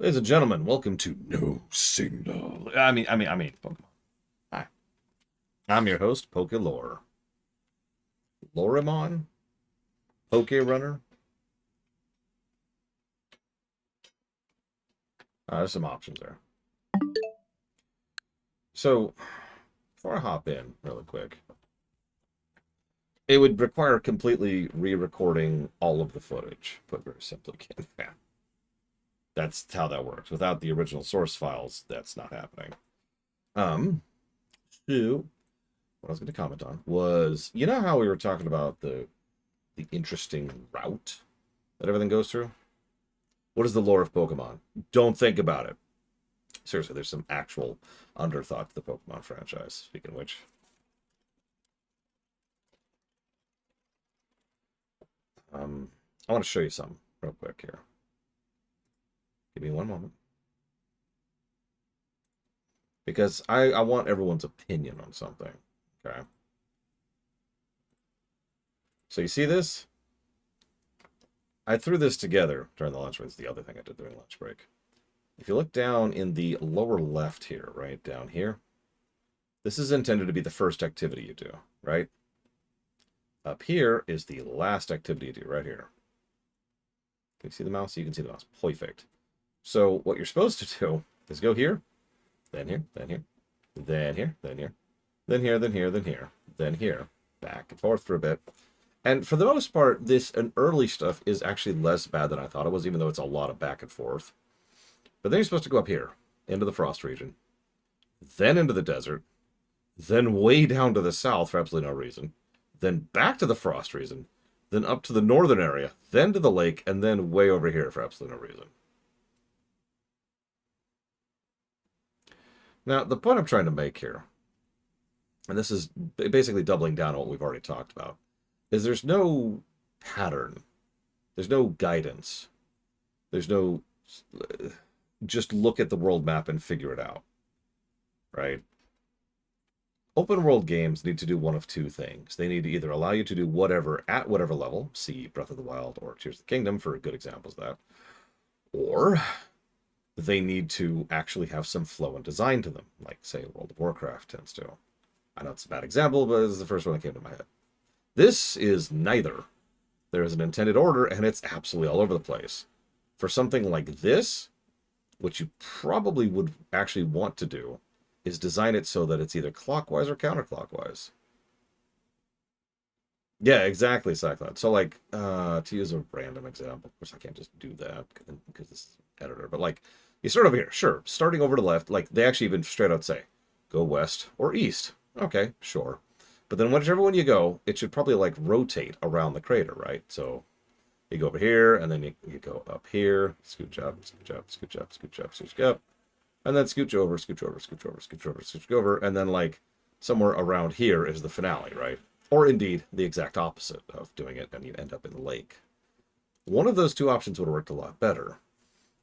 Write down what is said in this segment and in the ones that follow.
Ladies and gentlemen, welcome to No Signal. Pokemon. Hi, I'm your host, Pokélore. Lorimon? Poke Runner? There's some options there. So, before I hop in really quick, it would require completely re-recording all of the footage. Put very simply, yeah. That's how that works. Without the original source files, that's not happening. So what I was going to comment on was, you know how we were talking about the interesting route that everything goes through? What is the lore of Pokemon? Don't think about it. Seriously, there's some actual underthought to the Pokemon franchise. Speaking of which, I want to show you something real quick here. Give me one moment. Because I want everyone's opinion on something. Okay. So you see this? I threw this together during the lunch break. It's the other thing I did during lunch break. If you look down in the lower left here, right down here, this is intended to be the first activity you do, right? Up here is the last activity you do, right here. Can you see the mouse? You can see the mouse. Perfect. So what you're supposed to do is go here, then here, then here, then here, then here, then here, then here, then here, then here, back and forth for a bit. And for the most part, this early stuff is actually less bad than I thought it was, even though it's a lot of back and forth. But then you're supposed to go up here, into the frost region, then into the desert, then way down to the south for absolutely no reason, then back to the frost region, then up to the northern area, then to the lake, and then way over here for absolutely no reason. Now, the point I'm trying to make here, and this is basically doubling down on what we've already talked about, is there's no pattern. There's no guidance. There's no just look at the world map and figure it out, right? Open world games need to do one of two things. They need to either allow you to do whatever at whatever level, see Breath of the Wild or Tears of the Kingdom for good examples of that, or they need to actually have some flow and design to them, like, say, World of Warcraft tends to. I know it's a bad example, but this is the first one that came to my head. This is neither. There is an intended order, and it's absolutely all over the place. For something like this, what you probably would actually want to do is design it so that it's either clockwise or counterclockwise. Yeah, exactly, Cyclone. So, like, to use a random example, of course I can't just do that because this is editor, but like, you start over here, sure, starting over to the left, like, they actually even straight out say, go west or east. Okay, sure. But then whichever one you go, it should probably, like, rotate around the crater, right? So you go over here, and then you go up here, scooch up, scooch up, scooch up, scooch up, scooch up, and then scooch over, scooch over, scooch over, scooch over, scooch over, and then, like, somewhere around here is the finale, right? Or indeed, the exact opposite of doing it, and you end up in the lake. One of those two options would have worked a lot better.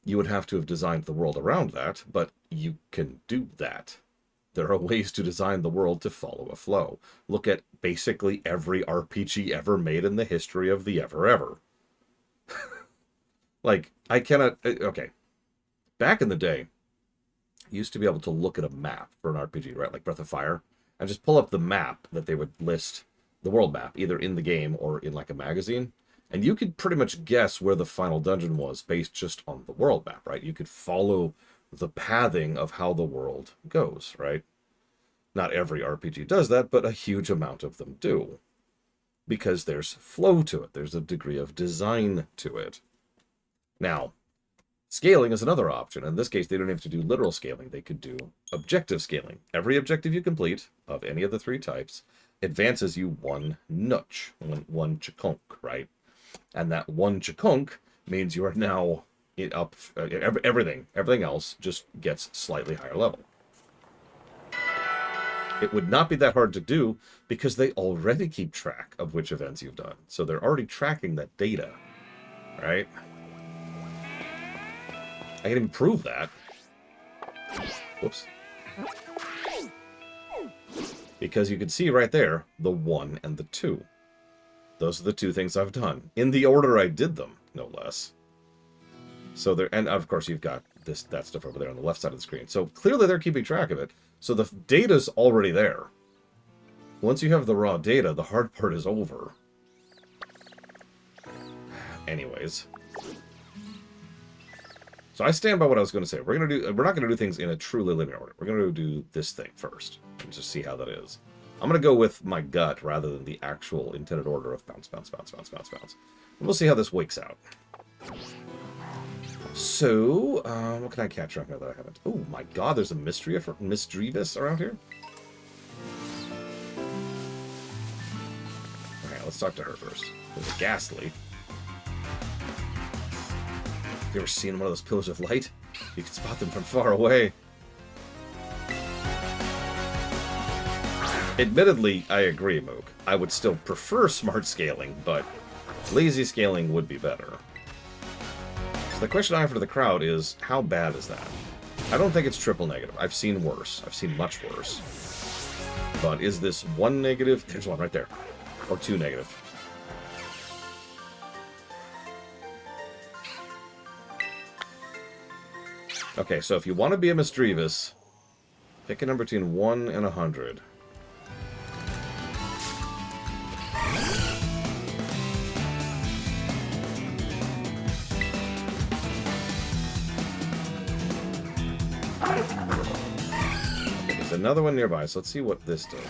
You would have to have designed the world around that, but you can do that. There are ways to design the world to follow a flow. Look at basically every RPG ever made in the history of the ever. Like, I cannot... Okay. Back in the day, you used to be able to look at a map for an RPG, right? Like Breath of Fire, and just pull up the map that they would list, the world map, either in the game or in, like, a magazine. And you could pretty much guess where the final dungeon was based just on the world map, right? You could follow the pathing of how the world goes, right? Not every RPG does that, but a huge amount of them do. Because there's flow to it. There's a degree of design to it. Now, scaling is another option. In this case, they don't have to do literal scaling. They could do objective scaling. Every objective you complete, of any of the three types, advances you one notch, one chakunk, right? And that one chakunk means you are now up. Everything else just gets slightly higher level. It would not be that hard to do because they already keep track of which events you've done. So they're already tracking that data, right? I can improve that. Whoops. Because you can see right there the 1 and the 2. Those are the two things I've done. In the order I did them, no less. So there, and of course you've got that stuff over there on the left side of the screen. So clearly they're keeping track of it. So the data's already there. Once you have the raw data, the hard part is over. Anyways. So I stand by what I was going to say. We're not going to do things in a truly linear order. We're going to do this thing first and just see how that is. I'm going to go with my gut rather than the actual intended order of bounce, bounce, bounce, bounce, bounce, bounce. And we'll see how this wakes out. So, what can I catch around here that I haven't? Oh my god, there's a Misdreavus around here? Okay, let's talk to her first. There's a Ghastly. Have you ever seen one of those pillars of light? You can spot them from far away. Admittedly, I agree, Mook. I would still prefer smart scaling, but lazy scaling would be better. So the question I have for the crowd is, how bad is that? I don't think it's triple negative. I've seen worse. I've seen much worse. But is this 1 negative? There's one right there. Or 2 negative. Okay, so if you want to be a Misdreavus, pick a number between 1 and 100. Okay, there's another one nearby, so let's see what this does.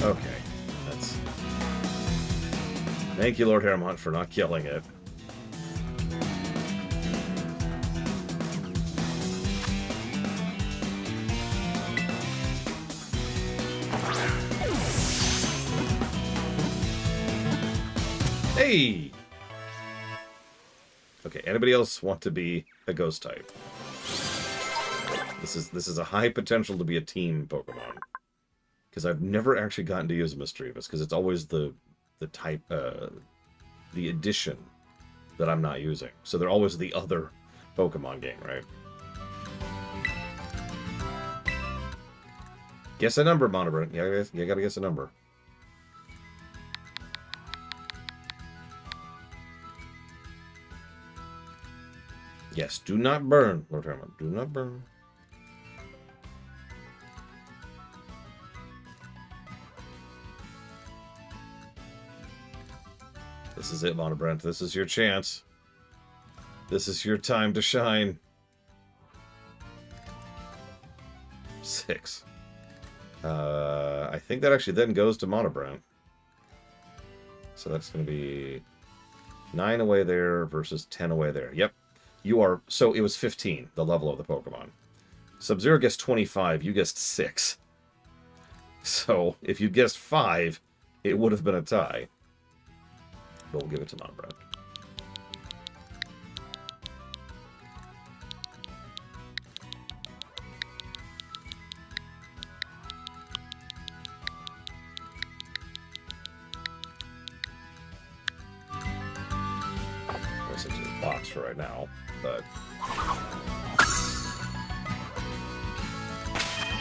Okay. Thank you, Lord Haremont, for not killing it. Hey! Okay, anybody else want to be a ghost type? This is a high potential to be a team Pokemon. Because I've never actually gotten to use a Misdreavus, because it's always the type, the addition that I'm not using. So they're always the other Pokemon game, right? Guess a number, Monobrent. You gotta guess a number. Yes, do not burn, Lord Haremont. Do not burn. This is it, Monobrent. This is your chance. This is your time to shine. 6. I think that actually then goes to Monobrent. So that's going to be 9 away there versus 10 away there. Yep. You are... So it was 15, the level of the Pokemon. Sub-Zero guessed 25. You guessed 6. So if you guessed 5, it would have been a tie. But we'll give it to Monobrent. Listen to the box for right now, but...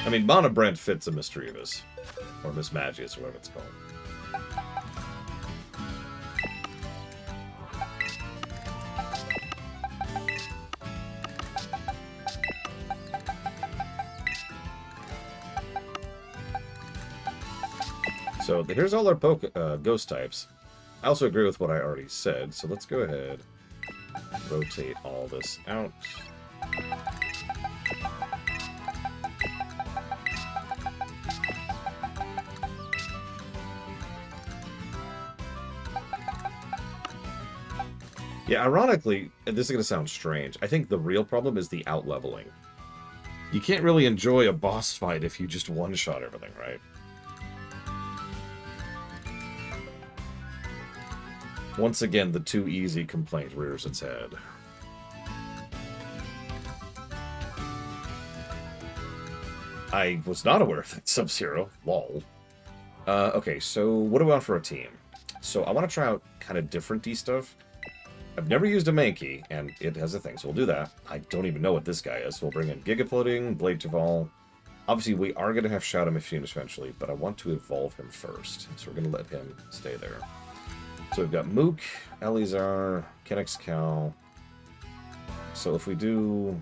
I mean, Monobrent fits a Misdreavus. Or Mismagius, or whatever it's called. So here's all our ghost types. I also agree with what I already said, so let's go ahead and rotate all this out. Yeah, ironically, and this is going to sound strange, I think the real problem is the out-leveling. You can't really enjoy a boss fight if you just one-shot everything, right? Once again, the too easy complaint rears its head. I was not aware of that Sub-Zero. Lol. Okay, so what do we want for a team? So I want to try out kind of different D stuff. I've never used a Mankey, and it has a thing, so we'll do that. I don't even know what this guy is, so we'll bring in Gigaplotting, Blade Taval, Obviously, we are going to have Shadow Machine eventually, but I want to evolve him first. So we're going to let him stay there. So we've got Mook, Elizar, Kennex Cal. So if we do...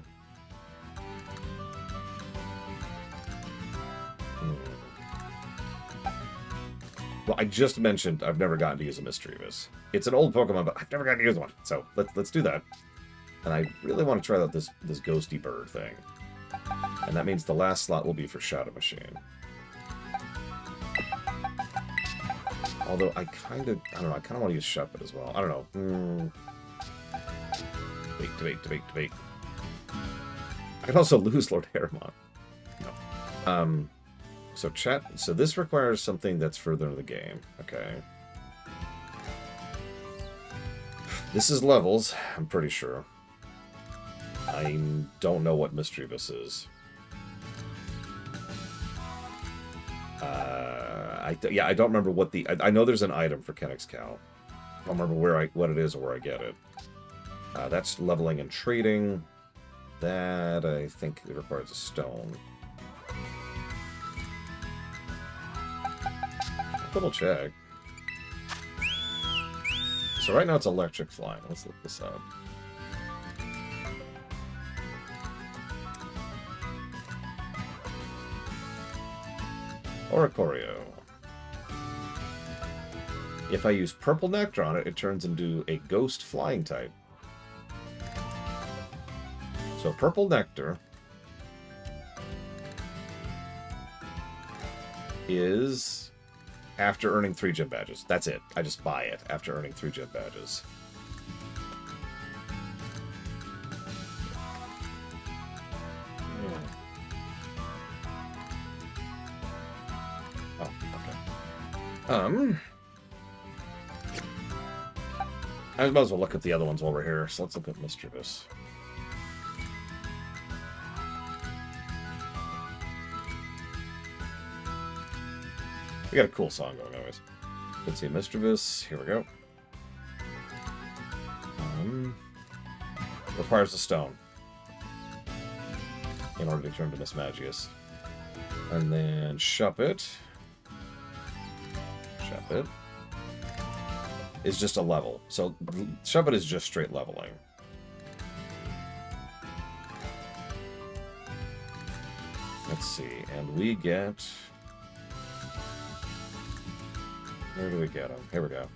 Well, I just mentioned I've never gotten to use a Mischievous. It's an old Pokemon, but I've never gotten to use one. So let's do that. And I really want to try out this ghosty bird thing. And that means the last slot will be for Shadow Machine. Although I kind of want to use Shuppet as well. I don't know. Debate. I can also lose Lord Harriman. No. So chat. So this requires something that's further in the game. Okay. This is levels, I'm pretty sure. I don't know what Mischievous is. I don't remember what the... I know there's an item for Kennex Cal. I don't remember what it is or where I get it. That's leveling and trading. That, I think, it requires a stone. Double check. So right now it's electric flying. Let's look this up. Oricorio. If I use Purple Nectar on it, it turns into a Ghost Flying type. So Purple Nectar is after earning 3 gym badges. That's it. I just buy it after earning 3 gym badges. Oh, okay. I might as well look at the other ones while we're here. So let's look at Mischievous. We got a cool song going anyways. Let's see, Mischievous. Here we go. Requires a stone in order to turn to Mismagius. And then Shuppet. Shuppet is just a level. So Shuppet is just straight leveling. Let's see, and we get... Where do we get them? Here we go.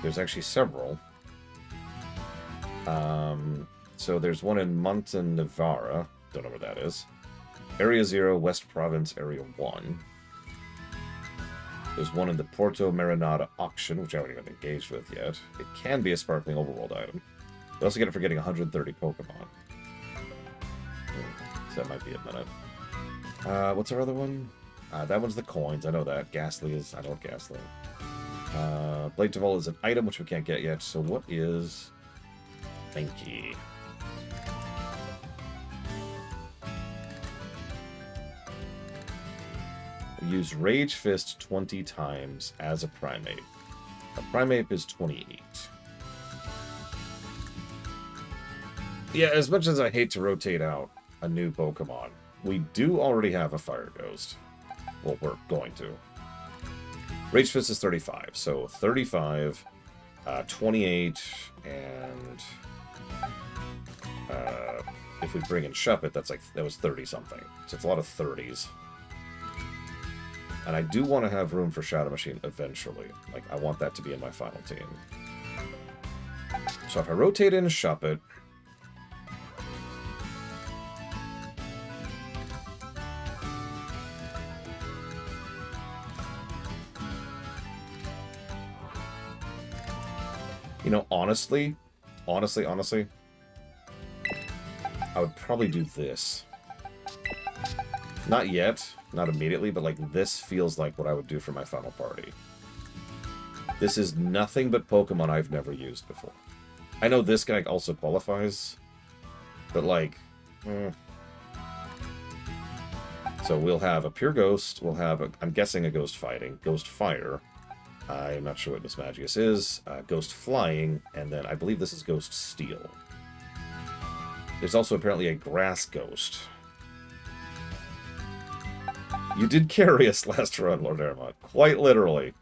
There's actually several. So there's one in Monte Navarra. Don't know where that is. Area 0, West Province, Area 1. There's one in the Porto Marinada auction, which I haven't even engaged with yet. It can be a sparkling overworld item. We also get it for getting 130 Pokemon. So that might be a minute. What's our other one? That one's the coins. I know that. Ghastly is... I don't Ghastly. Blade to Vol is an item, which we can't get yet. So what is... Mankey? Use Rage Fist 20 times as a Primeape. A Primeape is 28. Yeah, as much as I hate to rotate out a new Pokemon, we do already have a Fire Ghost. Well, we're going to. Rage Fist is 35, so 35, 28, and if we bring in Shuppet, that was 30-something. So it's a lot of 30s. And I do want to have room for Shadow Machine eventually. Like, I want that to be in my final team. So if I rotate in Shuppet... You know, honestly, I would probably do this. Not yet, not immediately, but like this feels like what I would do for my final party. This is nothing but Pokemon I've never used before. I know this guy also qualifies, but like... So we'll have a Pure Ghost, we'll have, I'm guessing a Ghost Fighting, Ghost Fire. I'm not sure what Mismagius is, Ghost Flying, and then I believe this is Ghost Steel. There's also apparently a grass ghost. You did carry us last run, Lord Aramont. Quite literally.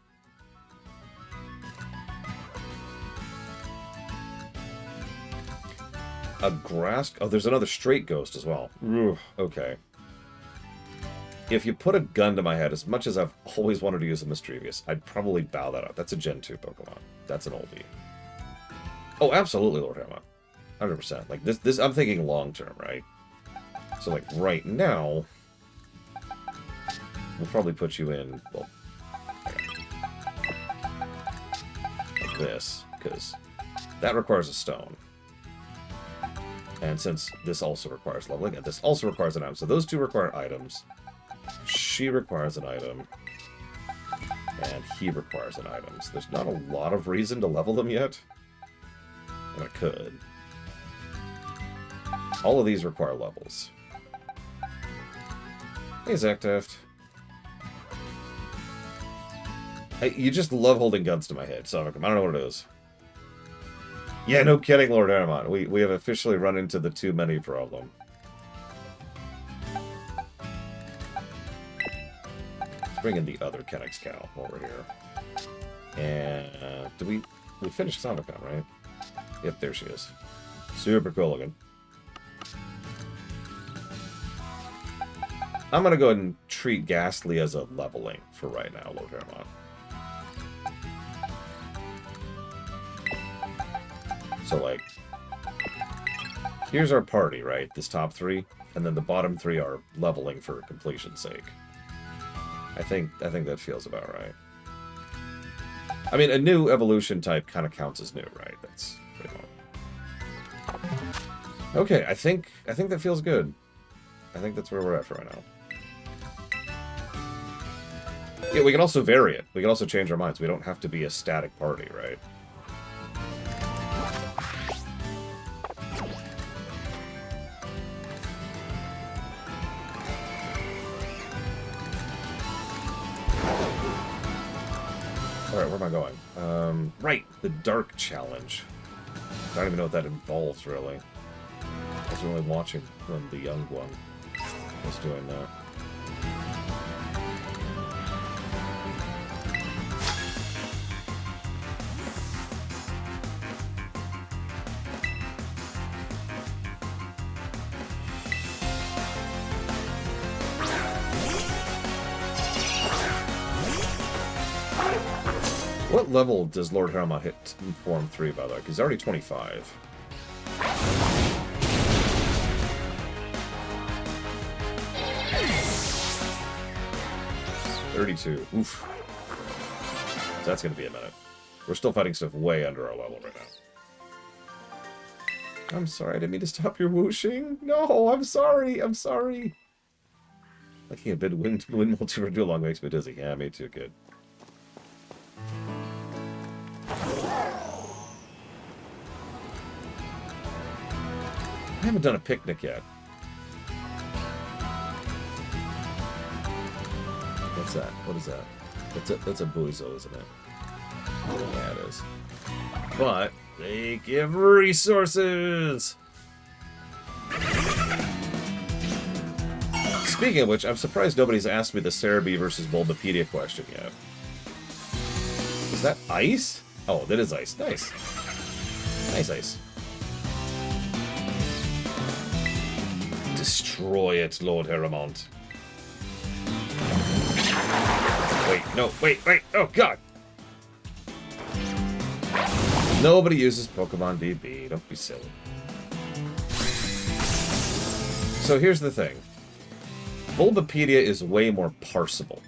A grass... Oh, there's another straight ghost as well. Ugh, okay. If you put a gun to my head, as much as I've always wanted to use a Mischievous, I'd probably bow that out. That's a Gen 2 Pokemon. That's an oldie. Oh, absolutely, Lord Aramont. 100%. Like, this I'm thinking long-term, right? So, like, right now... We'll probably put you in, well... like this, because that requires a stone. And since this also requires leveling, and this also requires an item, so those two require items. She requires an item. And he requires an item. So there's not a lot of reason to level them yet. And I could. All of these require levels. Hey, Zektaft. Hey, you just love holding guns to my head, Sonicum. I don't know what it is. Yeah, no kidding, Lord Aramont. We have officially run into the too many problem. Let's bring in the other Kennex cow over here. And we finished Sonicum, right? Yep, there she is. Super cool looking. I'm gonna go ahead and treat Ghastly as a leveling for right now, Lord Aramont. So, like, here's our party, right? This top three, and then the bottom three are leveling for completion's sake. I think that feels about right. I mean, a new evolution type kind of counts as new, right? That's pretty well. Okay, I think that feels good. I think that's where we're at for right now. Yeah, we can also vary it. We can also change our minds. We don't have to be a static party, right? Alright, where am I going? Right, the Dark Challenge. I don't even know what that involves, really. I was only watching when the young one was doing that. What level does Lord Aramont hit in Form 3, by the way? Because he's already 25. 32. Oof. So that's going to be a minute. We're still fighting stuff way under our level right now. I'm sorry, I didn't mean to stop your whooshing. No, I'm sorry, I'm sorry. Liking a bit of wind multi too long makes me dizzy. Yeah, me too, kid. I haven't done a picnic yet. What's that? What is that? That's a Buizo, isn't it? Yeah, it is. But they give resources! Speaking of which, I'm surprised nobody's asked me the Cerebi versus Bulbapedia question yet. Is that ice? Oh, that is ice. Nice. Nice ice. Destroy it, Lord Aramont. Wait, no, wait, oh god! Nobody uses Pokemon DB, don't be silly. So here's the thing. Bulbapedia is way more parsable.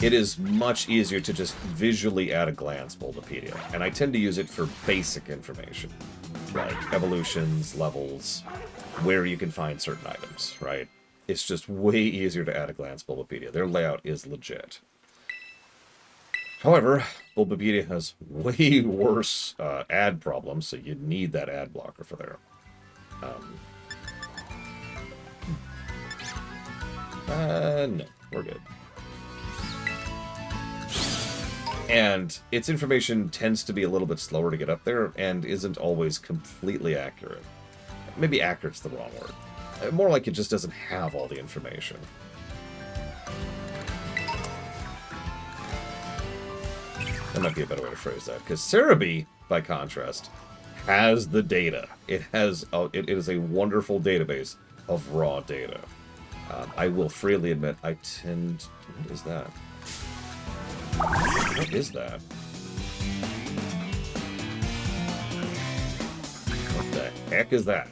It is much easier to just visually at a glance Bulbapedia, and I tend to use it for basic information, like evolutions, levels, where you can find certain items, right? It's just way easier to at a glance Bulbapedia. Their layout is legit. However, Bulbapedia has way worse ad problems, so you need that ad blocker for there. No, we're good. And its information tends to be a little bit slower to get up there, and isn't always completely accurate. maybe accurate's the wrong word. More like it just doesn't have all the information. That might be a better way to phrase that. Because Cerebi, by contrast, has the data. It has it is a wonderful database of raw data. I will freely admit I tend... What is that? What is that? What the heck is that?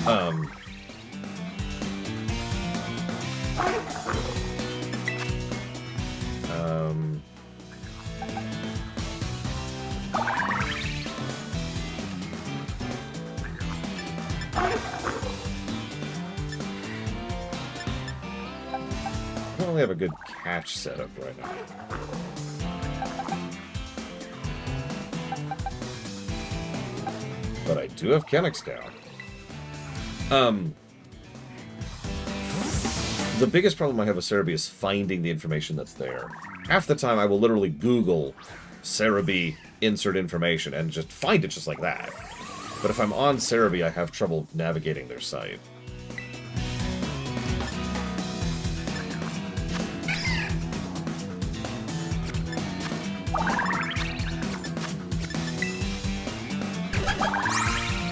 I don't really have a good catch set up right now. But I do have Kennex down. The biggest problem I have with Cerebi is finding the information that's there. Half the time I will literally Google Cerebi insert information and just find it just like that. But if I'm on Cerebi, I have trouble navigating their site.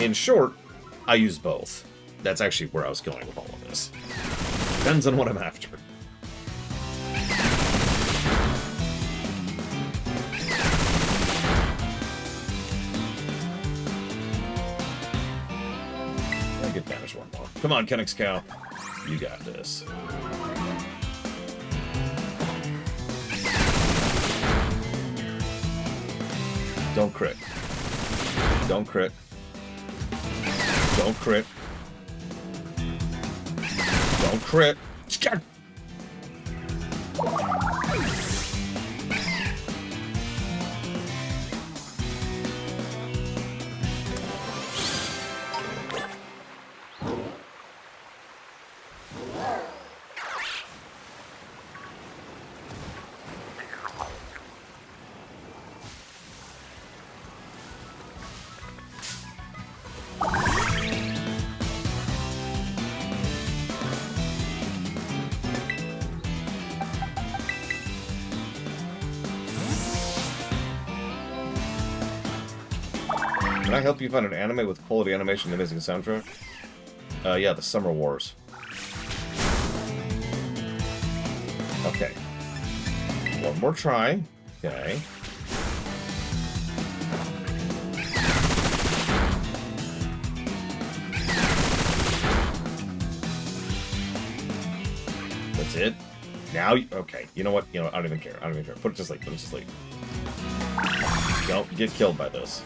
In short, I use both. That's actually where I was going with all of this. Depends on what I'm after. I get banished one more. Come on, Kennex Cow. You got this. Don't crit. Don't crit. Don't crit. Don't crit. Can I help you find an anime with quality animation and amazing soundtrack? Yeah, the Summer Wars. Okay. One more try. Okay. That's it. Now, okay. You know what? I don't even care. I don't even care. Put it to sleep. Put it to sleep. Don't get killed by this.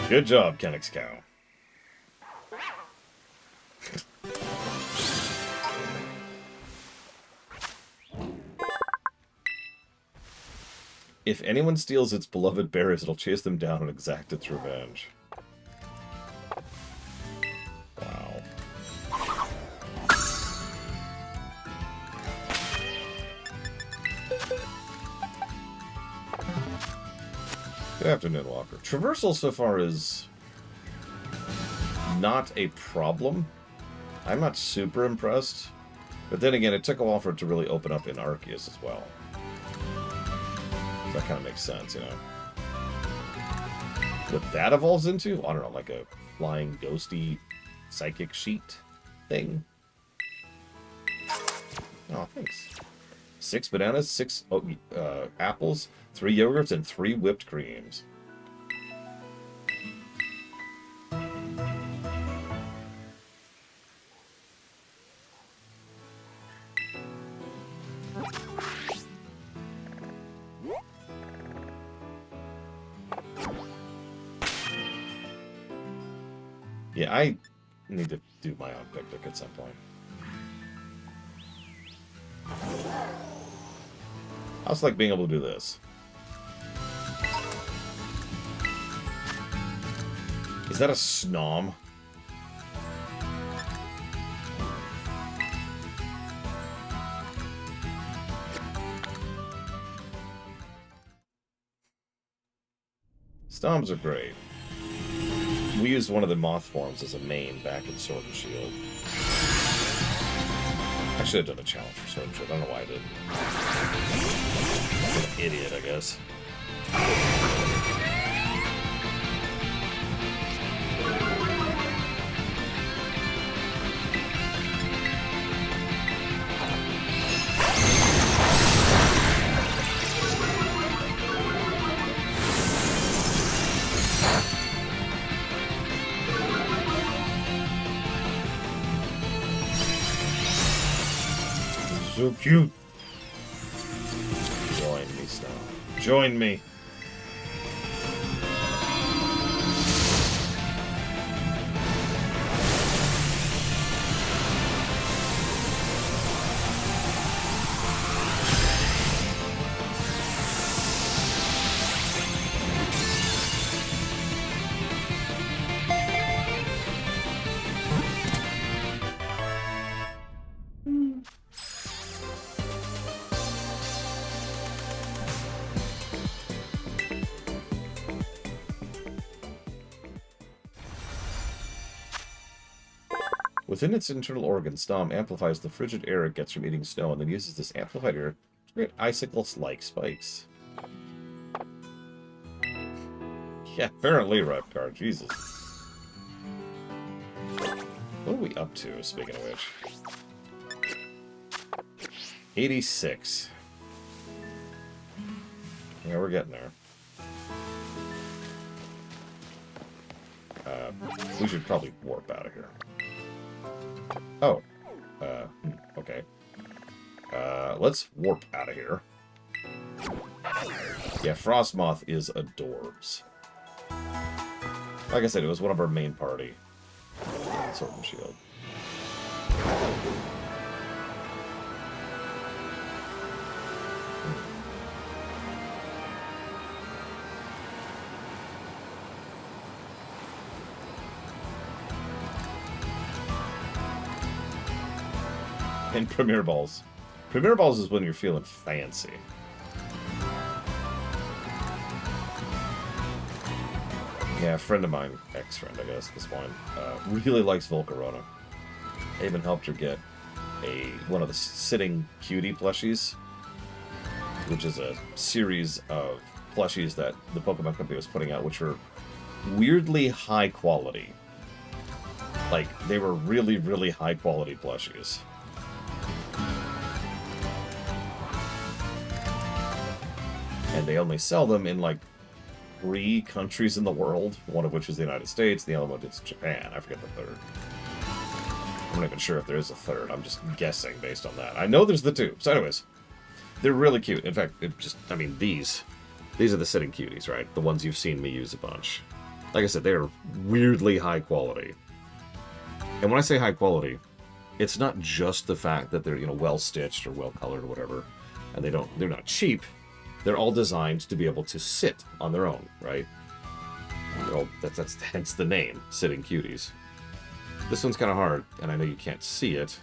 Good job, Kennex Cow. If anyone steals its beloved berries, it'll chase them down and exact its revenge. Wow. Good afternoon, Walker. Traversal so far is not a problem. I'm not super impressed. But then again, it took a while for it to really open up in Arceus as well. That kind of makes sense, you know. What that evolves into? I don't know, like a flying ghosty psychic sheet thing. Oh, thanks. 6 bananas, 6 apples, 3 yogurts, and 3 whipped creams. Yeah, I need to do my own picnic at some point. I also like being able to do this. Is that a snom? Stoms are great. We used one of the moth forms as a main back in Sword and Shield. I should have done a challenge for Sword and Shield. I don't know why I didn't. I'm an idiot, I guess. So cute. Join me, Star. Join me. Within its internal organ, Stom amplifies the frigid air it gets from eating snow and then uses this amplified air to create icicles-like spikes. Yeah, apparently, Reptar. Jesus. What are we up to, speaking of which? 86. Yeah, we're getting there. We should probably warp out of here. Oh. Okay. Let's warp out of here. Yeah, Frostmoth is adorbs. Like I said, it was one of our main party. Sword and Shield. And Premier Balls. Premier Balls is when you're feeling fancy. Yeah, a friend of mine, ex-friend, I guess, this one, really likes Volcarona. I even helped her get one of the Sitting Cutie plushies, which is a series of plushies that the Pokemon Company was putting out, which were weirdly high quality. Like, they were really, really high quality plushies. And they only sell them in, like, 3 countries in the world, one of which is the United States, the other one is Japan. I forget the third. I'm not even sure if there is a third. I'm just guessing based on that. I know there's the 2. So anyways, they're really cute. In fact, these are the Sitting Cuties, right? The ones you've seen me use a bunch. Like I said, they are weirdly high quality. And when I say high quality, it's not just the fact that they're, well stitched or well colored or whatever, and they're not cheap. They're all designed to be able to sit on their own, right? That's hence the name, Sitting Cuties. This one's kind of hard, and I know you can't see it,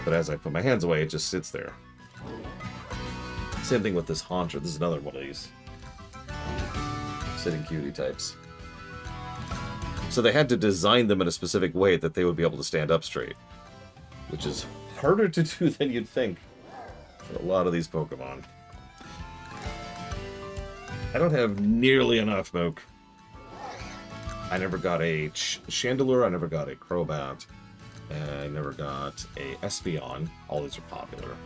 but as I put my hands away, it just sits there. Same thing with this Haunter. This is another one of these Sitting Cutie types. So they had to design them in a specific way that they would be able to stand up straight, which is harder to do than you'd think for a lot of these Pokemon. I don't have nearly enough Moke. I never got a Chandelure, I never got a Crobat, and I never got a Espeon. All these are popular.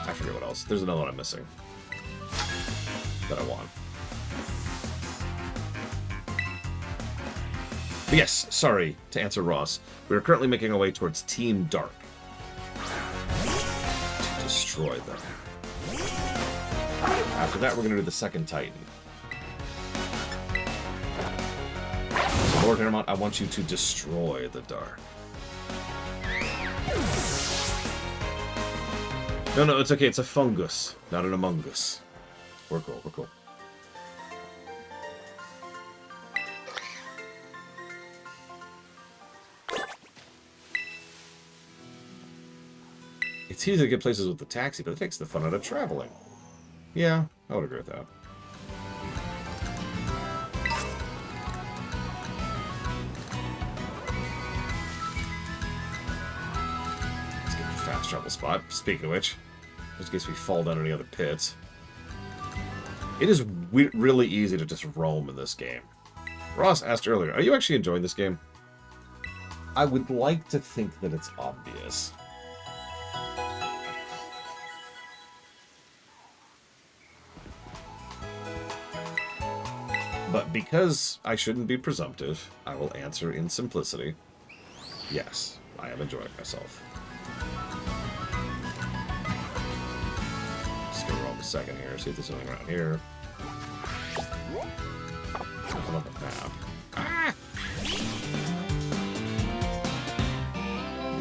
I forget what else. There's another one I'm missing that I want. But yes, sorry, to answer Ross. We are currently making our way towards Team Dark to destroy them. After that, we're going to do the second Titan. Lord Hermont, I want you to destroy the dark. No, it's okay. It's a fungus, not an Among Us. We're cool, we're cool. It's easy to get places with the taxi, but it takes the fun out of traveling. Yeah, I would agree with that. Let's get the fast travel spot. Speaking of which, just in case we fall down any other pits. It is really easy to just roam in this game. Ross asked earlier, are you actually enjoying this game? I would like to think that it's obvious. But because I shouldn't be presumptive, I will answer in simplicity. Yes, I am enjoying myself. Just gonna roll a second here, see if there's something around here. Nothing on the map. Ah!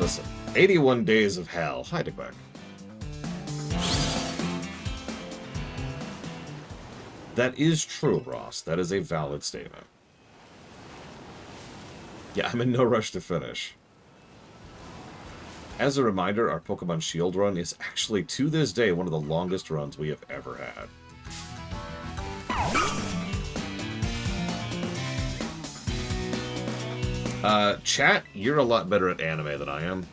Listen, 81 days of hell. Hi, Dick Back. That is true, Ross. That is a valid statement. Yeah, I'm in no rush to finish. As a reminder, our Pokemon Shield run is actually, to this day, one of the longest runs we have ever had. Chat, you're a lot better at anime than I am.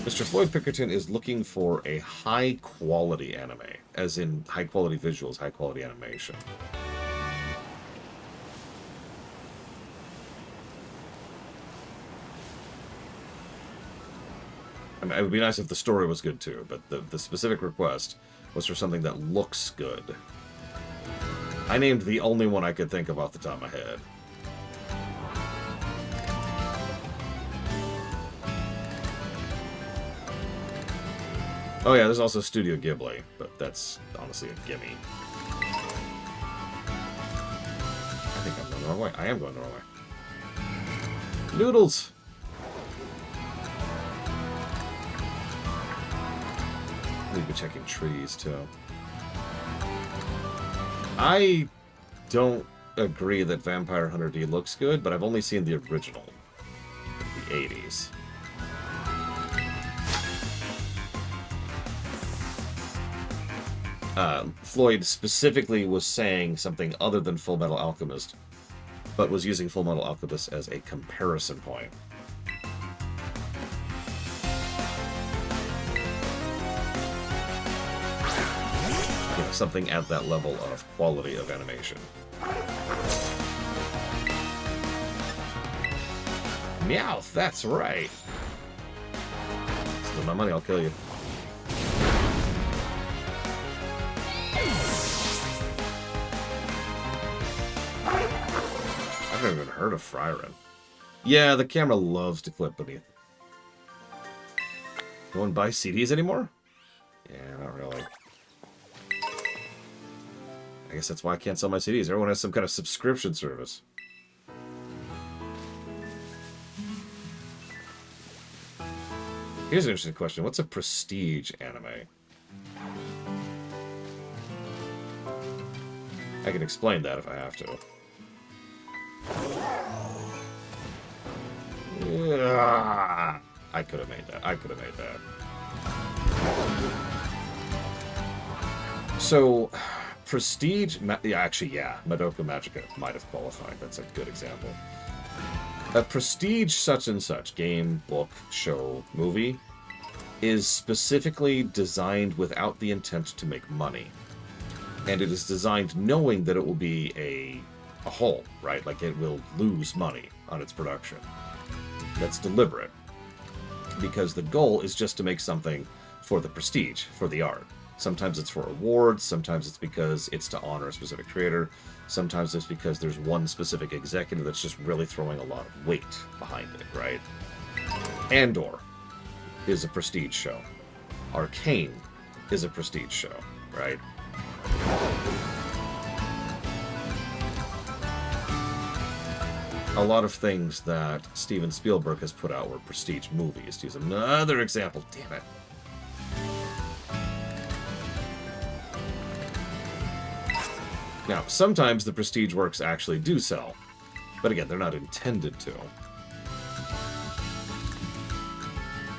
Mr. Floyd Pickerton is looking for a high-quality anime, as in high-quality visuals, high-quality animation. I mean, it would be nice if the story was good too, but the specific request was for something that looks good. I named the only one I could think of off the top of my head. Oh yeah, there's also Studio Ghibli, but that's honestly a gimme. I think I'm going the wrong way. I am going the wrong way. Noodles! We've been checking trees, too. I don't agree that Vampire Hunter D looks good, but I've only seen the original. The 80s. Floyd specifically was saying something other than Full Metal Alchemist, but was using Full Metal Alchemist as a comparison point. You know, something at that level of quality of animation. Meowth, that's right. Steal my money, I'll kill you. I've never even heard of Fryren. Yeah, the camera loves to clip beneath. No one buy CDs anymore? Yeah, not really. I guess that's why I can't sell my CDs. Everyone has some kind of subscription service. Here's an interesting question. What's a prestige anime? I can explain that if I have to. I could have made that. I could have made that. So, prestige... Yeah, actually, yeah. Madoka Magica might have qualified. That's a good example. A prestige such and such game, book, show, movie is specifically designed without the intent to make money. And it is designed knowing that it will be a hole, right? Like it will lose money on its production. That's deliberate. Because the goal is just to make something for the prestige, for the art. Sometimes it's for awards, sometimes it's because it's to honor a specific creator, sometimes it's because there's one specific executive that's just really throwing a lot of weight behind it, right? Andor is a prestige show. Arcane is a prestige show, right? a lot of things that Steven Spielberg has put out were prestige movies. To use another example, damn it. Now, sometimes the prestige works actually do sell, but again, they're not intended to.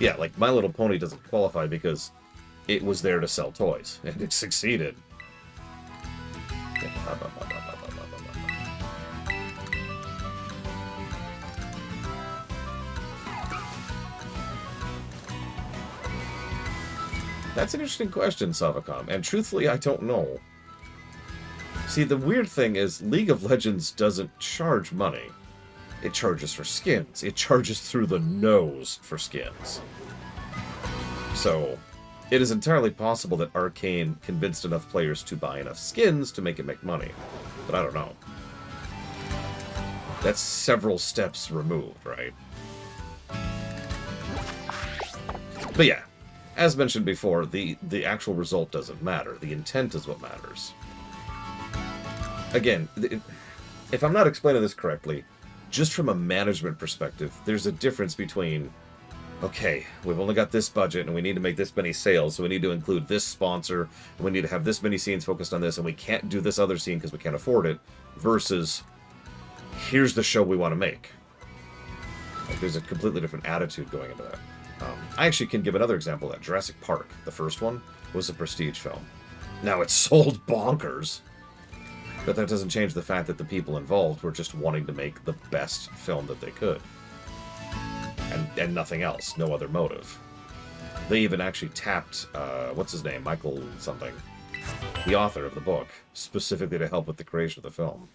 Yeah, like My Little Pony doesn't qualify because it was there to sell toys, and it succeeded. That's an interesting question, Savacom, and truthfully, I don't know. See, the weird thing is, League of Legends doesn't charge money. It charges for skins. It charges through the nose for skins. So, it is entirely possible that Arcane convinced enough players to buy enough skins to make it make money. But I don't know. That's several steps removed, right? But yeah, as mentioned before, the actual result doesn't matter. The intent is what matters. Again, if I'm not explaining this correctly, just from a management perspective, there's a difference between, okay, we've only got this budget and we need to make this many sales, so we need to include this sponsor, and we need to have this many scenes focused on this, and we can't do this other scene because we can't afford it, versus, here's the show we want to make. Like, there's a completely different attitude going into that. I actually can give another example of that. Jurassic Park, the first one, was a prestige film. Now, it sold bonkers, but that doesn't change the fact that the people involved were just wanting to make the best film that they could. And nothing else, no other motive. They even actually tapped, what's his name, Michael something, the author of the book, specifically to help with the creation of the film.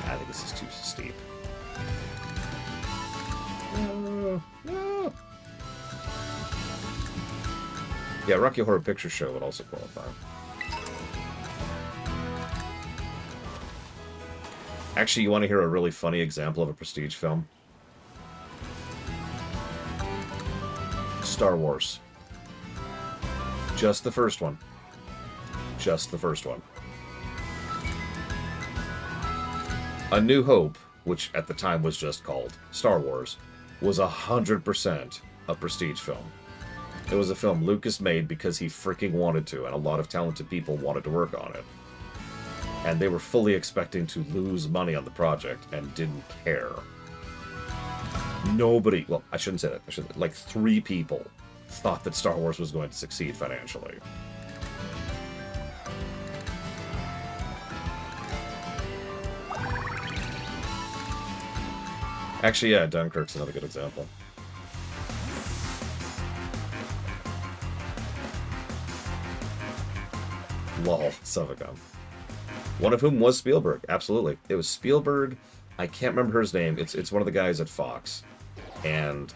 I think this is too steep. No. Yeah, Rocky Horror Picture Show would also qualify. Actually, you want to hear a really funny example of a prestige film? Star Wars. Just the first one. Just the first one. A New Hope, which at the time was just called Star Wars, was 100% a prestige film. It was a film Lucas made because he freaking wanted to, and a lot of talented people wanted to work on it. And they were fully expecting to lose money on the project and didn't care. Nobody, well, I shouldn't say that. Like 3 people thought that Star Wars was going to succeed financially. Actually, yeah, Dunkirk's another good example. Lol, Savagum. One of whom was Spielberg, absolutely. It was Spielberg, I can't remember his name, it's one of the guys at Fox. And,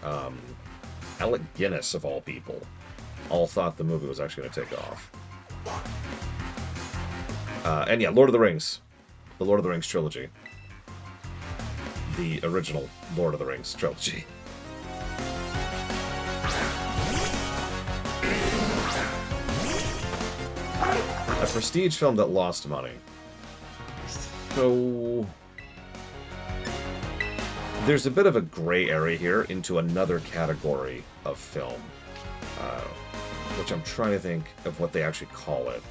Alec Guinness, of all people, all thought the movie was actually going to take off. And yeah, Lord of the Rings. The Lord of the Rings trilogy. The original Lord of the Rings trilogy. A prestige film that lost money. So there's a bit of a gray area here into another category of film, which I'm trying to think of what they actually call it.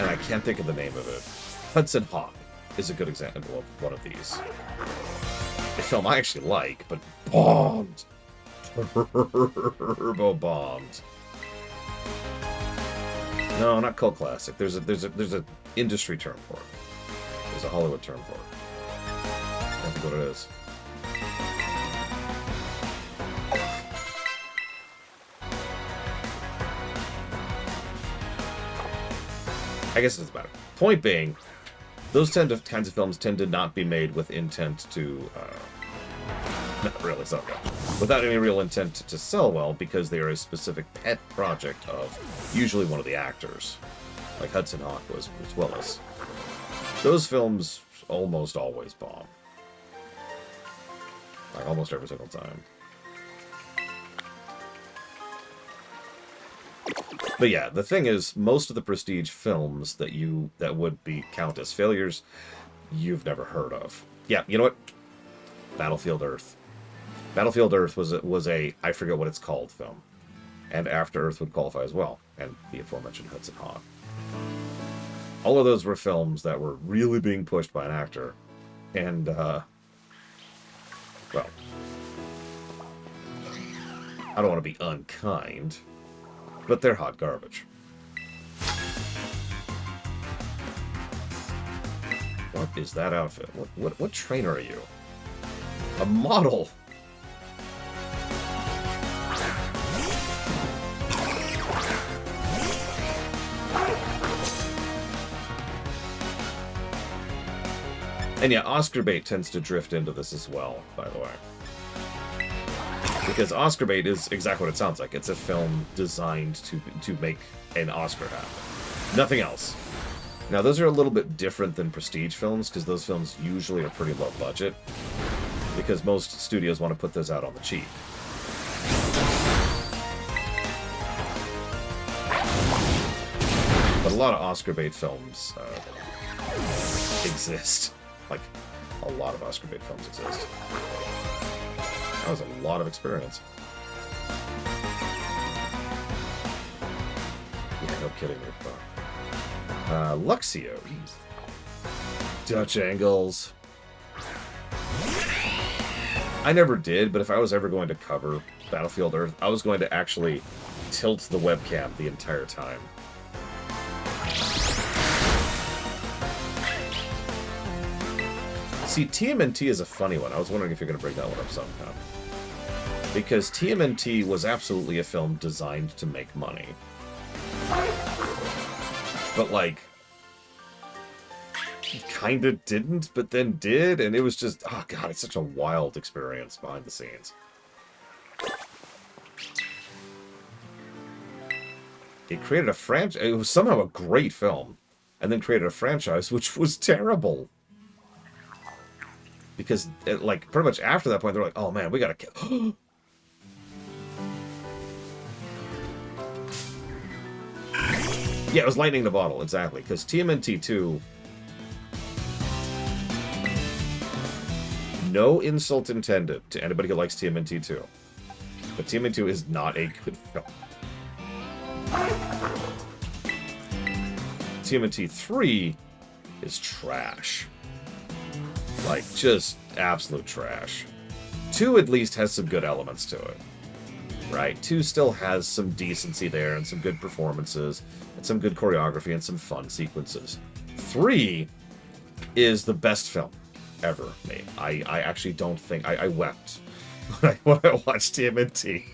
And I can't think of the name of it. Hudson Hawk is a good example of one of these. A film I actually like, but bombed. Turbo bombed. No, not cult classic. There's a industry term for it. There's a Hollywood term for it. I don't think what it is. I guess it doesn't matter. Point being, those kinds of films tend to not be made with intent to, not really, sell well. Without any real intent to sell well, because they are a specific pet project of usually one of the actors, like Hudson Hawk was, as well as. Those films almost always bomb. Like, almost every single time. But yeah, the thing is, most of the prestige films that would be count as failures, you've never heard of. Yeah, you know what? Battlefield Earth. Battlefield Earth was a I forget what it's called film, and After Earth would qualify as well, and the aforementioned Hudson Hawk. All of those were films that were really being pushed by an actor, and well, I don't want to be unkind, but they're hot garbage. What is that outfit? What trainer are you? A model! And yeah, Oscar bait tends to drift into this as well, by the way. Because Oscar bait is exactly what it sounds like. It's a film designed to make an Oscar happen. Nothing else. Now, those are a little bit different than prestige films, because those films usually are pretty low budget. Because most studios want to put those out on the cheap. But a lot of Oscar bait films exist. Like, a lot of Oscar bait films exist. That was a lot of experience. Yeah, no kidding. Luxio. Dutch angles. I never did, but if I was ever going to cover Battlefield Earth, I was going to actually tilt the webcam the entire time. See, TMNT is a funny one. I was wondering if you're going to bring that one up sometime. Because TMNT was absolutely a film designed to make money. But, like, kind of didn't, but then did, and it was just, oh god, it's such a wild experience behind the scenes. It created a franchise. It was somehow a great film, and then created a franchise which was terrible. Because, like, pretty much after that point, they're like, oh man, we gotta kill. Yeah, it was lightning in the bottle, exactly. Because TMNT 2... No insult intended to anybody who likes TMNT 2. But TMNT 2 is not a good film. TMNT 3 is trash. Like, just absolute trash. 2 at least has some good elements to it. Right? 2 still has some decency there, and some good performances, and some good choreography, and some fun sequences. 3 is the best film ever made. I actually don't think... I wept when I watched TMNT.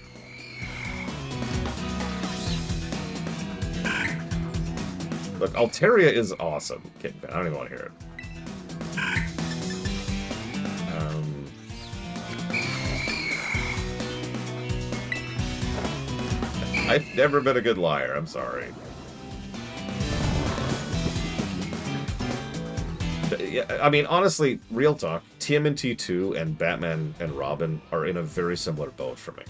Look, Altaria is awesome. I don't even want to hear it. I've never been a good liar, I'm sorry. Yeah, I mean, honestly, real talk, TMNT 2 and Batman and Robin are in a very similar boat for me.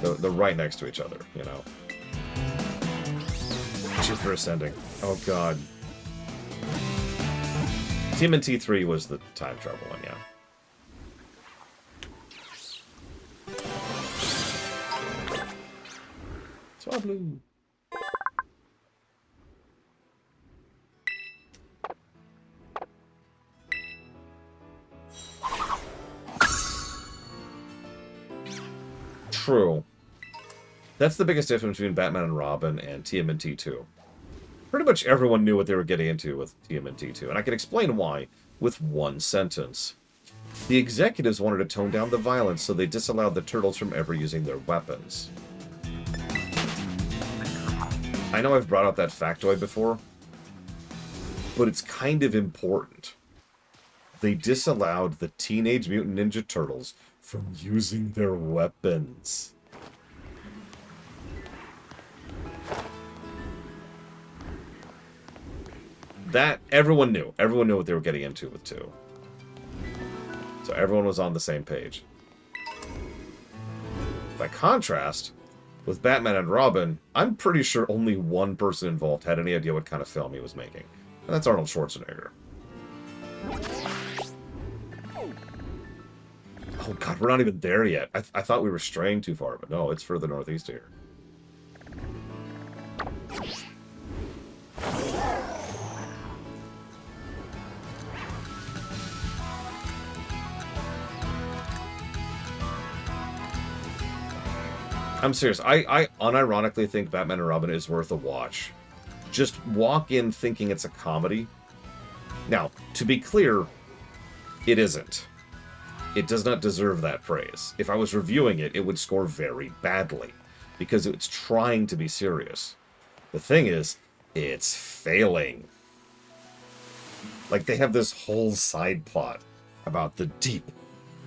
They're right next to each other, you know. Jupiter Ascending. Oh, God. TMNT 3 was the time travel one, yeah. Swablu. True. That's the biggest difference between Batman and Robin and TMNT 2. Pretty much everyone knew what they were getting into with TMNT 2, and I can explain why with one sentence. The executives wanted to tone down the violence, so they disallowed the Turtles from ever using their weapons. I know I've brought out that factoid before, but it's kind of important. They disallowed the Teenage Mutant Ninja Turtles from using their weapons. That, everyone knew. Everyone knew what they were getting into with 2. So everyone was on the same page. By contrast, With Batman and Robin, I'm pretty sure only one person involved had any idea what kind of film he was making. And that's Arnold Schwarzenegger. Oh god, we're not even there yet. I thought we were straying too far, but no, it's further northeast here. I'm serious. I unironically think Batman and Robin is worth a watch. Just walk in thinking it's a comedy. Now, to be clear, it isn't. It does not deserve that praise. If I was reviewing it, it would score very badly, because it's trying to be serious. The thing is, it's failing. Like, they have this whole side plot about the deep,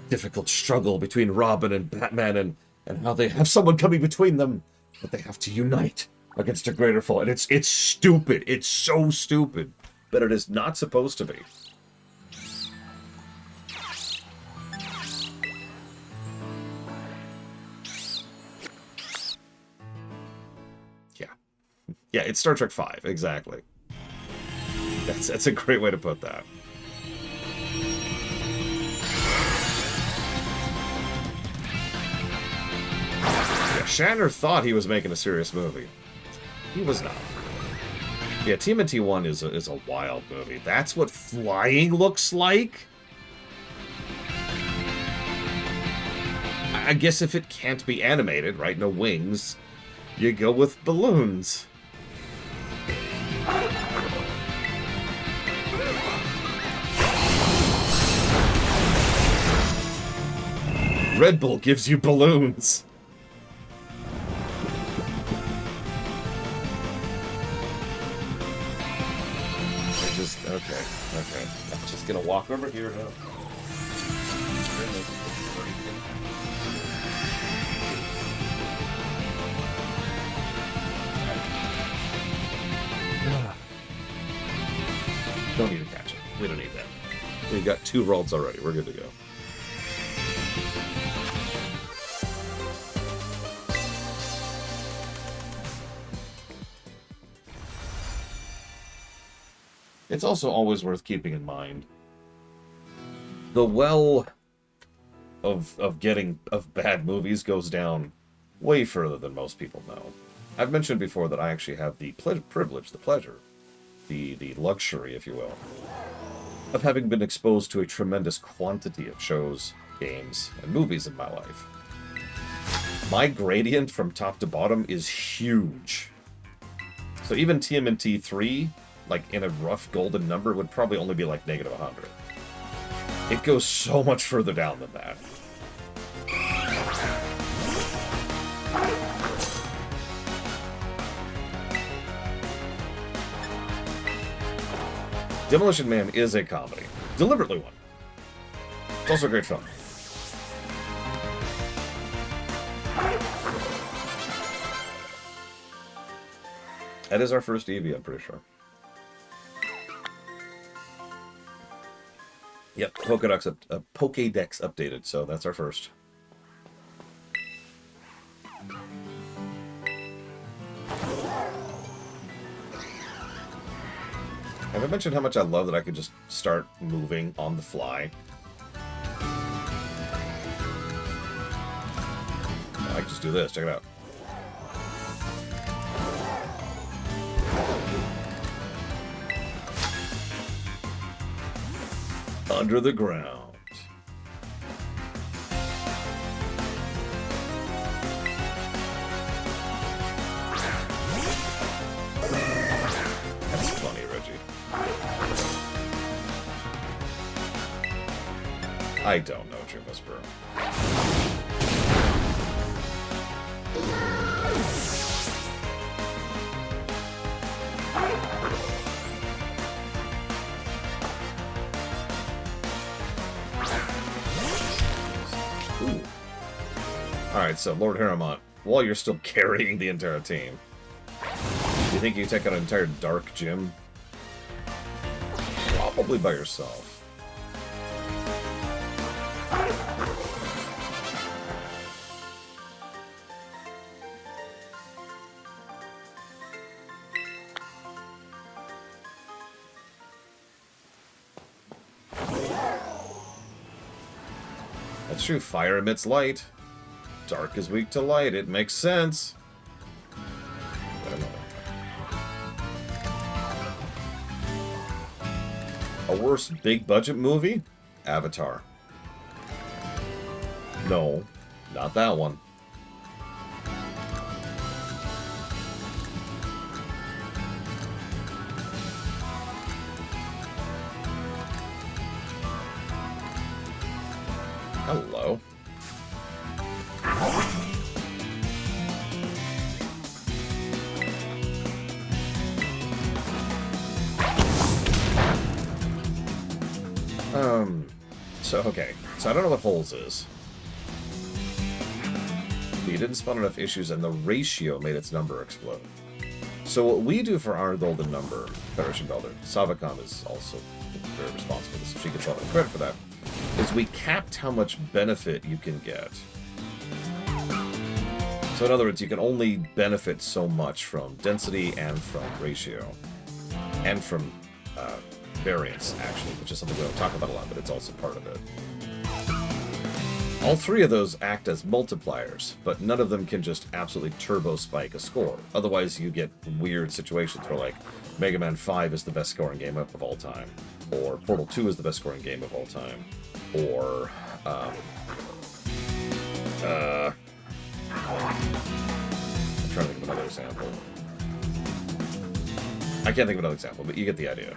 difficult struggle between Robin and Batman, and how they have someone coming between them, but they have to unite against a greater foe. And it's stupid. It's so stupid. But it is not supposed to be. Yeah. Yeah, it's Star Trek V, exactly. That's a great way to put that. Shatner thought he was making a serious movie. He was not. Yeah, TMNT 1 is a wild movie. That's what flying looks like? I guess if it can't be animated, right? No wings, you go with balloons. Red Bull gives you balloons. Okay. I'm just gonna walk over here now. Don't need to catch it. We don't need that. We've got 2 rolls already. We're good to go. It's also always worth keeping in mind the well of bad movies goes down way further than most people know. I've mentioned before that I actually have the privilege, the pleasure, the luxury, if you will, of having been exposed to a tremendous quantity of shows, games, and movies in my life. My gradient from top to bottom is huge. So even TMNT 3, like in a rough golden number, would probably only be like negative 100. It goes so much further down than that. Demolition Man is a comedy. Deliberately one. It's also a great film. That is our first Eevee, I'm pretty sure. Yep, Pokédex updated, so that's our first. Have I mentioned how much I love that I could just start moving on the fly? I can just do this, check it out. Under the ground. That's funny, Reggie. I don't know, Dream Whisperer. Alright, so Lord Harrowmont, while you're still carrying the entire team, do you think you can take out an entire dark gym? Probably by yourself. It's true. Fire emits light. Dark is weak to light. It makes sense. I don't know. A worse big budget movie? Avatar. No, not that one. Hello. Okay. So I don't know what Holes is. But you didn't spawn enough issues and the ratio made its number explode. So what we do for our golden number, Federation Builder, Savacom is also very responsible for this, so she gets all the credit for that, is we capped how much benefit you can get. So in other words, you can only benefit so much from density and from ratio. And from variance, actually, which is something we don't talk about a lot, but it's also part of it. All three of those act as multipliers, but none of them can just absolutely turbo spike a score. Otherwise, you get weird situations where, like, Mega Man 5 is the best scoring game of all time, or Portal 2 is the best scoring game of all time, or, I'm trying to think of another example. I can't think of another example, but you get the idea.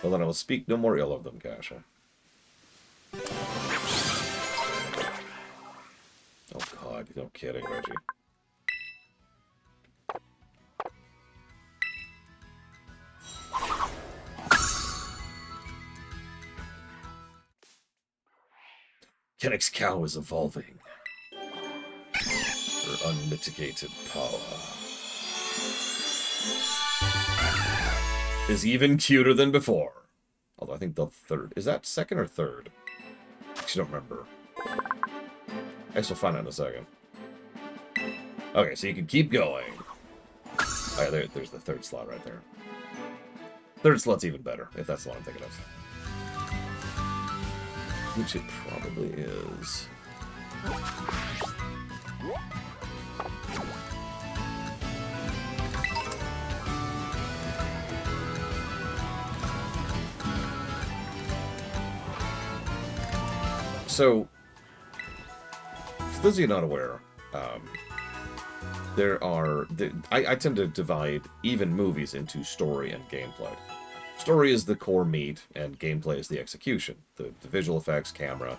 Well, then I will speak no more ill of them, Kasha. Oh, God, no kidding, Reggie. Kennex Cow is evolving. Her unmitigated power is even cuter than before. Although I think the third... Is that second or third? I actually don't remember. I guess we'll find out in a second. Okay, so you can keep going. Alright, there's the third slot right there. Third slot's even better, if that's the one I'm thinking of. Which it probably is. So, for those of you not aware, I tend to divide even movies into story and gameplay. Story is the core meat, and gameplay is the execution. The visual effects, camera,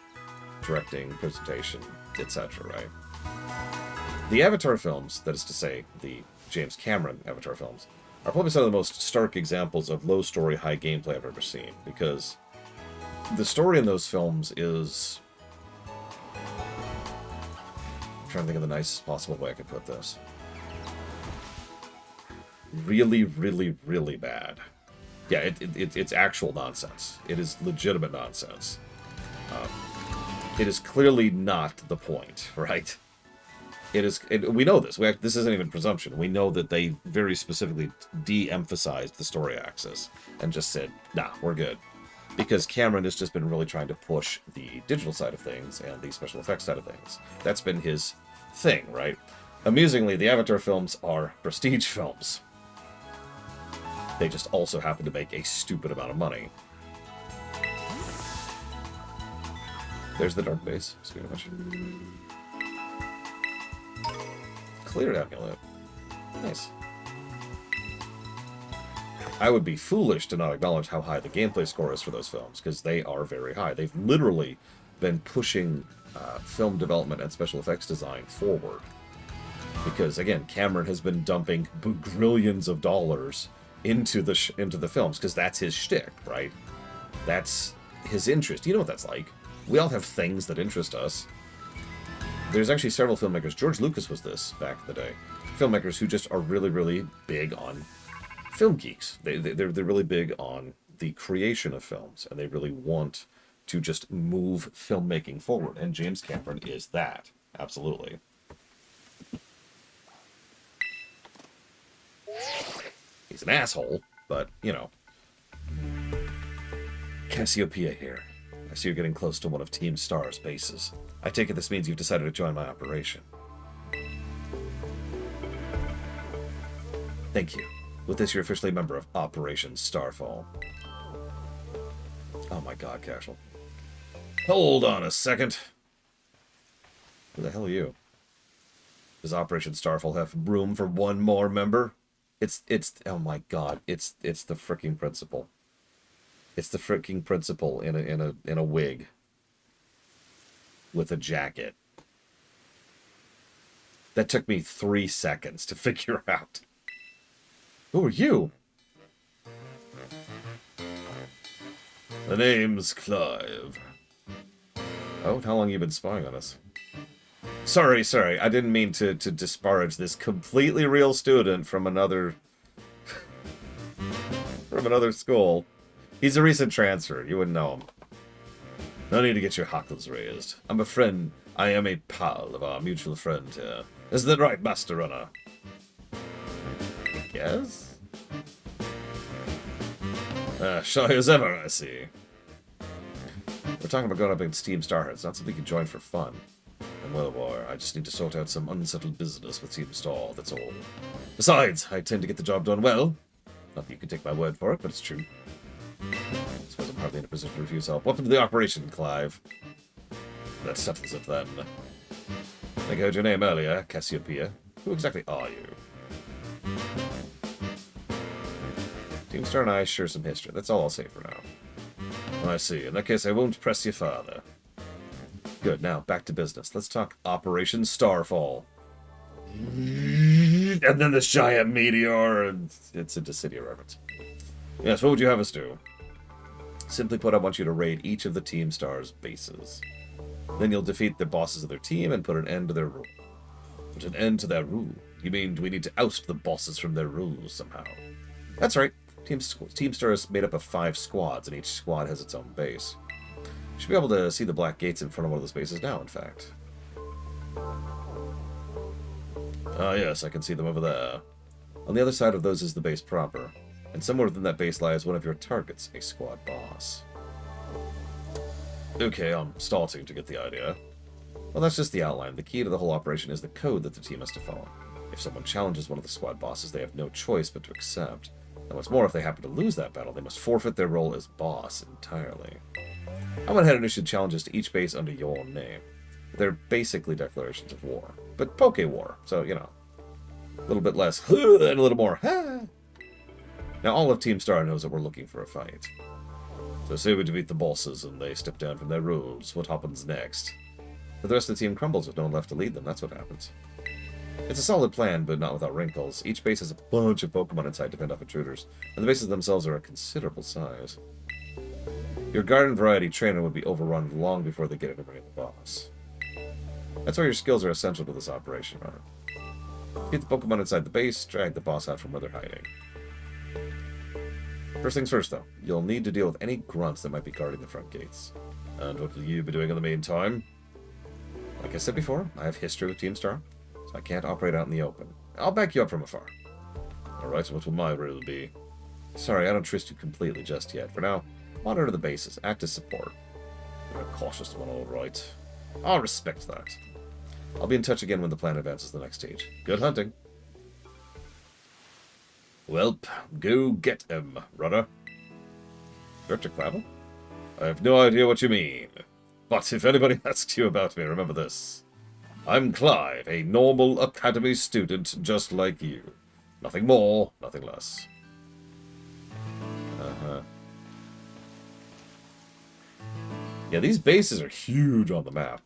directing, presentation, etc., right? The Avatar films, that is to say, the James Cameron Avatar films, are probably some of the most stark examples of low story, high gameplay I've ever seen, because the story in those films is... I'm trying to think of the nicest possible way I could put this. Really, really, really bad. Yeah, it's actual nonsense. It is legitimate nonsense. It is clearly not the point, right? We know this. This isn't even presumption. We know that they very specifically de-emphasized the story axis and just said, nah, we're good. Because Cameron has just been really trying to push the digital side of things and the special effects side of things. That's been his thing, right? Amusingly, the Avatar films are prestige films. They just also happen to make a stupid amount of money. There's the dark base, speaking of which. Cleared amulet. Nice. I would be foolish to not acknowledge how high the gameplay score is for those films, because they are very high. They've literally been pushing film development and special effects design forward. Because, again, Cameron has been dumping grillions of dollars into the films, because that's his shtick, right? That's his interest. You know what that's like. We all have things that interest us. There's actually several filmmakers. George Lucas was this back in the day. Filmmakers who just are really, really big on film geeks. They're really big on the creation of films, and they really want to just move filmmaking forward. And James Cameron is that. Absolutely. He's an asshole, but, you know. Cassiopeia here. I see you're getting close to one of Team Star's bases. I take it this means you've decided to join my operation. Thank you. With this, you're officially a member of Operation Starfall. Oh my god, Cashel. Hold on a second. Who the hell are you? Does Operation Starfall have room for one more member? It's oh my god, it's the freaking principal. It's the freaking principal in a wig. With a jacket. That took me 3 seconds to figure out. Who are you? The name's Clive. Oh, how long have you been spying on us? Sorry, I didn't mean to disparage this completely real student from another... from another school. He's a recent transfer, you wouldn't know him. No need to get your hackles raised. I'm a friend, I am a pal of our mutual friend here. Isn't that right, Master Runner? Yes? Shy as ever, I see. We're talking about going up against Team Star. It's not something you can join for fun. And well, boy, I just need to sort out some unsettled business with Team Star, that's all. Besides, I tend to get the job done well. Not that you can take my word for it, but it's true. I suppose I'm hardly in a position to refuse help. Welcome to the operation, Clive. That settles it then. I think I heard your name earlier, Cassiopeia. Who exactly are you? Team Star and I share some history. That's all I'll say for now. I see. In that case, I won't press you further. Good. Now, back to business. Let's talk Operation Starfall. And then this giant meteor, and it's a Dissidia reference. Yes, what would you have us do? Simply put, I want you to raid each of the Team Star's bases. Then you'll defeat the bosses of their team and put an end to their rule. Put an end to their rule? You mean, do we need to oust the bosses from their rules somehow? That's right. Team Star is made up of 5 squads, and each squad has its own base. You should be able to see the black gates in front of one of those bases now, in fact. Ah, yes, I can see them over there. On the other side of those is the base proper, and somewhere within that base lies one of your targets, a squad boss. Okay, I'm starting to get the idea. Well, that's just the outline. The key to the whole operation is the code that the team has to follow. If someone challenges one of the squad bosses, they have no choice but to accept. And what's more, if they happen to lose that battle, they must forfeit their role as boss entirely. I went ahead and issued challenges to each base under your name. They're basically declarations of war, but Poke War, so, you know, a little bit less and a little more Now, all of Team Star knows that we're looking for a fight. So say we defeat the bosses and they step down from their rules, what happens next? But the rest of the team crumbles with no one left to lead them, that's what happens. It's a solid plan, but not without wrinkles. Each base has a bunch of Pokemon inside to fend off intruders, and the bases themselves are a considerable size. Your garden variety trainer would be overrun long before they get into bringing the boss. That's why your skills are essential to this operation, Runner. Get the Pokemon inside the base, drag the boss out from where they're hiding. First things first, though. You'll need to deal with any grunts that might be guarding the front gates. And what will you be doing in the meantime? Like I said before, I have history with Team Star, so I can't operate out in the open. I'll back you up from afar. Alright, so what will my role be? Sorry, I don't trust you completely just yet. For now, monitor the bases, act as support. You're a cautious one, alright. I'll respect that. I'll be in touch again when the plan advances to the next stage. Good hunting. Welp, go get him, Rudder. Director Clavel? I have no idea what you mean. But if anybody asks you about me, remember this. I'm Clive, a normal academy student just like you. Nothing more, nothing less. Yeah, these bases are huge on the map.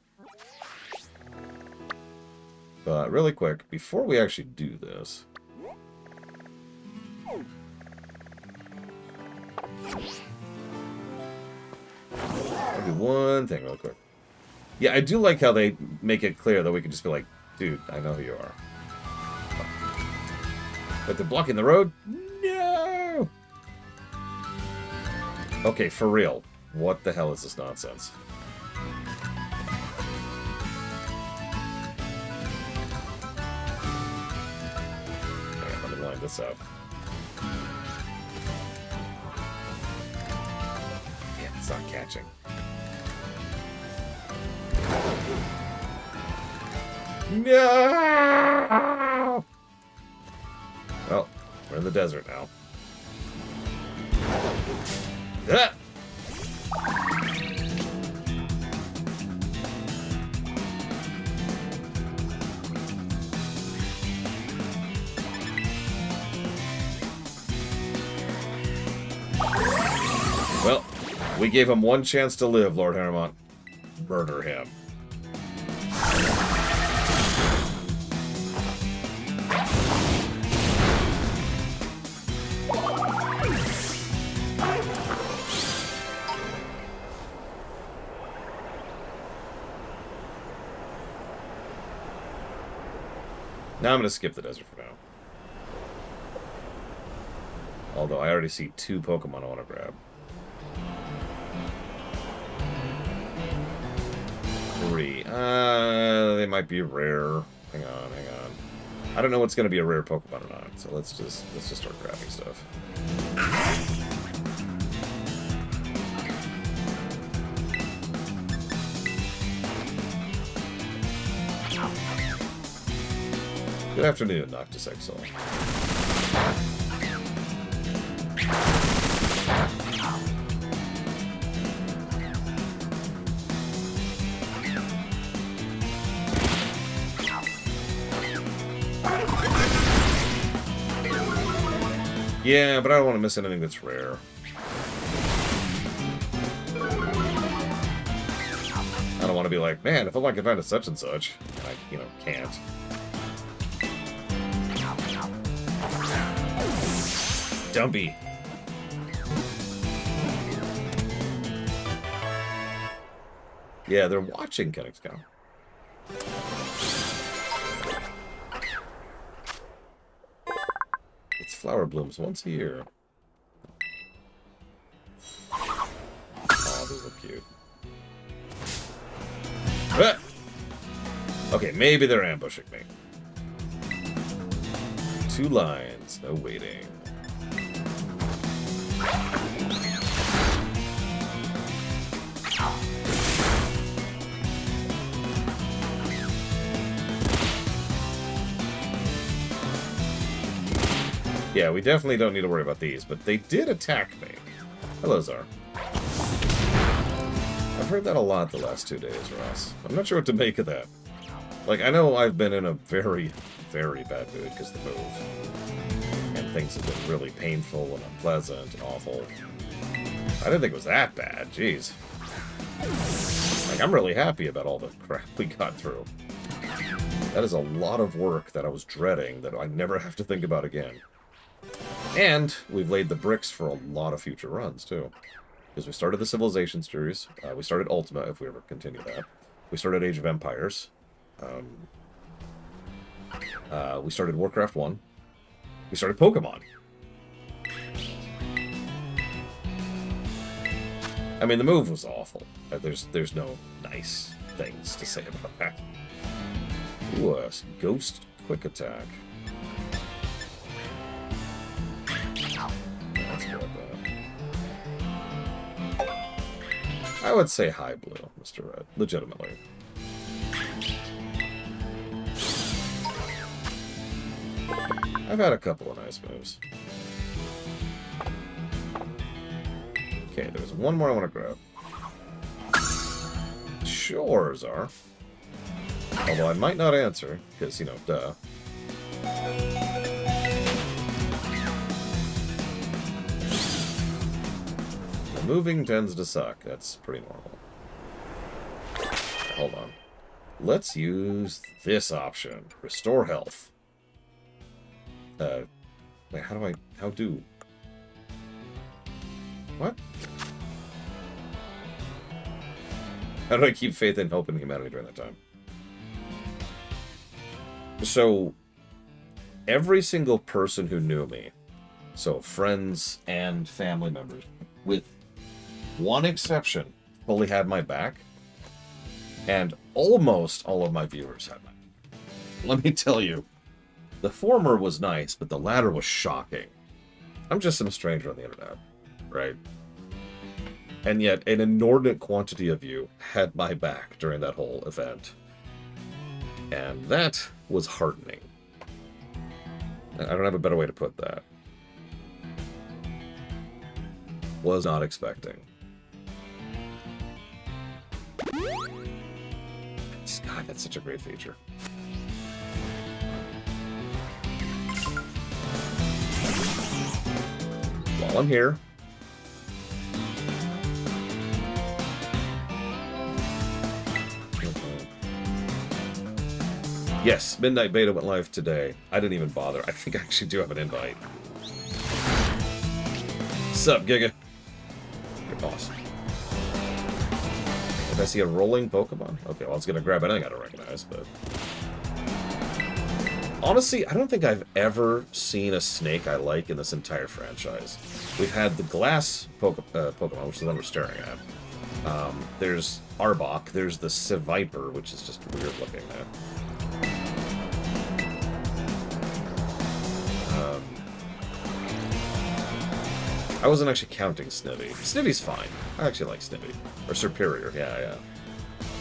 But really quick, before we actually do this... I'll do one thing real quick. Yeah, I do like how they make it clear that we can just be like, dude, I know who you are. But they're blocking the road? No! Okay, for real. What the hell is this nonsense? Okay, let me line this up. It's not catching. No! Well, we're in the desert now. Ah! Well, we gave him one chance to live, Lord Harrowmont. Murder him. Now I'm going to skip the desert for now. Although I already see 2 Pokemon I want to grab. 3. They might be rare. Hang on. I don't know what's going to be a rare Pokemon or not, so let's just start grabbing stuff. Good afternoon, Noctis Exile. Yeah, but I don't want to miss anything that's rare. I don't want to be like, man, if I can find a such and such, and I, can't. Dumpy. Yeah, they're watching Kenixcow. Its flower blooms once a year. Oh, these look cute. Ah! Okay, maybe they're ambushing me. 2 lines, no waiting. Yeah, we definitely don't need to worry about these, but they did attack me. Hello, Zar. I've heard that a lot the last 2 days, Ross. I'm not sure what to make of that. Like, I know I've been in a very, very bad mood because of the move. And things have been really painful and unpleasant and awful. I didn't think it was that bad, jeez. Like, I'm really happy about all the crap we got through. That is a lot of work that I was dreading that I never have to think about again. And we've laid the bricks for a lot of future runs, too. Because we started the Civilization series. We started Ultima, if we ever continue that. We started Age of Empires. We started Warcraft 1. We started Pokemon. I mean, the move was awful. There's no nice things to say about that. Ooh, a Ghost Quick Attack. Let's go with that. I would say High Blue, Mr. Red. Legitimately. I've had a couple of nice moves. Okay, there's one more I want to grab. Sure, Zar. Although I might not answer, because, duh. The moving tends to suck. That's pretty normal. Hold on. Let's use this option. Restore health. Wait, how do? What? How do I keep faith and hope in humanity during that time? So, every single person who knew me, so friends and family members, with one exception, fully had my back, and almost all of my viewers had my back. Let me tell you, the former was nice, but the latter was shocking. I'm just some stranger on the internet, right? And yet, an inordinate quantity of you had my back during that whole event. And that was heartening. I don't have a better way to put that. Was not expecting. God, that's such a great feature. While I'm here, yes, Midnight Beta went live today. I didn't even bother. I think I actually do have an invite. Sup, Giga? You're awesome. If I see a rolling Pokemon? Okay, well, I was gonna grab anything I don't recognize, but... Honestly, I don't think I've ever seen a snake I like in this entire franchise. We've had the glass Pokemon, which is the one we're staring at. There's Arbok, there's the Seviper, which is just weird looking, man. I wasn't actually counting Snivy. Snivy's fine. I actually like Snivy. Or Superior, yeah.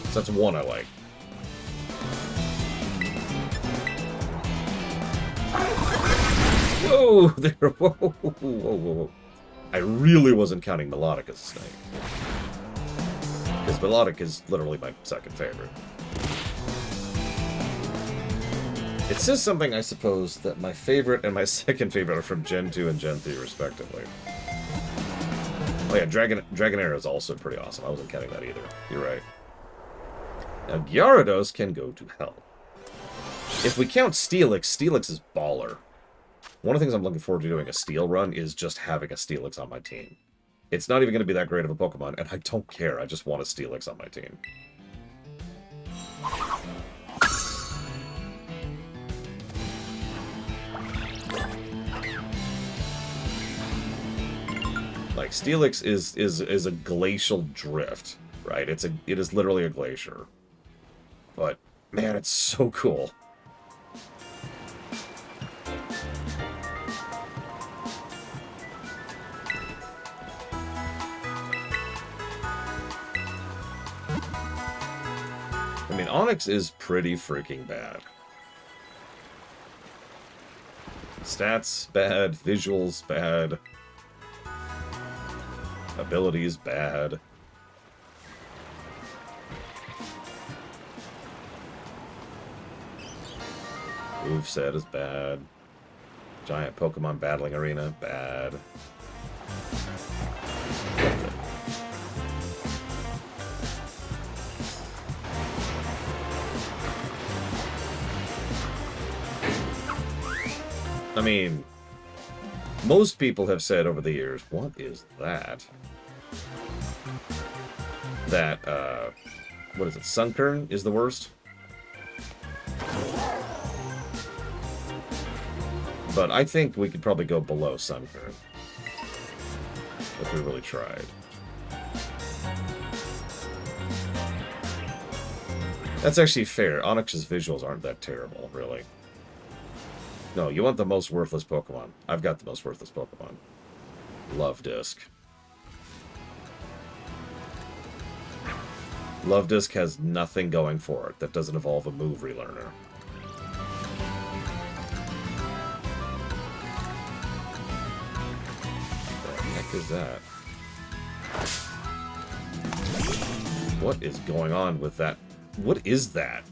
So that's one I like. Whoa! There, whoa. I really wasn't counting Melodic as a snake. Because Melodic is literally my second favorite. It says something, I suppose, that my favorite and my second favorite are from Gen 2 and Gen 3, respectively. Oh yeah, Dragonair is also pretty awesome. I wasn't counting that either. You're right. Now, Gyarados can go to hell. If we count Steelix, Steelix is baller. One of the things I'm looking forward to doing a Steel run is just having a Steelix on my team. It's not even going to be that great of a Pokemon, and I don't care. I just want a Steelix on my team. Like, Steelix is a glacial drift, right? It is literally a glacier. But, man, it's so cool. I mean, Onix is pretty freaking bad. Stats, bad. Visuals, bad. Abilities, bad. Moveset is bad. Giant Pokemon Battling Arena, bad. I mean, most people have said over the years, what is that? That, what is it, Sunkern is the worst? But I think we could probably go below Sunkern. If we really tried. That's actually fair. Onix's visuals aren't that terrible, really. No, you want the most worthless Pokemon. I've got the most worthless Pokemon. Luvdisc. Luvdisc has nothing going for it that doesn't involve a move relearner. What the heck is that? What is going on with that? What is that?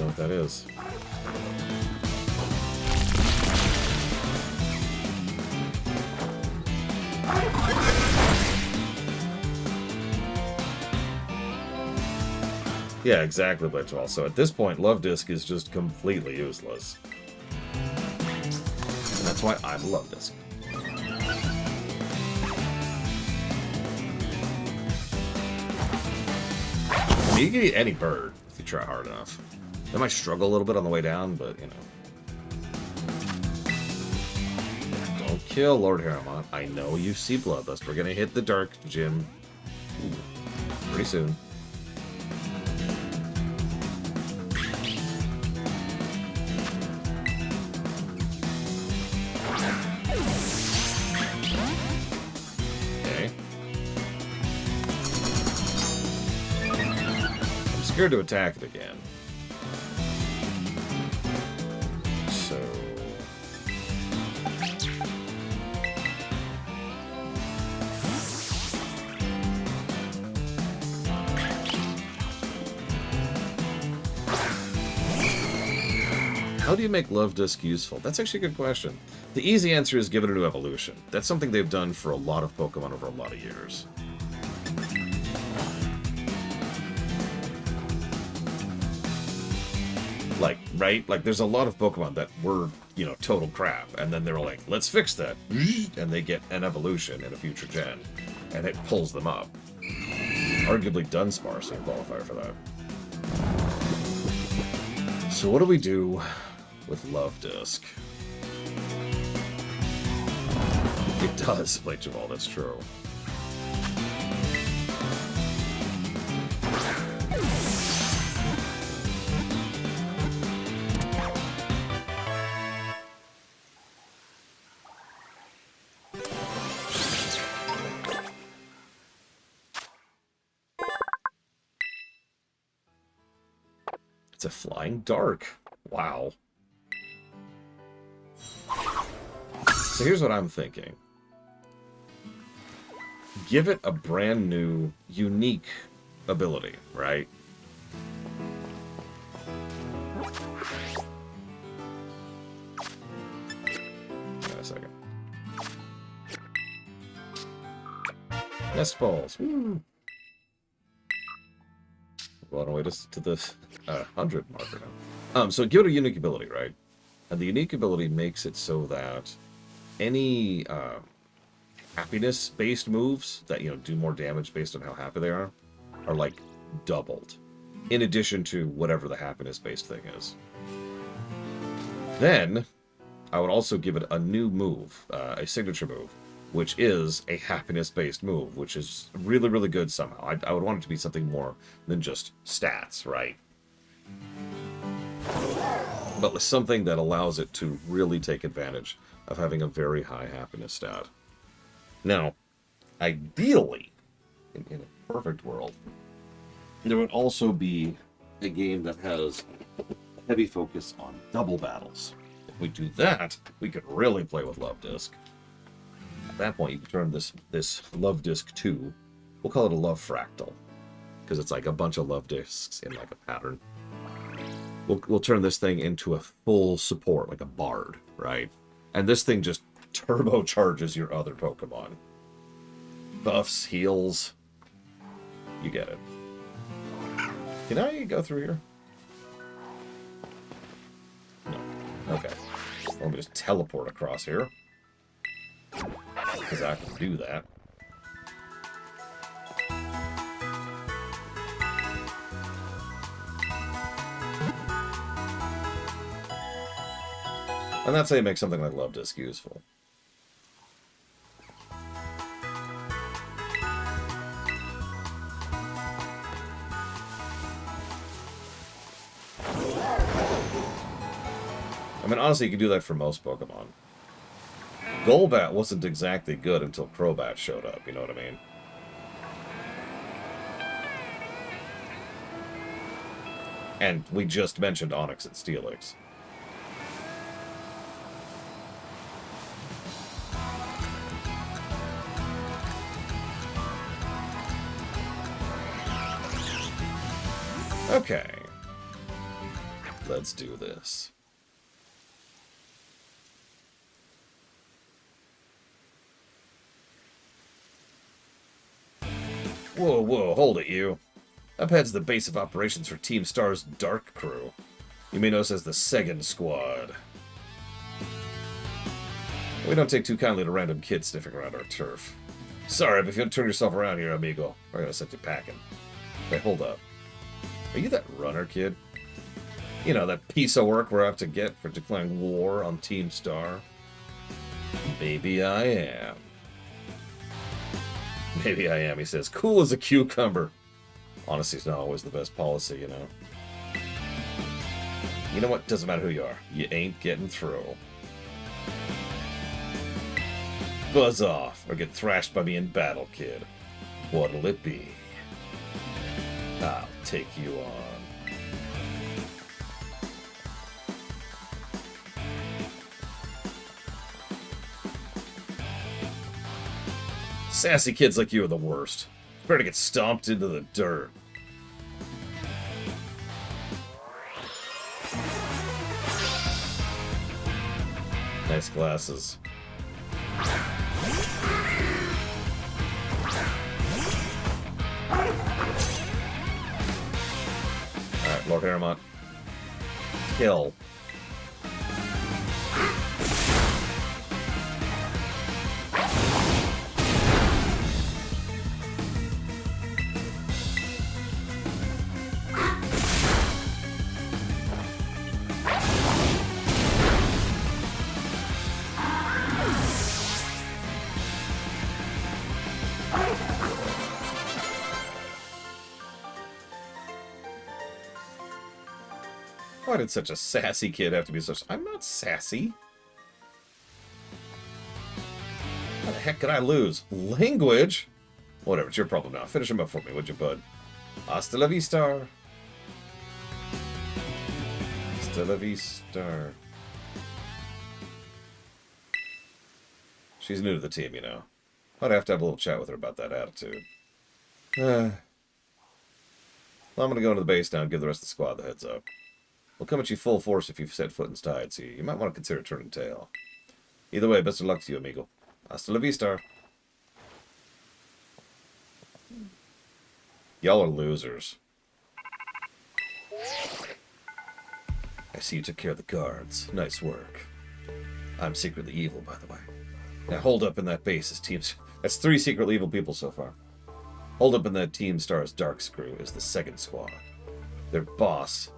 What that is. Yeah, exactly, Blitzwall. So at this point, Luvdisc is just completely useless. And that's why I'm Luvdisc. I mean, you can eat any bird if you try hard enough. They might struggle a little bit on the way down, but, you know. Don't kill Lord Harrowmont. I know you see Bloodlust. We're gonna hit the Dark Gym pretty soon. scared to attack it again. So... how do you make Luvdisc useful? That's actually a good question. The easy answer is give it a new evolution. That's something they've done for a lot of Pokemon over a lot of years. Like, right? Like, there's a lot of Pokemon that were, you know, total crap. And then they were like, let's fix that. And they get an evolution in a future gen. And it pulls them up. Arguably Dunsparce would qualify for that. So what do we do with Luvdisc? It does play Jamal, that's true. It's a Flying Dark. Wow. So here's what I'm thinking. Give it a brand new, unique ability, right? Wait a second. Nest balls. Woo. Well, on the way to this 100 marker now. So give it a unique ability, right? And the unique ability makes it so that any happiness-based moves that, you know, do more damage based on how happy they are like doubled, in addition to whatever the happiness-based thing is. Then I would also give it a new move, a signature move, which is a happiness-based move, which is really, really good somehow. I would want it to be something more than just stats, right? But with something that allows it to really take advantage of having a very high happiness stat. Now, ideally, in a perfect world, there would also be a game that has a heavy focus on double battles. If we do that, we could really play with Luvdisc. At that point, you can turn this Luvdisc 2, we'll call it a Love Fractal, because it's like a bunch of Luvdiscs in like a pattern. We'll turn this thing into a full support, like a Bard, right? And this thing just turbocharges your other Pokemon. Buffs, heals, you get it. Can I go through here? No. Okay. Let me just teleport across here. Because I can do that. And that's how you make something like Luvdisc useful. I mean, honestly, you can do that for most Pokemon. Golbat wasn't exactly good until Crobat showed up, you know what I mean? And we just mentioned Onix and Steelix. Okay. Let's do this. Whoa, whoa, hold it, you. Uphead's the base of operations for Team Star's Dark Crew. You may know us as the Second Squad. We don't take too kindly to random kids sniffing around our turf. Sorry, but if you don't turn yourself around here, amigo, we're gonna send you packing. Wait, hold up. Are you that runner kid? You know, that piece of work we're out to get for declaring war on Team Star? Maybe I am. Maybe I am, he says. Cool as a cucumber. Honesty's not always the best policy, you know. You know what? Doesn't matter who you are. You ain't getting through. Buzz off, or get thrashed by me in battle, kid. What'll it be? Out. take you on. Sassy kids like you are the worst. Better to get stomped into the dirt. Nice glasses. Alright, Lord Harrowmont. Kill. Why did such a sassy kid have to be such... I'm not sassy. How the heck could I lose? Language? Whatever, it's your problem now. Finish him up for me, would you, bud? Hasta la vista. Hasta la vista. She's new to the team, you know. I'd have to have a little chat with her about that attitude. Well, I'm going to go into the base now and give the rest of the squad the heads up. We'll come at you full force if you've set foot in Stide, so you might want to consider turning tail. Either way, best of luck to you, amigo. Hasta la vista. Y'all are losers. I see you took care of the guards. Nice work. I'm secretly evil, by the way. Now hold up in that base as teams... That's 3 secretly evil people so far. Hold up in that Team Star's Dark Screw is the 2nd squad. Their boss...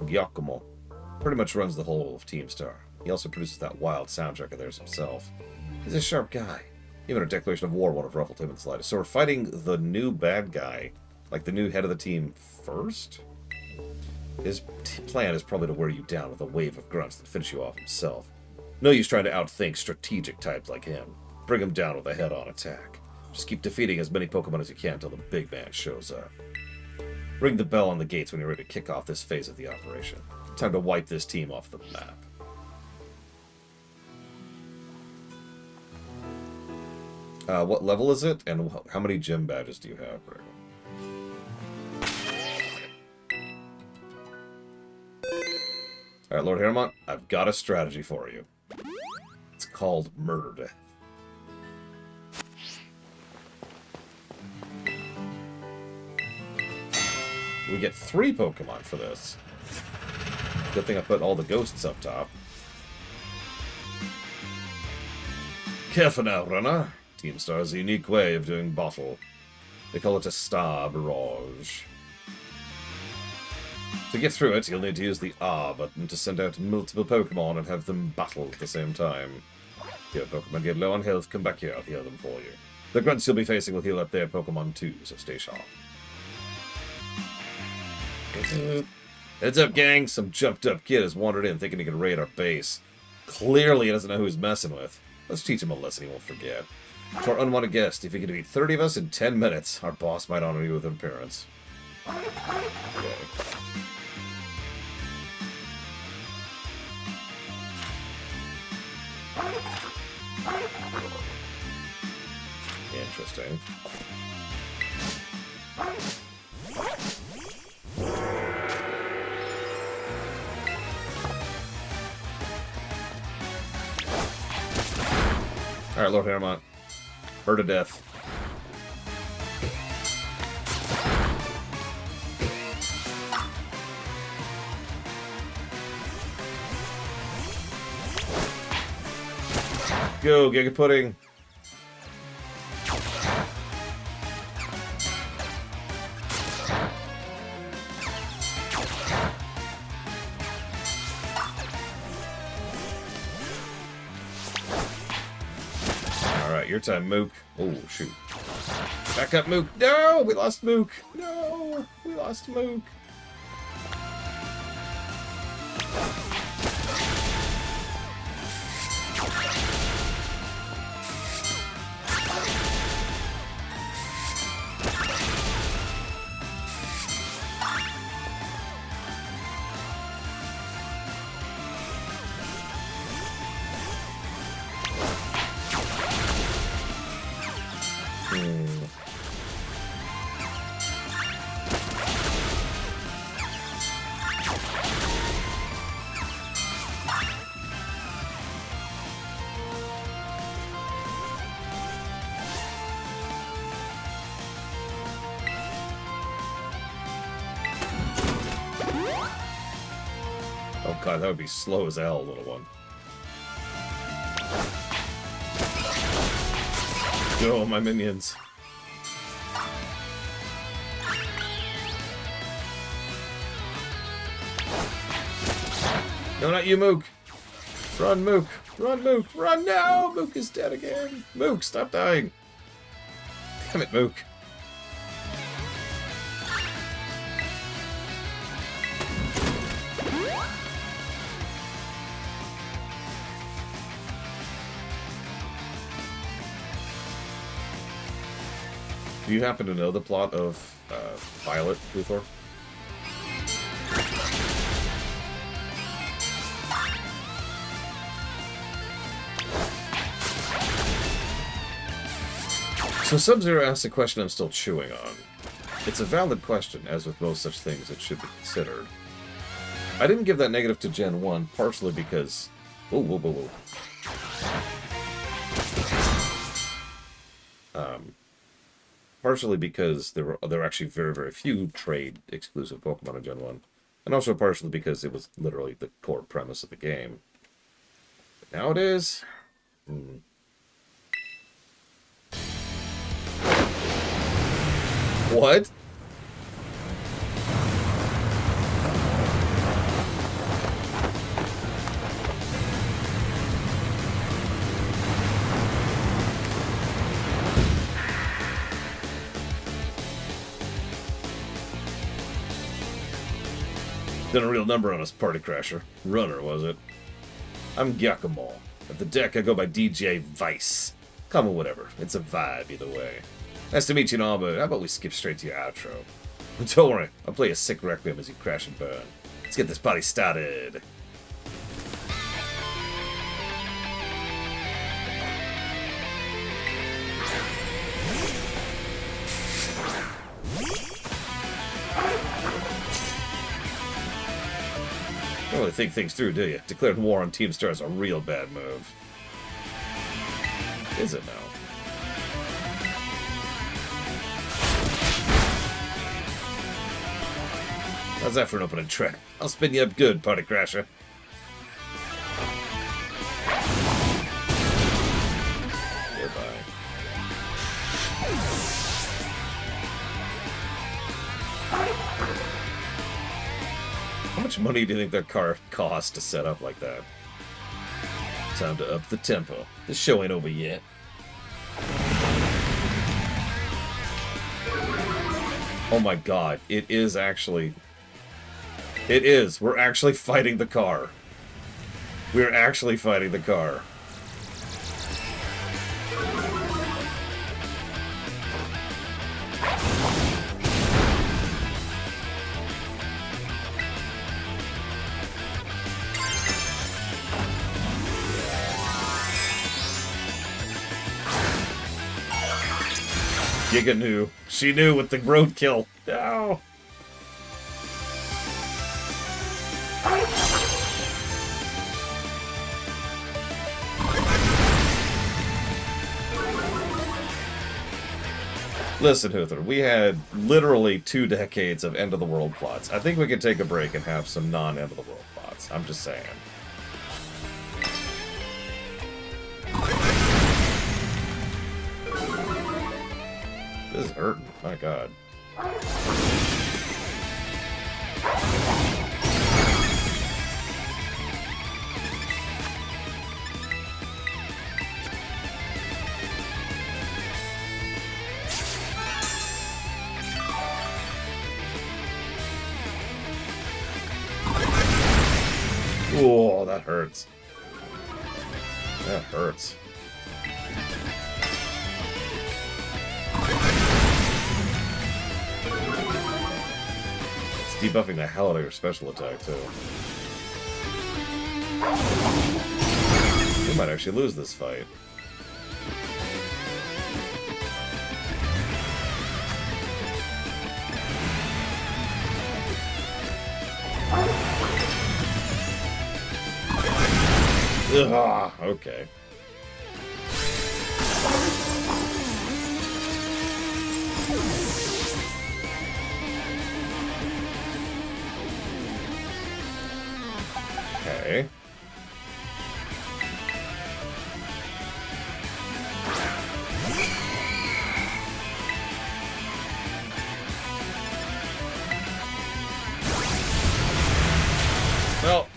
Giacomo pretty much runs the whole of Team Star. He also produces that wild soundtrack of theirs himself. He's a sharp guy. Even a declaration of war won't have ruffled him in the slightest. So we're fighting the new bad guy, like the new head of the team, first? His plan is probably to wear you down with a wave of grunts that finish you off himself. No use trying to outthink strategic types like him. Bring him down with a head-on attack. Just keep defeating as many Pokemon as you can until the big man shows up. Ring the bell on the gates when you're ready to kick off this phase of the operation. Time to wipe this team off the map. What level is it, and how many gym badges do you have, Rick? Alright, Lord Harrowmont, I've got a strategy for you. It's called Murder Death. We get 3 Pokemon for this. Good thing I put all the ghosts up top. Careful now, runner. Team Star has a unique way of doing battle. They call it a star barrage. To get through it, you'll need to use the R button to send out multiple Pokemon and have them battle at the same time. Here, Pokemon get low on health, come back here, I'll heal them for you. The grunts you'll be facing will heal up their Pokemon too, so stay sharp. Heads up, gang. Some jumped-up kid has wandered in thinking he can raid our base. Clearly he doesn't know who he's messing with. Let's teach him a lesson he won't forget. To our unwanted guest, if you can defeat 30 of us in 10 minutes, our boss might honor you with an appearance. Okay. Interesting. Alright, Lord Harrowmont. Murder Death. Go, Giga Pudding. Alright, your time, Mook. Oh, shoot. Back up, Mook. No, we lost Mook. No, we lost Mook. God, that would be slow as hell, little one. Go, my minions. No, not you, Mook. Run, Mook. Run, Mook. Run now! Mook is dead again. Mook, stop dying. Damn it, Mook. Do you happen to know the plot of Violet, Luthor? So Sub-Zero asked a question I'm still chewing on. It's a valid question, as with most such things, it should be considered. I didn't give that negative to Gen 1, partially because... Whoa, whoa, whoa, whoa. Partially because there were actually very, very few trade-exclusive Pokemon in Gen 1. And also partially because it was literally the core premise of the game. But nowadays... What? Done a real number on us, Party Crasher. Runner, was it? I'm Giacomo. At the deck, I go by DJ Vice. Call me whatever. It's a vibe either way. Nice to meet you and all, but how about we skip straight to your outro? Don't worry, I'll play a sick requiem as you crash and burn. Let's get this party started. Don't really think things through, do you? Declaring war on Team Star is a real bad move. Is it now? How's that for an opening track? I'll spin you up good, Party Crasher. Goodbye. How much money do you think that car cost to set up like that? Time to up the tempo. The show ain't over yet. Oh my god, it is actually... It is. We're actually fighting the car. We're actually fighting the car. Giga knew. She knew with the roadkill. No! Listen, Huther, we had literally 2 decades of end-of-the-world plots. I think we could take a break and have some non-end-of-the-world plots. I'm just saying. This is hurting. My god. Oh, that hurts. That hurts. It's debuffing the hell out of your special attack, too. We might actually lose this fight. Ugh, okay.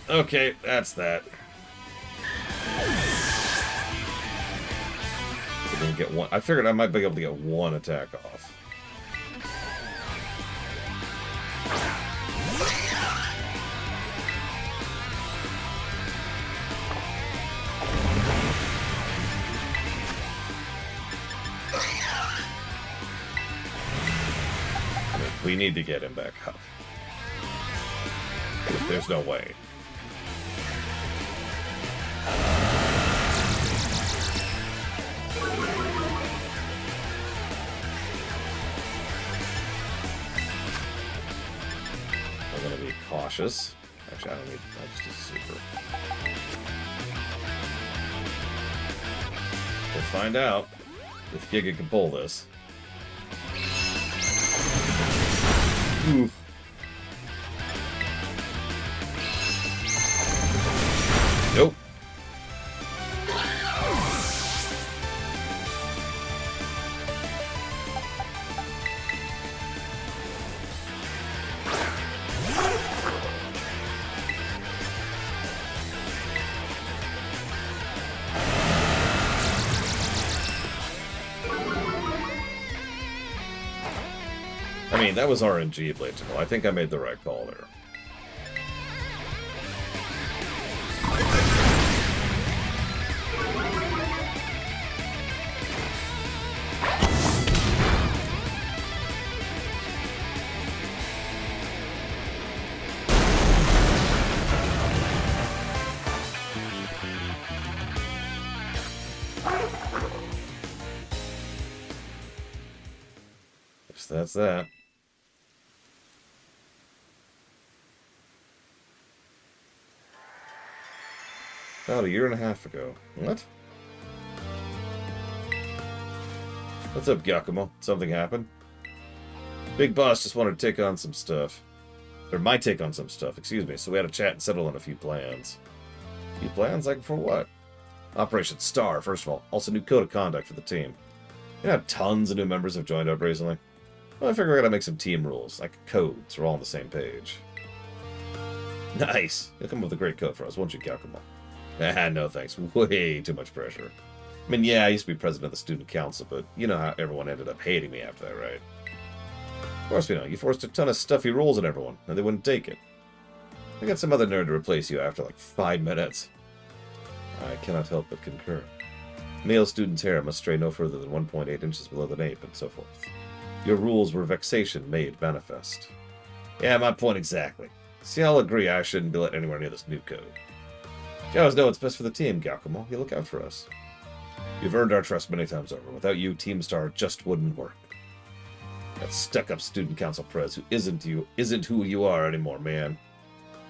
Okay, that's that. I didn't get one. I figured I might be able to get one attack off. We need to get him back up. There's no way. I'm gonna be cautious. Actually, I don't need. I just do super. We'll find out if Giga can pull this. Oof. Nope. I mean, that was RNG, Blade-Tickle. I think I made the right call there. So that's that. About a year and a half ago. What? What's up, Giacomo? Something happened? Big Boss just wanted to take on some stuff. Or might take on some stuff, excuse me. So we had a chat and settle on a few plans. A few plans? Like for what? Operation Star, first of all. Also new code of conduct for the team. You know, tons of new members have joined up recently. Well, I figure I gotta make some team rules, like codes, so we're all on the same page. Nice! You'll come up with a great code for us, won't you, Giacomo? Ah, no thanks. Way too much pressure. I mean, yeah, I used to be president of the student council, but you know how everyone ended up hating me after that, right? Of course we know. You forced a ton of stuffy rules on everyone, and they wouldn't take it. I got some other nerd to replace you after like 5 minutes. I cannot help but concur. Male student's hair must stray no further than 1.8 inches below the nape, and so forth. Your rules were vexation made manifest. Yeah, my point exactly. See, I'll agree I shouldn't be let anywhere near this new code. You always know what's best for the team, Giacomo. You look out for us. You've earned our trust many times over. Without you, Team Star just wouldn't work. That stuck-up student council prez who isn't who you are anymore, man.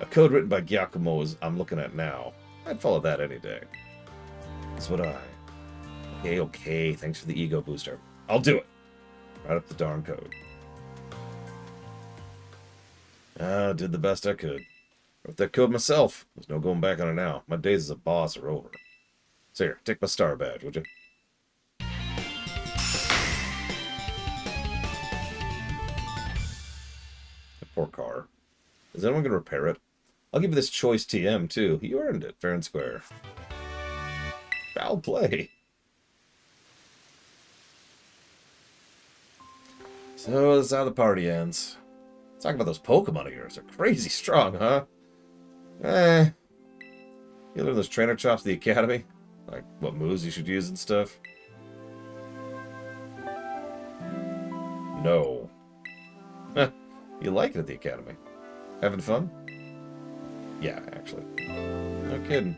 A code written by Giacomo is I'm looking at now. I'd follow that any day. That's what I. Okay. Thanks for the ego booster. I'll do it. Right up the darn code. Did the best I could. Wrote that code myself. There's no going back on it now. My days as a boss are over. So here, take my star badge, would you? Poor car. Is anyone going to repair it? I'll give you this choice TM, too. You earned it, fair and square. Foul play. So that's how the party ends. Talk about those Pokemon of yours. They're crazy strong, huh? You learn those trainer chops at the academy? Like, what moves you should use and stuff? No. You like it at the academy. Having fun? Yeah, actually. No kidding.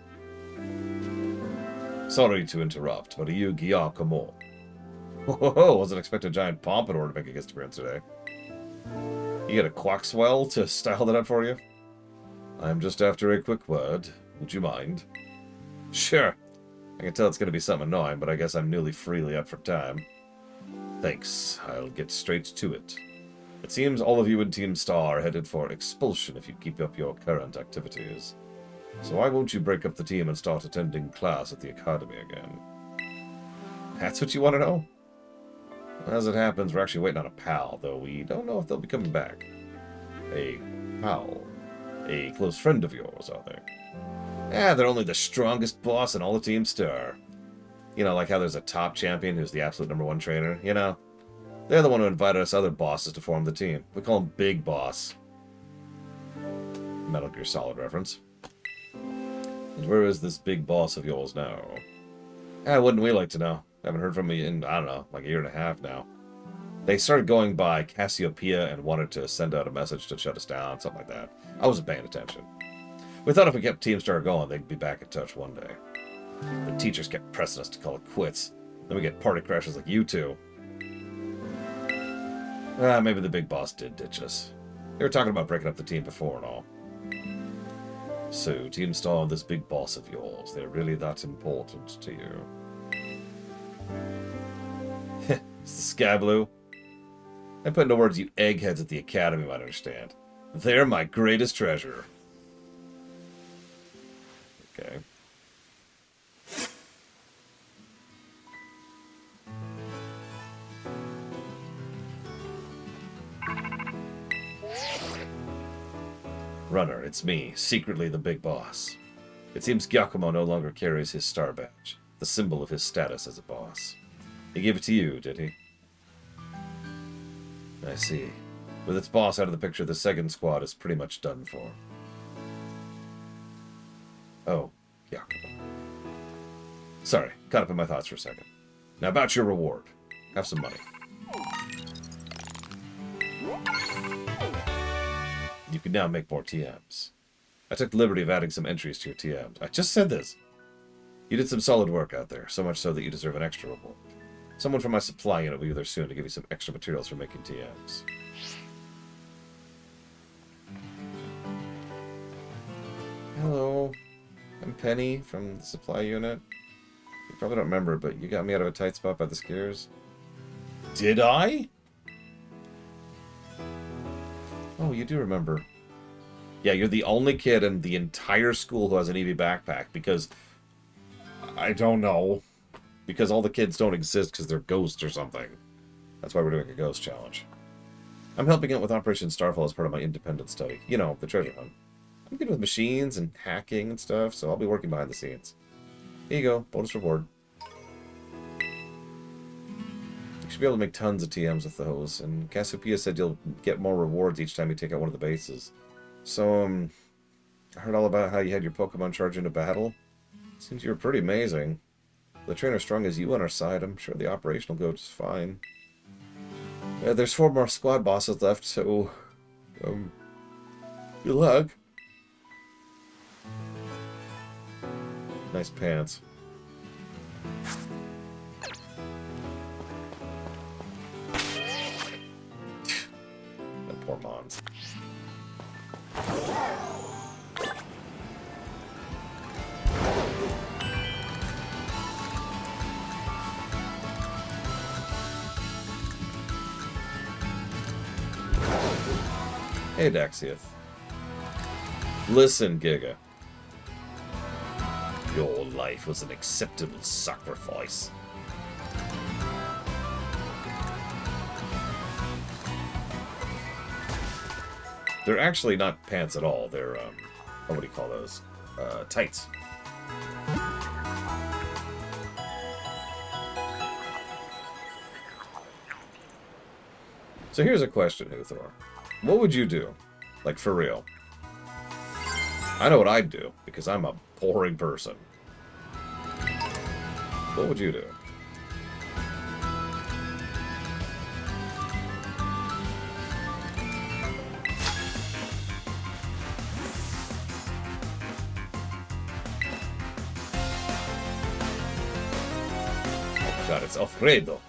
Sorry to interrupt, but are you Giacomo? Whoa, wasn't expecting a giant pompadour to make a guest appearance today. You get a Quaxwell to style that up for you? I'm just after a quick word. Would you mind? Sure. I can tell it's going to be something annoying, but I guess I'm newly freely up for time. Thanks. I'll get straight to it. It seems all of you in Team Star are headed for expulsion if you keep up your current activities. So why won't you break up the team and start attending class at the academy again? That's what you want to know? As it happens, we're actually waiting on a pal, though we don't know if they'll be coming back. A pal. a close friend of yours, are they? Yeah, they're only the strongest boss in all of Team Star. You know, like how there's a top champion who's the absolute #1 trainer, you know? They're the one who invited us other bosses to form the team. We call him Big Boss. Metal Gear Solid reference. And where is this big boss of yours now? Wouldn't we like to know? Haven't heard from me in, I don't know, like a year and a half now. They started going by Cassiopeia and wanted to send out a message to shut us down, something like that. I wasn't paying attention. We thought if we kept Team Star going, they'd be back in touch one day. The teachers kept pressing us to call it quits. Then we get party crashers like you two. Maybe the big boss did ditch us. They were talking about breaking up the team before and all. So, Team Star and this big boss of yours, they're really that important to you. It's the Scablu. I put into words you eggheads at the Academy might understand. They're my greatest treasure. Okay. Runner, it's me, secretly the big boss. It seems Giacomo no longer carries his star badge, the symbol of his status as a boss. He gave it to you, did he? I see. With its boss out of the picture, the second squad is pretty much done for. Oh, Giacomo. Sorry, caught up in my thoughts for a second. Now about your reward. Have some money. You can now make more TMs. I took the liberty of adding some entries to your TMs. I just said this. You did some solid work out there, so much so that you deserve an extra reward. Someone from my supply unit will be there soon to give you some extra materials for making TMs. Hello. I'm Penny from the supply unit. You probably don't remember, but you got me out of a tight spot by the skiers. Did I? Oh, you do remember. Yeah, you're the only kid in the entire school who has an Eevee backpack because... I don't know. Because all the kids don't exist because they're ghosts or something. That's why we're doing a ghost challenge. I'm helping out with Operation Starfall as part of my independent study. You know, the treasure hunt. I'm good with machines and hacking and stuff, so I'll be working behind the scenes. Here you go, bonus reward. You should be able to make tons of TMs with those, and Cassiopeia said you'll get more rewards each time you take out one of the bases. So, I heard all about how you had your Pokemon charge into battle. Seems you were pretty amazing. With a trainer strong as you on our side, I'm sure the operation will go just fine. There's 4 more squad bosses left, so... good luck. Nice pants. That poor Mons. Hey, Daxiath. Listen, Giga. Your life was an acceptable sacrifice. They're actually not pants at all. They're, what do you call those? Tights. So here's a question, Huthor. What would you do? Like, for real? I know what I'd do, because I'm a boring person. What would you do? Oh god, it's Alfredo.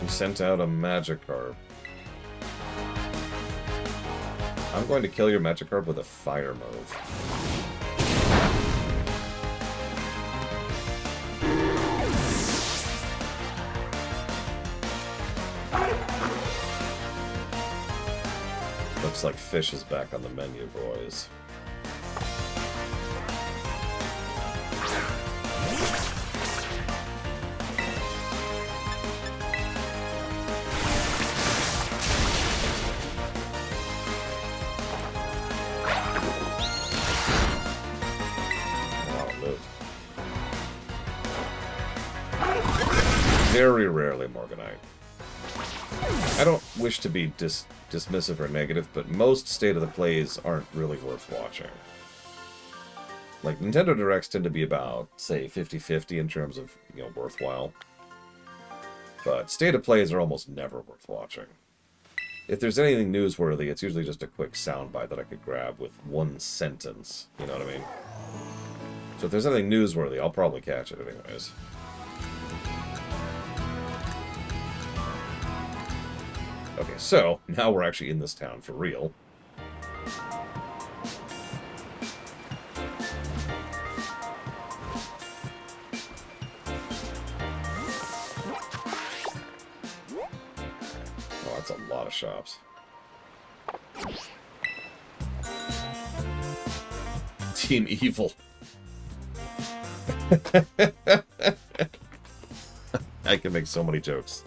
Sent out a Magikarp. I'm going to kill your Magikarp with a fire move. Looks like fish is back on the menu, boys. very rarely Morganite. I don't wish to be dismissive or negative, but most State of the Plays aren't really worth watching. Like, Nintendo Directs tend to be about, say, 50-50 in terms of, you know, worthwhile. But State of Plays are almost never worth watching. If there's anything newsworthy, it's usually just a quick soundbite that I could grab with one sentence. You know what I mean? So if there's anything newsworthy, I'll probably catch it anyways. Okay, so now we're actually in this town for real. Oh, that's a lot of shops. Team Evil. I can make so many jokes.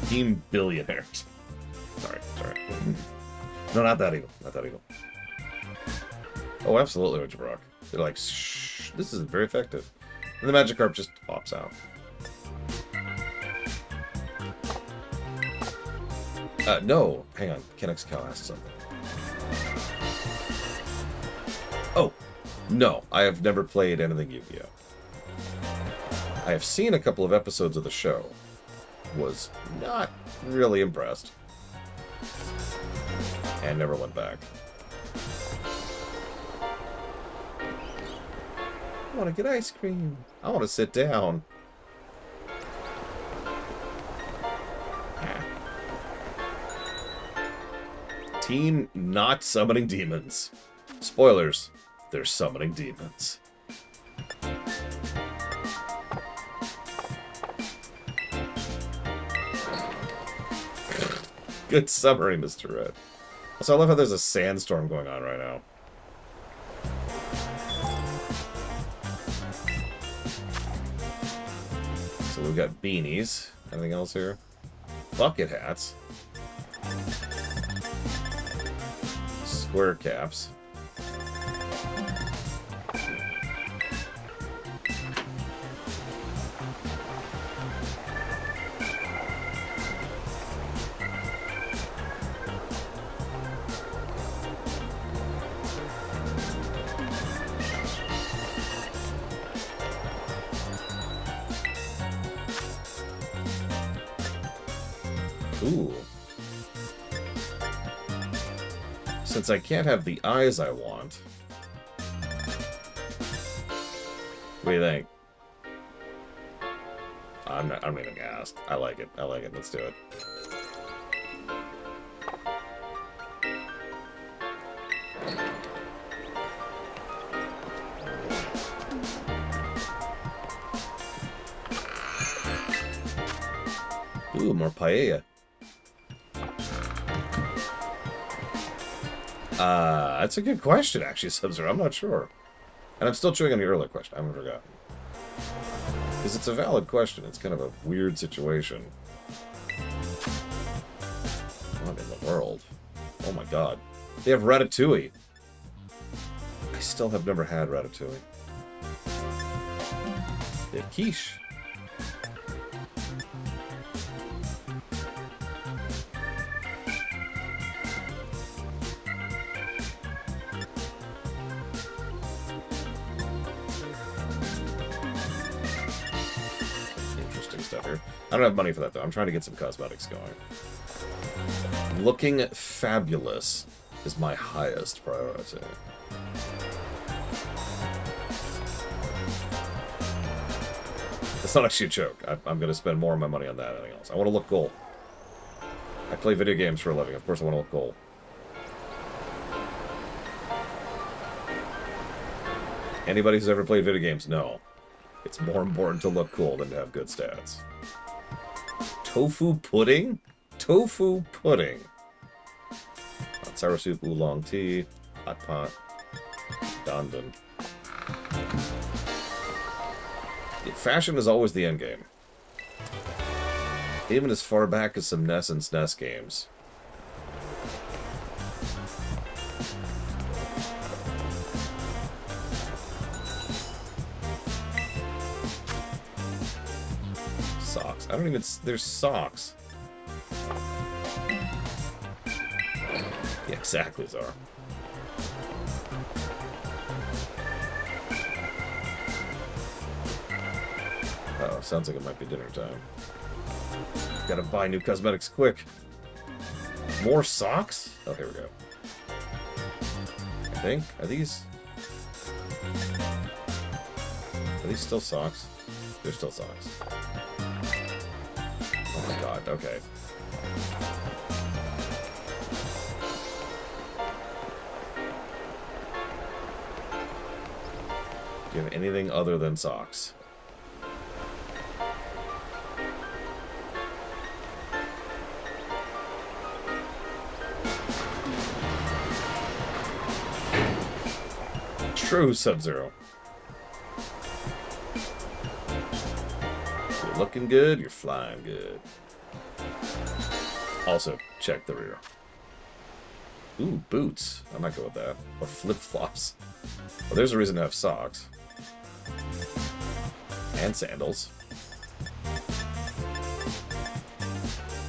Team Billionaires. Sorry. No, not that evil. Not that evil. Oh, absolutely, Witchbrock. They're like, shh, this isn't very effective. And the Magikarp just pops out. No. Hang on. Kennex Cow asked something. Oh. No, I have never played anything Yu-Gi-Oh! I have seen a couple of episodes of the show. Was not really impressed. And never went back. I want to get ice cream. I want to sit down. Team not summoning demons. Spoilers. They're summoning demons. Good summary, Mr. Red. So I love how there's a sandstorm going on right now. So we've got beanies. Anything else here? Bucket hats. Square caps. Ooh. Since I can't have the eyes I want... What do you think? I'm even gonna ask. I like it. I like it. Let's do it. Ooh, more paella. That's a good question, actually, Sub-Zero. I'm not sure. And I'm still chewing on the earlier question. I haven't forgotten. Because it's a valid question. It's kind of a weird situation. What in the world? Oh my god. They have Ratatouille. I still have never had Ratatouille. They have quiche. I don't have money for that, though. I'm trying to get some cosmetics going. Looking fabulous is my highest priority. It's not actually a joke. I'm going to spend more of my money on that than anything else. I want to look cool. I play video games for a living. Of course I want to look cool. Anybody who's ever played video games, no. It's more important to look cool than to have good stats. Tofu pudding? Tofu pudding. Hot sour soup, oolong tea, hot pot, dandan. Yeah, fashion is always the end game. Even as far back as some NES and SNES games. I don't even... There's socks. Yeah, exactly, Zara. Oh, sounds like it might be dinner time. Gotta buy new cosmetics quick. More socks? Oh, here we go. I think. Are these still socks? They're still socks. Oh my god, okay. Do you have anything other than socks? True, Sub-Zero. You're looking good, you're flying good. Also, check the rear. Ooh, boots. I might go with that. Or flip-flops. Well, there's a reason to have socks. And sandals.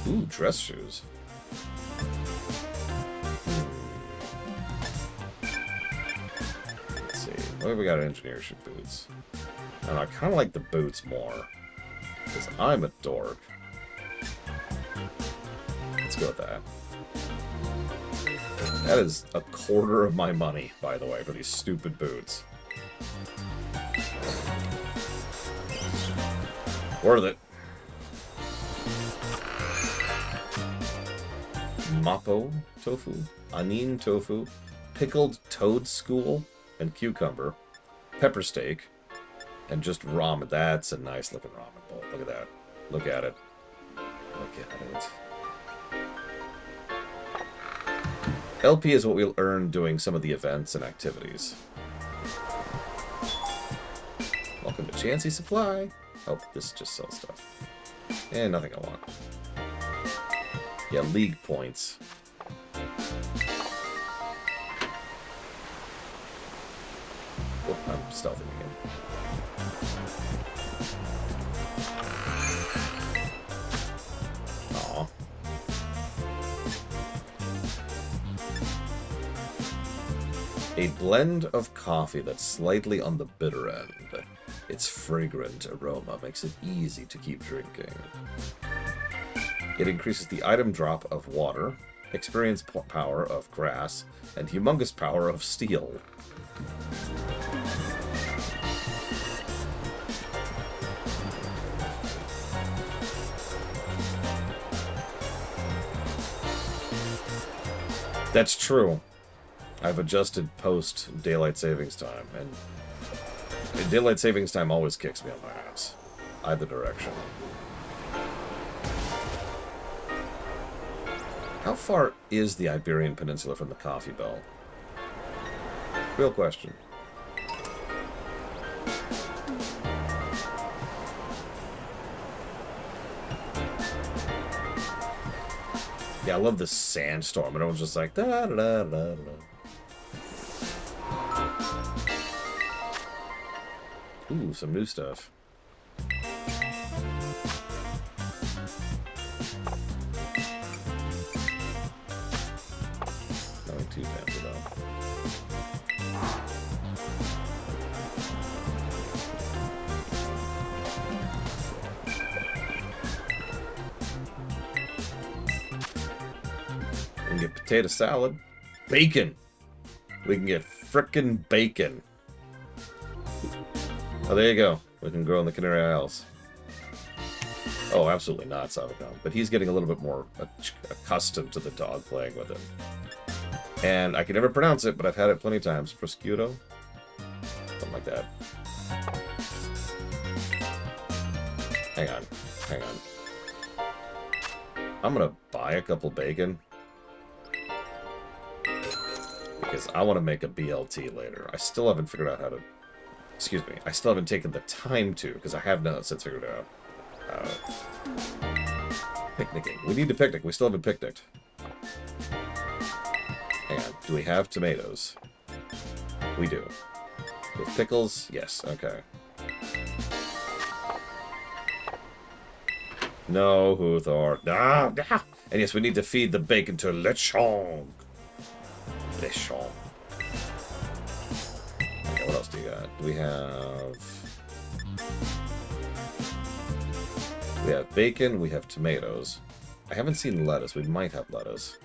Ooh, dress shoes. Let's see. What have we got? Engineership boots. I don't know, I kind of like the boots more. Because I'm a dork. Let's go with that. That is a quarter of my money, by the way, for these stupid boots. Worth it. Mapo tofu, onion tofu, pickled toad school and cucumber, pepper steak, and just ramen. That's a nice looking ramen bowl. Look at that. Look at it. Look at it. LP is what we'll earn doing some of the events and activities. Welcome to Chansey Supply. Oh, this just sells stuff. And nothing I want. Yeah, league points. Oh, I'm stealthing again. Aw. A blend of coffee that's slightly on the bitter end. Its fragrant aroma makes it easy to keep drinking. It increases the item drop of water, experience power of grass, and humongous power of steel. That's true. I've adjusted post daylight savings time, and daylight savings time always kicks me on my ass. Either direction. How far is the Iberian Peninsula from the Coffee Belt? Real question. Yeah, I love this sandstorm. Everyone's just like, da da da da da. Ooh, some new stuff. Nothing too fancy though. We can get potato salad. Bacon! We can get frickin' bacon. Oh, there you go. We can grow in the Canary Isles. Oh, absolutely not, Savacon. But he's getting a little bit more accustomed to the dog playing with him. And I can never pronounce it, but I've had it plenty of times. Prosciutto? Something like that. Hang on. Hang on. I'm gonna buy a couple bacon. Because I want to make a BLT later. I still haven't figured out how to... Excuse me. I still haven't taken the time to, because I have not since figured it out. Picnicking. We need to picnic. We still haven't picnicked. Hang on. Do we have tomatoes? We do. With pickles? Yes. Okay. No, Huthor. Ah, ah. And yes, we need to feed the bacon to Lechonk. Lechonk. Okay, what else do you got? We have bacon, we have tomatoes. I haven't seen lettuce. We might have lettuce.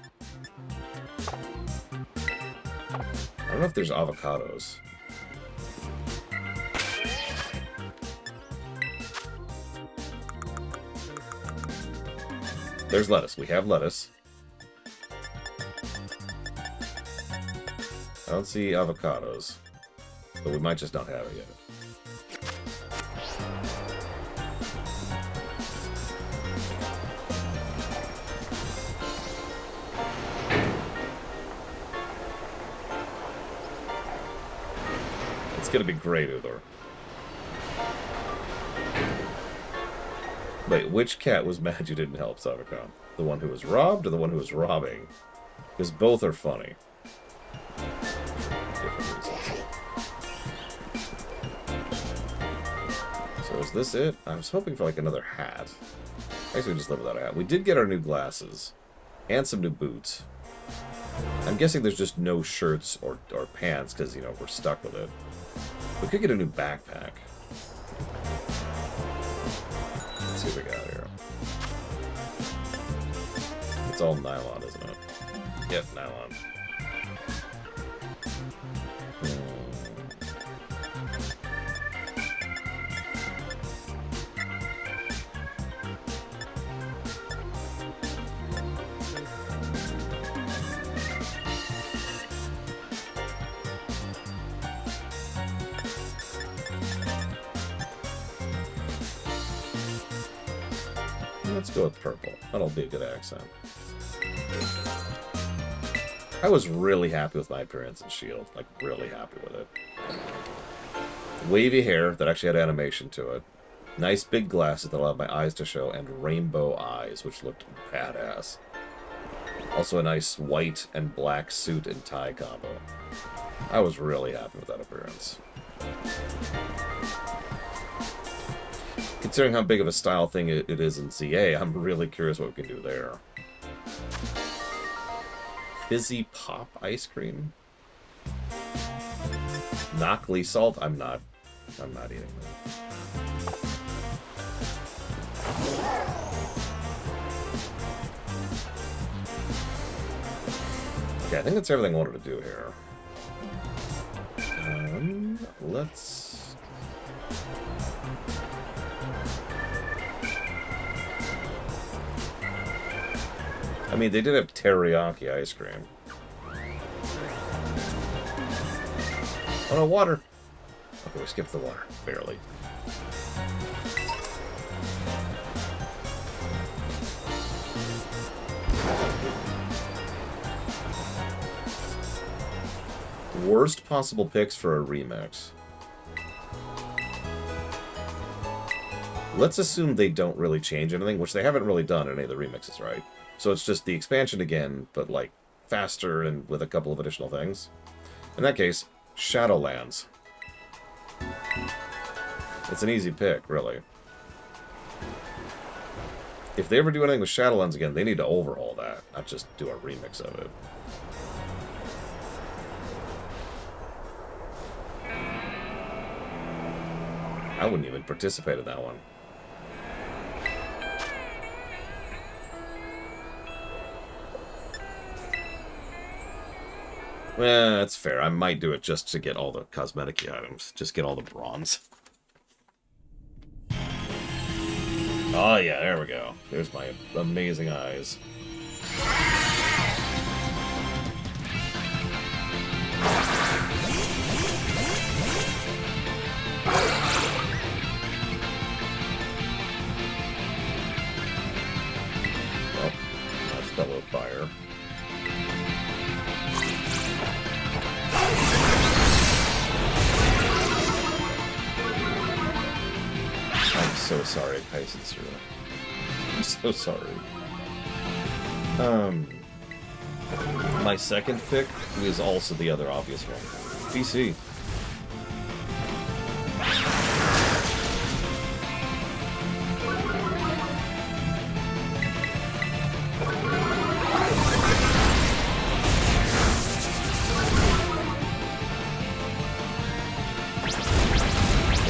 I don't know if there's avocados. There's lettuce. We have lettuce. I don't see avocados. But we might just not have it yet. It's gonna be great, Uthor. Wait, which cat was mad you didn't help, Savicon? The one who was robbed or the one who was robbing? Because both are funny. So is this it? I was hoping for like another hat. I guess we just live without a hat. We did get our new glasses. And some new boots. I'm guessing there's just no shirts or pants because, you know, we're stuck with it. We could get a new backpack. Let's see what we got here. It's all nylon, isn't it? Yep, nylon. Let's go with purple. That'll be a good accent. I was really happy with my appearance in S.H.I.E.L.D. Like, really happy with it. Wavy hair that actually had animation to it. Nice big glasses that allowed my eyes to show, and rainbow eyes, which looked badass. Also a nice white and black suit and tie combo. I was really happy with that appearance. Considering how big of a style thing it is in ZA, I'm really curious what we can do there. Fizzy Pop ice cream? Knockley salt? I'm not eating that. Okay, I think that's everything I wanted to do here. Let's... I mean, they did have teriyaki ice cream. Oh no, water! Okay, we skipped the water. Barely. Worst possible picks for a remix. Let's assume they don't really change anything, which they haven't really done in any of the remixes, right? So it's just the expansion again, but like faster and with a couple of additional things. In that case, Shadowlands. It's an easy pick, really. If they ever do anything with Shadowlands again, they need to overhaul that, not just do a remix of it. I wouldn't even participate in that one. That's fair. I might do it just to get all the cosmetic items. Just get all the bronze. Oh yeah, there we go. There's my amazing eyes. Well, that's fellow fire. I'm so sorry, Tyson Zero. I'm so sorry. My second pick is also the other obvious one. PC.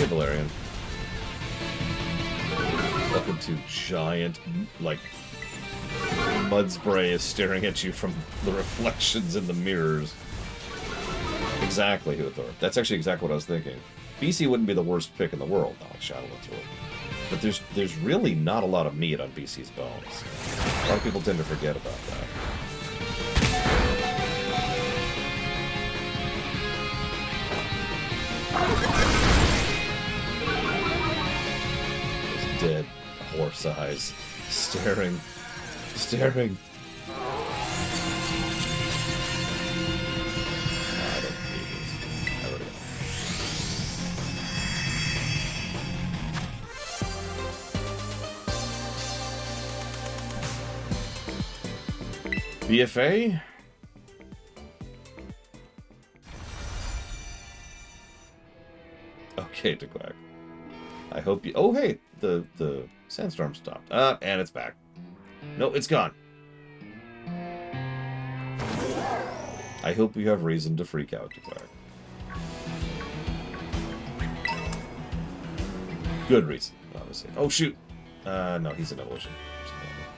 Valerian. Welcome to giant, like, mud spray is staring at you from the reflections in the mirrors. Exactly, Huthor. That's actually exactly what I was thinking. BC wouldn't be the worst pick in the world, not like Shadowlands would. But there's really not a lot of meat on BC's bones. A lot of people tend to forget about that. Those dead horse eyes staring. BFA? Okay, Dequack. I hope you... Oh, hey! The sandstorm stopped. And it's back. No, it's gone. I hope you have reason to freak out, Dequack. Good reason, obviously. Oh, shoot! No, he's an evolution.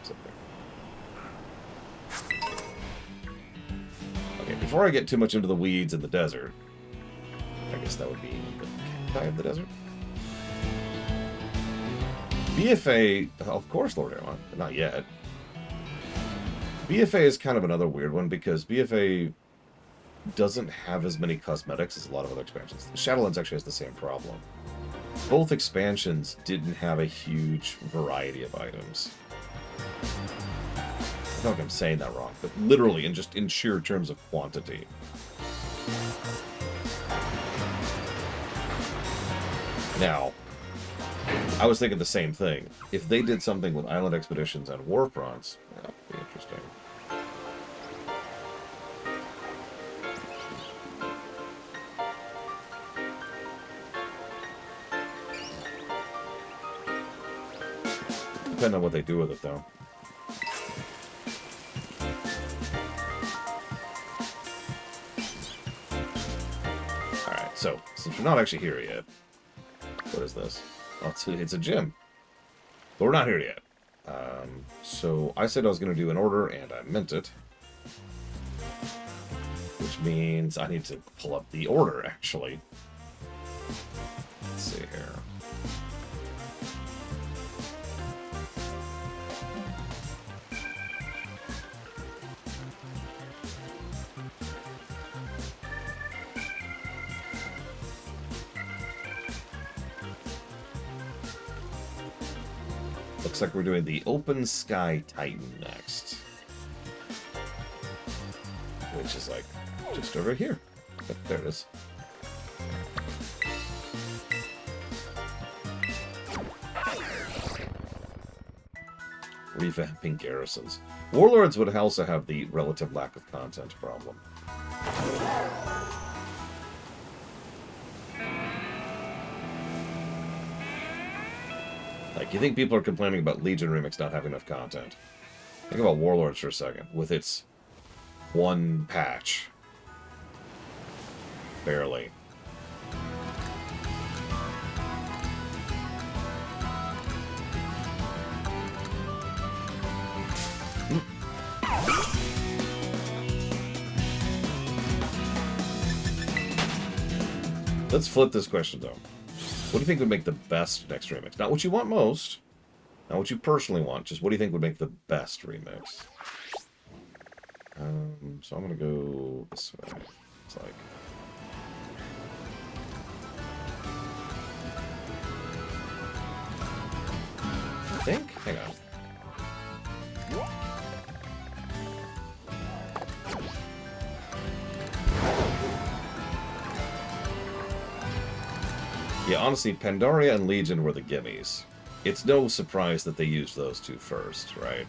It's up there. Okay, before I get too much into the weeds in the desert, I guess that would be the cacti of the desert. BFA, of course, Lord Airlock, but not yet. BFA is kind of another weird one because BFA doesn't have as many cosmetics as a lot of other expansions. Shadowlands actually has the same problem. Both expansions didn't have a huge variety of items. I don't know if I'm saying that wrong, but literally, in sheer terms of quantity. Now, I was thinking the same thing. If they did something with Island Expeditions and War Fronts, that would be interesting. Depending on what they do with it, though. Alright, so, since we're not actually here yet, what is this? Oh, it's a gym. But we're not here yet. So I said I was going to do an order, and I meant it. Which means I need to pull up the order, actually. Let's see here. Looks like we're doing the Open Sky Titan next. Which is like just over here. There it is. Revamping garrisons. Warlords would also have the relative lack of content problem. Like, you think people are complaining about Legion Remix not having enough content. Think about Warlords for a second, with its one patch. Barely. Let's flip this question, though. What do you think would make the best next remix? Not what you want most. Not what you personally want. Just what do you think would make the best remix? So I'm going to go this way. It's like... I think? Hang on. Yeah, honestly, Pandaria and Legion were the gimmies. It's no surprise that they used those two first, right?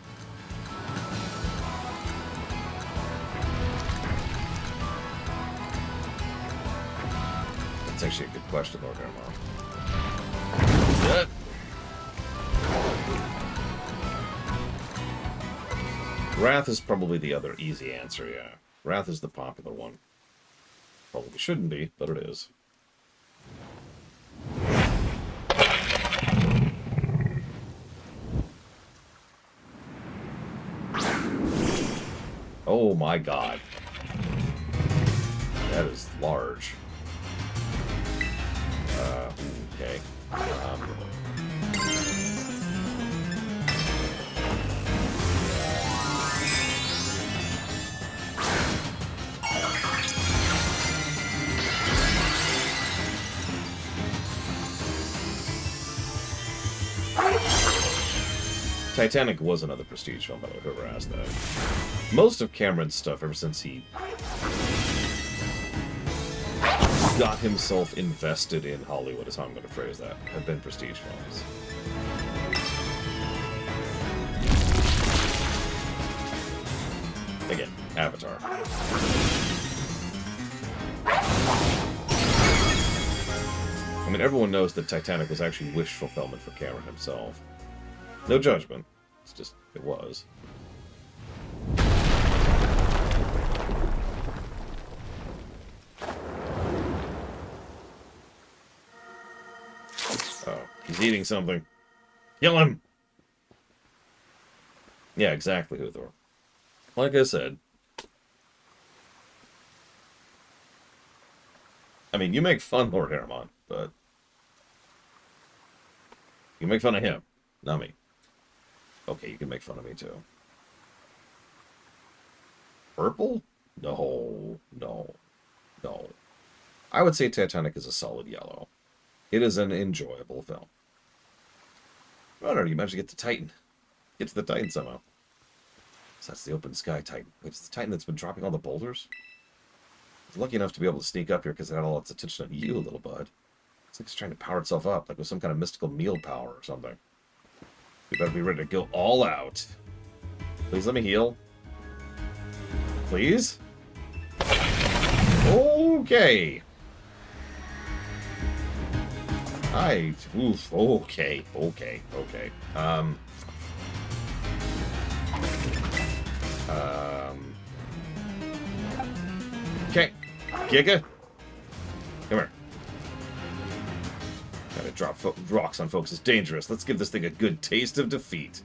That's actually a good question, Lord Airlock. Wrath is probably the other easy answer, yeah. Wrath is the popular one. Probably shouldn't be, but it is. my god. That is large. Okay. Titanic was another prestige film, by the way, whoever asked that. Most of Cameron's stuff, ever since he got himself invested in Hollywood, is how I'm going to phrase that, have been prestige films. Again, Avatar. I mean, everyone knows that Titanic was actually wish fulfillment for Cameron himself. No judgment. It's just, it was. Oh, he's eating something. Kill him! Yeah, exactly, Uthor. Like I said. I mean, you make fun, Lord Hermon, but you make fun of him, not me. Okay, you can make fun of me too. Purple? No, no, no. I would say Titanic is a solid yellow. It is an enjoyable film. I don't know, you managed to get to Titan. Get to the Titan somehow. So that's the open sky Titan. Wait, it's the Titan that's been dropping all the boulders? I was lucky enough to be able to sneak up here because it had all its attention on you, little bud. It's like it's trying to power itself up, like with some kind of mystical meal power or something. You better be ready to go all out. Please let me heal. Please? Okay. Oof, okay. Okay. Okay. Giga. Come here. Gotta drop rocks on folks is dangerous. Let's give this thing a good taste of defeat.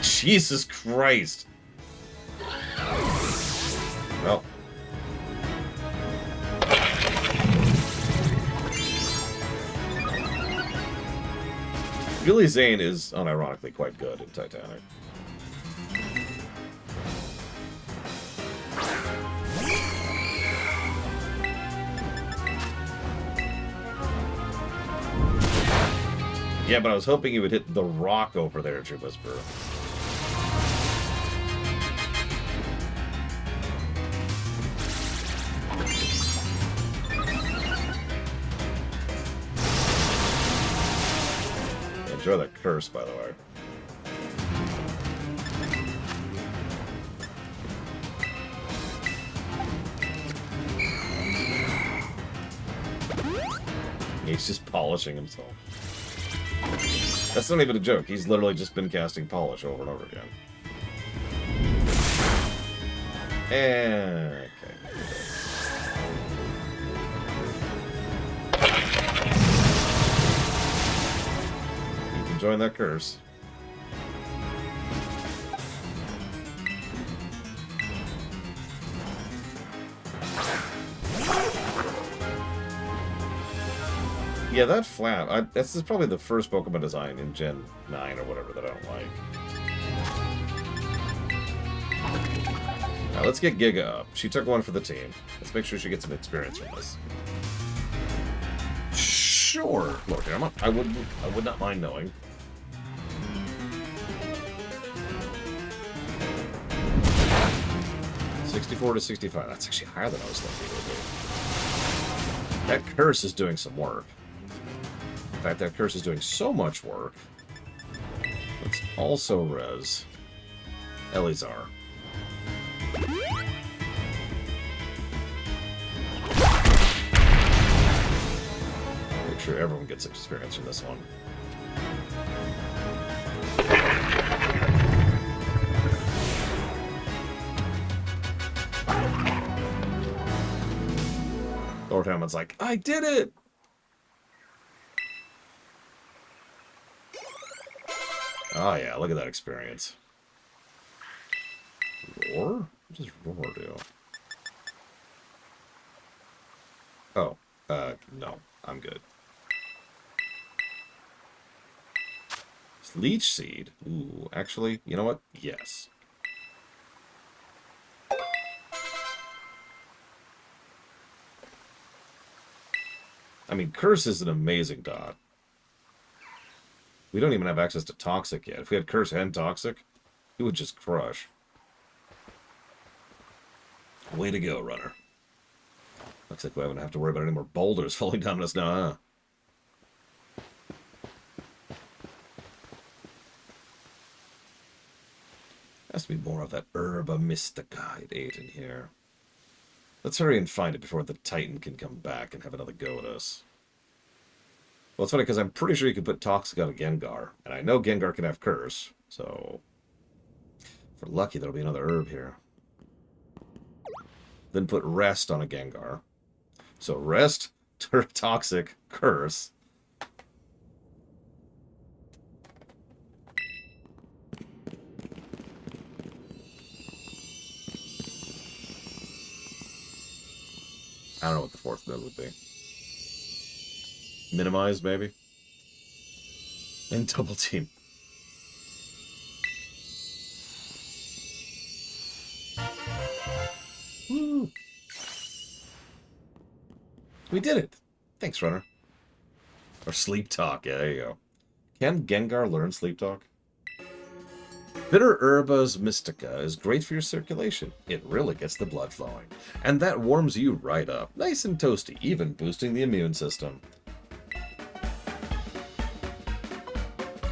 Jesus Christ. Well. Billy Zane is unironically quite good in Titanic. Yeah, but I was hoping you would hit the rock over there, True Whisperer. Enjoy that curse, by the way. He's just polishing himself. That's not even a joke. He's literally just been casting polish over and over again. And... okay. Join that curse. Yeah, that flap. This is probably the first Pokemon design in Gen 9 or whatever that I don't like. Now let's get Giga up. She took one for the team. Let's make sure she gets some experience from this. Sure, Lord Hermon. I would not mind knowing. $64 to $65. That's actually higher than I was thinking it would be. That curse is doing some work. In fact, that curse is doing so much work. Let's also res Elizar. Make sure everyone gets experience from this one. Lord Hammond's like, I did it! Oh yeah, look at that experience. Roar? What does roar do? Oh, no. I'm good. Leech Seed? Ooh, actually, you know what? Yes. I mean, Curse is an amazing dot. We don't even have access to Toxic yet. If we had Curse and Toxic, it would just crush. Way to go, runner. Looks like we don't have to worry about any more boulders falling down on us now, huh? Has to be more of that Herba Mystica I'd ate in here. Let's hurry and find it before the Titan can come back and have another go at us. Well, it's funny because I'm pretty sure you can put Toxic on a Gengar. And I know Gengar can have Curse, so... if we're lucky, there'll be another herb here. Then put Rest on a Gengar. So Rest, Toxic, Curse. I don't know what the fourth move would be. Minimize, maybe? And double team. Woo! We did it! Thanks, runner. Or Sleep Talk, yeah, there you go. Can Gengar learn Sleep Talk? Bitter Herba's Mystica is great for your circulation. It really gets the blood flowing. And that warms you right up. Nice and toasty, even boosting the immune system.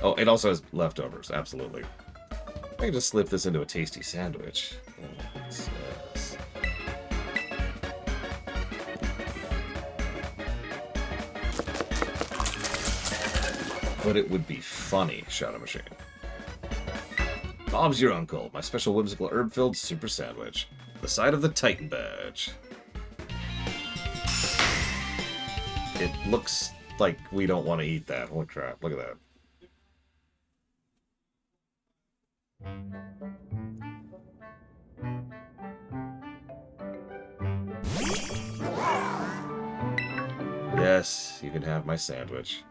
Oh, it also has leftovers, absolutely. I can just slip this into a tasty sandwich. Yes. But it would be funny, Shadow Machine. Bob's your uncle, my special whimsical herb-filled super sandwich. The side of the Titan badge. It looks like we don't want to eat that. Holy crap, look at that. Yes, you can have my sandwich.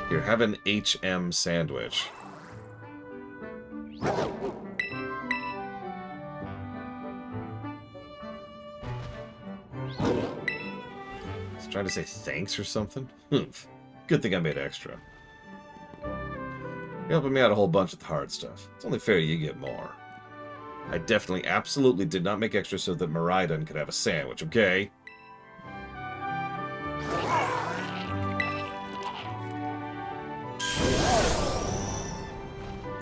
Here, have an HM sandwich. He's trying to say thanks or something? Good thing I made extra. You're helping me out a whole bunch with the hard stuff. It's only fair you get more. I definitely, absolutely did not make extra so that Miraidon could have a sandwich, okay?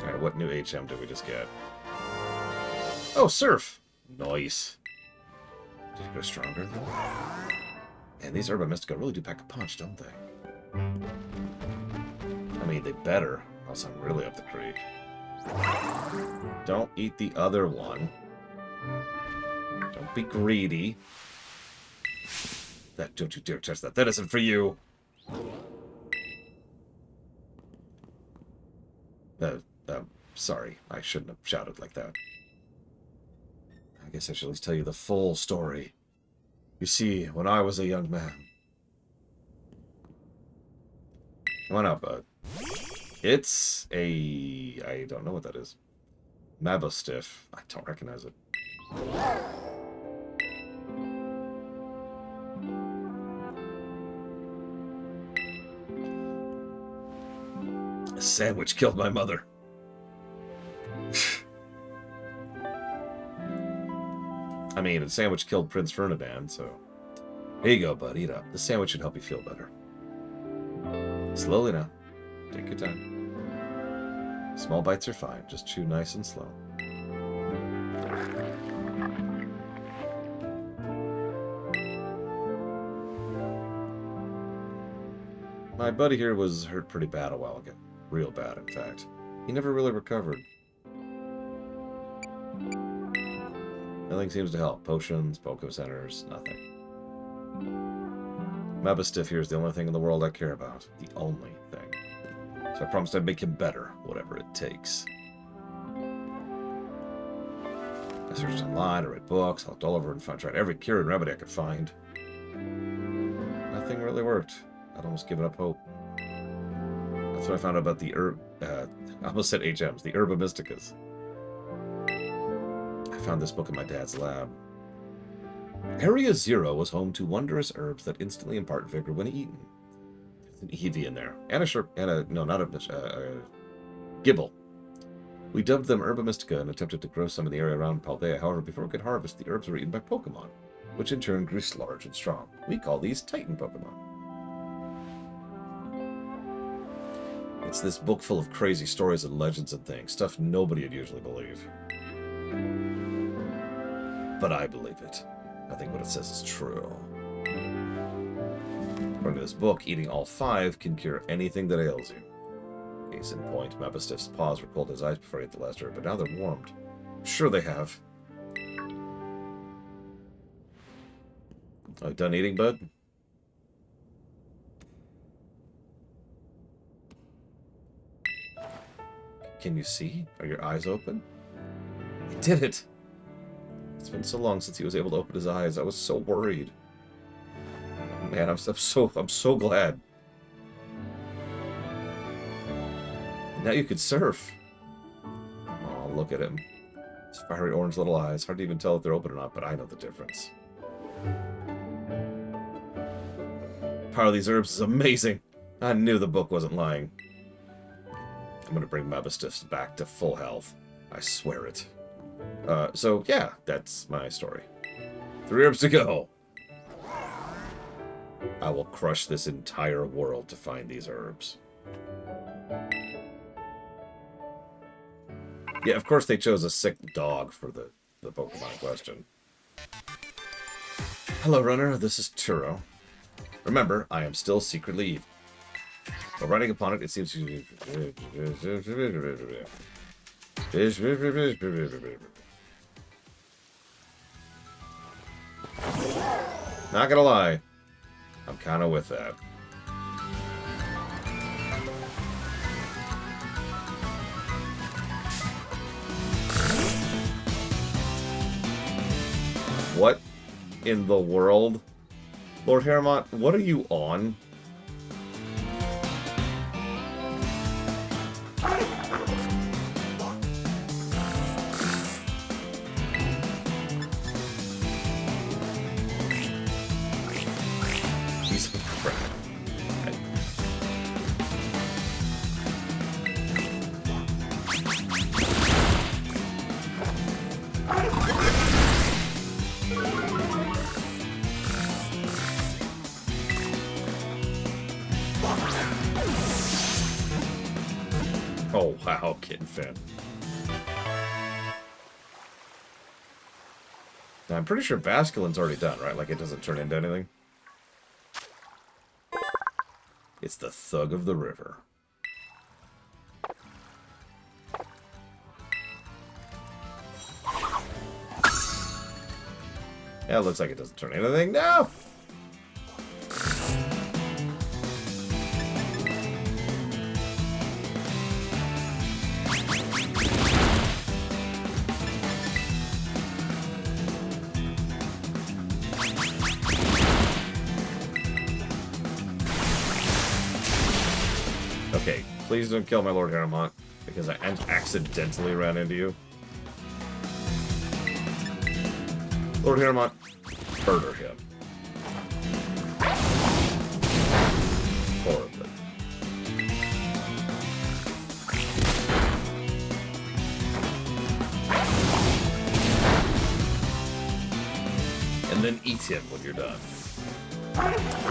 Alright, what new HM did we just get? Oh, Surf! Nice. Did it go stronger, though? Man, these Herba Mystica really do pack a punch, don't they? I mean, they better, else I'm really up the creek. Don't eat the other one. Don't be greedy. Don't you dare touch that. That isn't for you. Sorry. I shouldn't have shouted like that. I guess I should at least tell you the full story. You see, when I was a young man... Come on out, bud. It's a... I don't know what that is. Mabostiff. I don't recognize it. A sandwich killed my mother. I mean, a sandwich killed Prince Ferdinand, so... Here you go, bud. Eat up. The sandwich should help you feel better. Slowly now. Take your time. Small bites are fine. Just chew nice and slow. My buddy here was hurt pretty bad a while ago. Real bad, in fact. He never really recovered. Nothing seems to help. Potions, Poké Centers, nothing. Mabstiff here is the only thing in the world I care about. The only thing. So I promised I'd make him better, whatever it takes. I searched online, I read books, I looked all over and tried every cure and remedy I could find. Nothing really worked. I'd almost given up hope. That's when I found out about the herb... I almost said HMs, the Herba Mysticas. I found this book in my dad's lab. Area Zero was home to wondrous herbs that instantly impart vigor when eaten. There's an Eevee in there. And a Gibble. We dubbed them Herba Mystica and attempted to grow some in the area around Paldea. However, before we could harvest, the herbs were eaten by Pokemon, which in turn grew large and strong. We call these Titan Pokemon. It's this book full of crazy stories and legends and things, stuff nobody would usually believe. But I believe it. I think what it says is true. According to this book, eating all 5 can cure anything that ails you. Case in point, Mabstiff's paws were cold as ice before he ate the last herb, but now they're warmed. I'm sure they have. Are you done eating, bud? Can you see? Are your eyes open? He did it! It's been so long since he was able to open his eyes. I was so worried. Man, I'm so glad. Now you could surf. Oh, look at him. His fiery orange little eyes. Hard to even tell if they're open or not, but I know the difference. The power of these herbs is amazing. I knew the book wasn't lying. I'm going to bring Mabstiff's back to full health. I swear it. So, yeah, that's my story. 3 herbs to go. I will crush this entire world to find these herbs. Yeah, of course they chose a sick dog for the Pokemon in question. Hello, runner. This is Turo. Remember, I am still secretly evil. While riding upon it, it seems to... Not gonna lie, I'm kind of with that. What in the world? Lord Harrowmont, what are you on? Piece of crap. Oh, wow, Kitten Fin. Now, I'm pretty sure Basculin's already done, right? Like, it doesn't turn into anything. It's the Thug of the River. Yeah, it looks like it doesn't turn anything. No! Okay, please don't kill my Lord Harrowmont, because I accidentally ran into you. Lord Harrowmont, murder him. Horribly. And then eat him when you're done.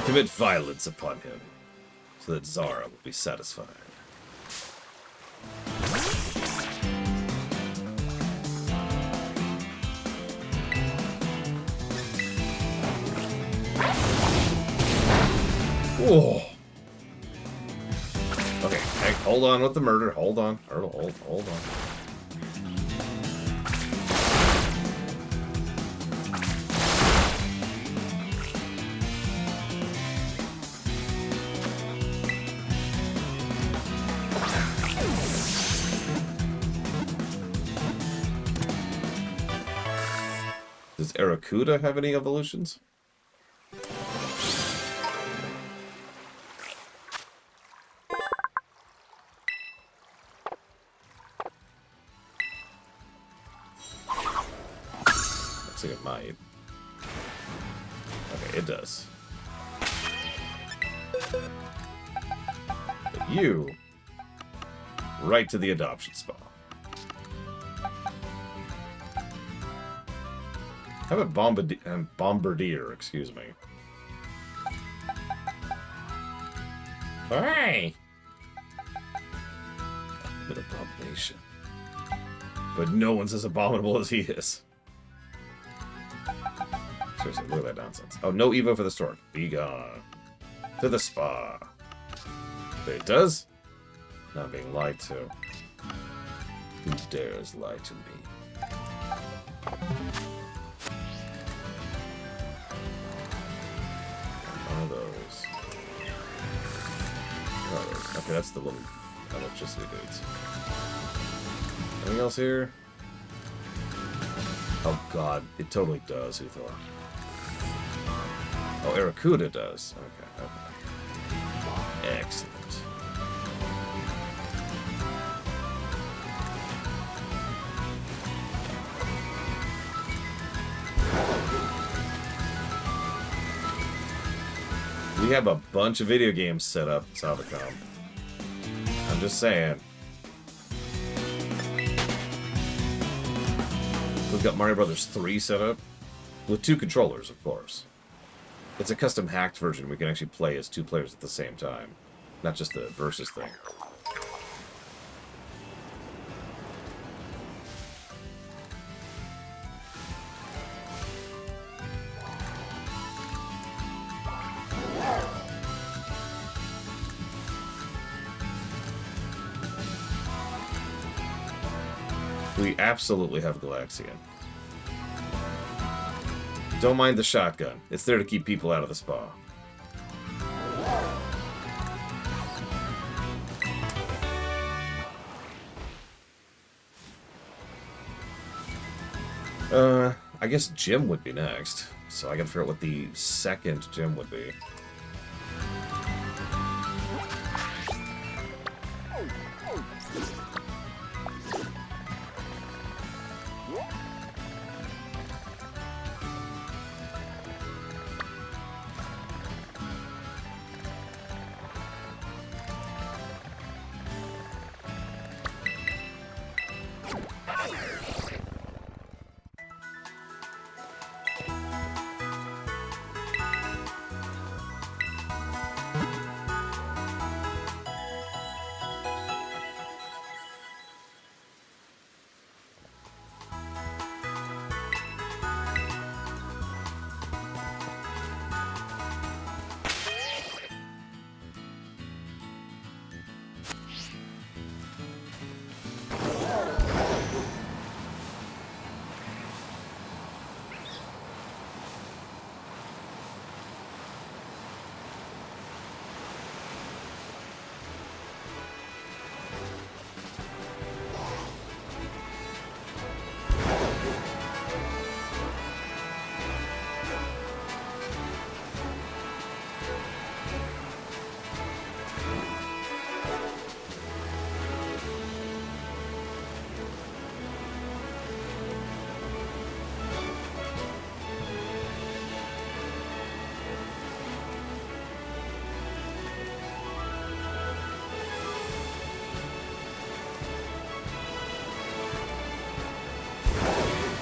Commit violence upon him, so that Zara will be satisfied. Whoa. Okay, hey, hold on with the murder. Hold on. Hold on. Arrokuda have any evolutions? Looks like it might. Okay, it does. But you, right to the adoption spa. How about Bombardier, excuse me. Hey! An abomination. But no one's as abominable as he is. Seriously, look at that nonsense. Oh, no Evo for the stork. Be gone. To the spa. But it does? Not being lied to. Who dares lie to me? One of those. Oh, okay, that's the little electricity dudes. Anything else here? Oh god, it totally does, Uthor. Oh, Arrokuda does. Okay, okay. Excellent. We have a bunch of video games set up, Salvacom. I'm just saying. We've got Mario Brothers 3 set up. With 2 controllers, of course. It's a custom hacked version. We can actually play as 2 players at the same time. Not just the versus thing. We absolutely have Galaxian. Don't mind the shotgun. It's there to keep people out of the spa. I guess Jim would be next. So I gotta figure out what the second Jim would be.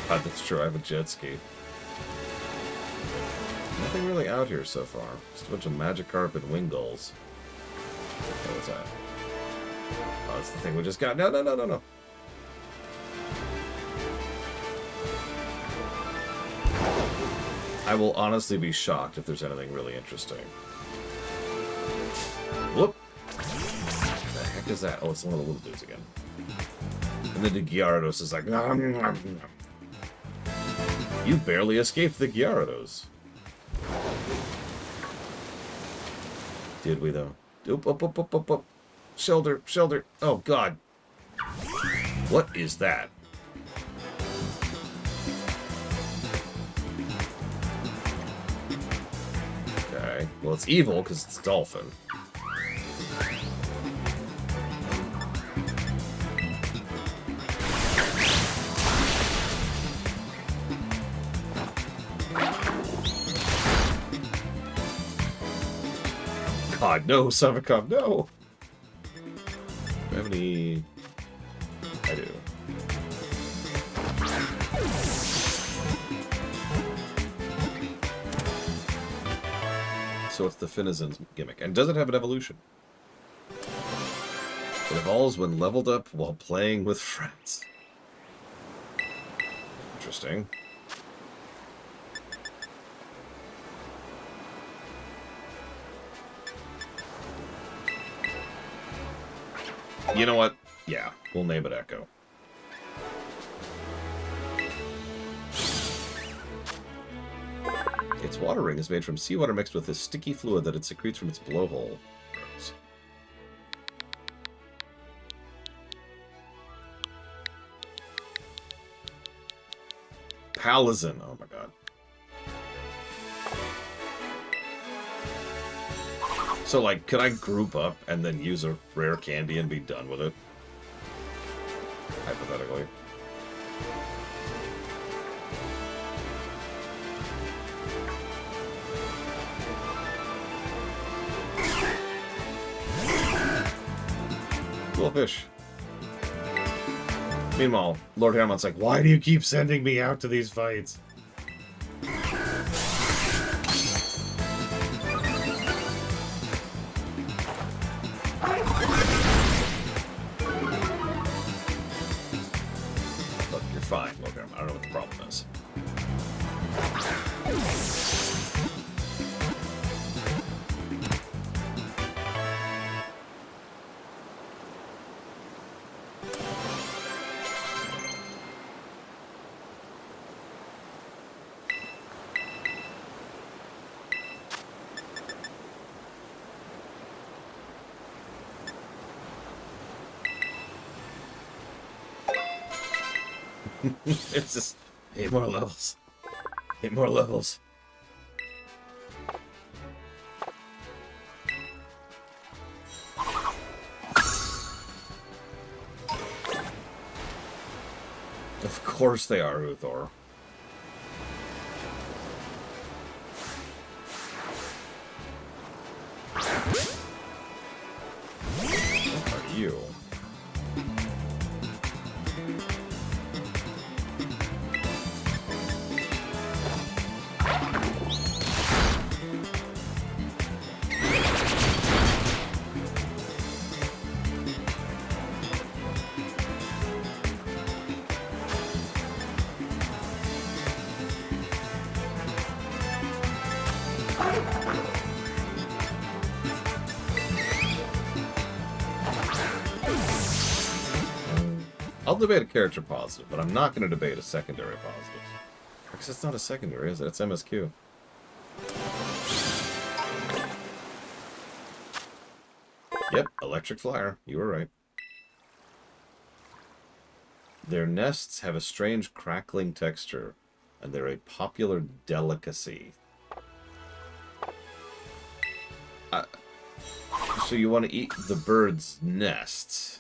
God, that's true. I have a jet ski. Nothing really out here so far. Just a bunch of Magikarp and Wingulls. What was that? Oh, that's the thing we just got. No, no, no, no, no. I will honestly be shocked if there's anything really interesting. Whoop! What the heck is that? Oh, it's one of the little dudes again. And then the Gyarados is like... Nom, nom, nom. You barely escaped the Gyarados. Did we, though? Oop, up, up, up, up, up. Shelter, shelter. Oh, God. What is that? Okay. Well, it's evil because it's dolphin. God, no, Savicom, no! Do I have any... I do. So it's the Finizen's gimmick. And does it have an evolution? It evolves when leveled up while playing with friends. Interesting. You know what? Yeah, we'll name it Echo. Its water ring is made from seawater mixed with a sticky fluid that it secretes from its blowhole. Gross. Palizin. Oh my god. So, like, could I group up and then use a rare candy and be done with it? Hypothetically. Cool fish. Meanwhile, Lord Harrimon's like, why do you keep sending me out to these fights? Look, you're fine, Lord Harrimon. I don't know what the problem is. It's just 8 more levels. 8 more levels. Of course they are, Uthor. What are you? I'll debate a character positive, but I'm not going to debate a secondary positive. Because it's not a secondary, is it? It's MSQ. Yep, Electric Flyer. You were right. Their nests have a strange crackling texture, and they're a popular delicacy. So you want to eat the bird's nests?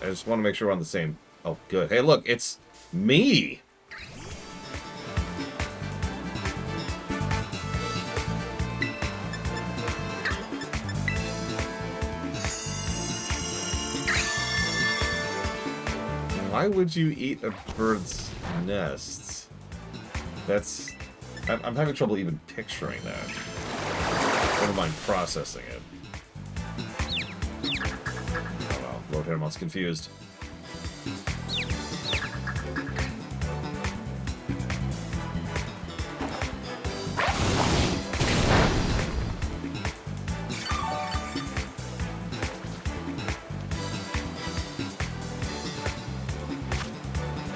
I just want to make sure we're on the same... Oh, good. Hey, look, it's me! Why would you eat a bird's nests? That's... I'm having trouble even picturing that. Never mind processing it. Lord Harrimon's confused.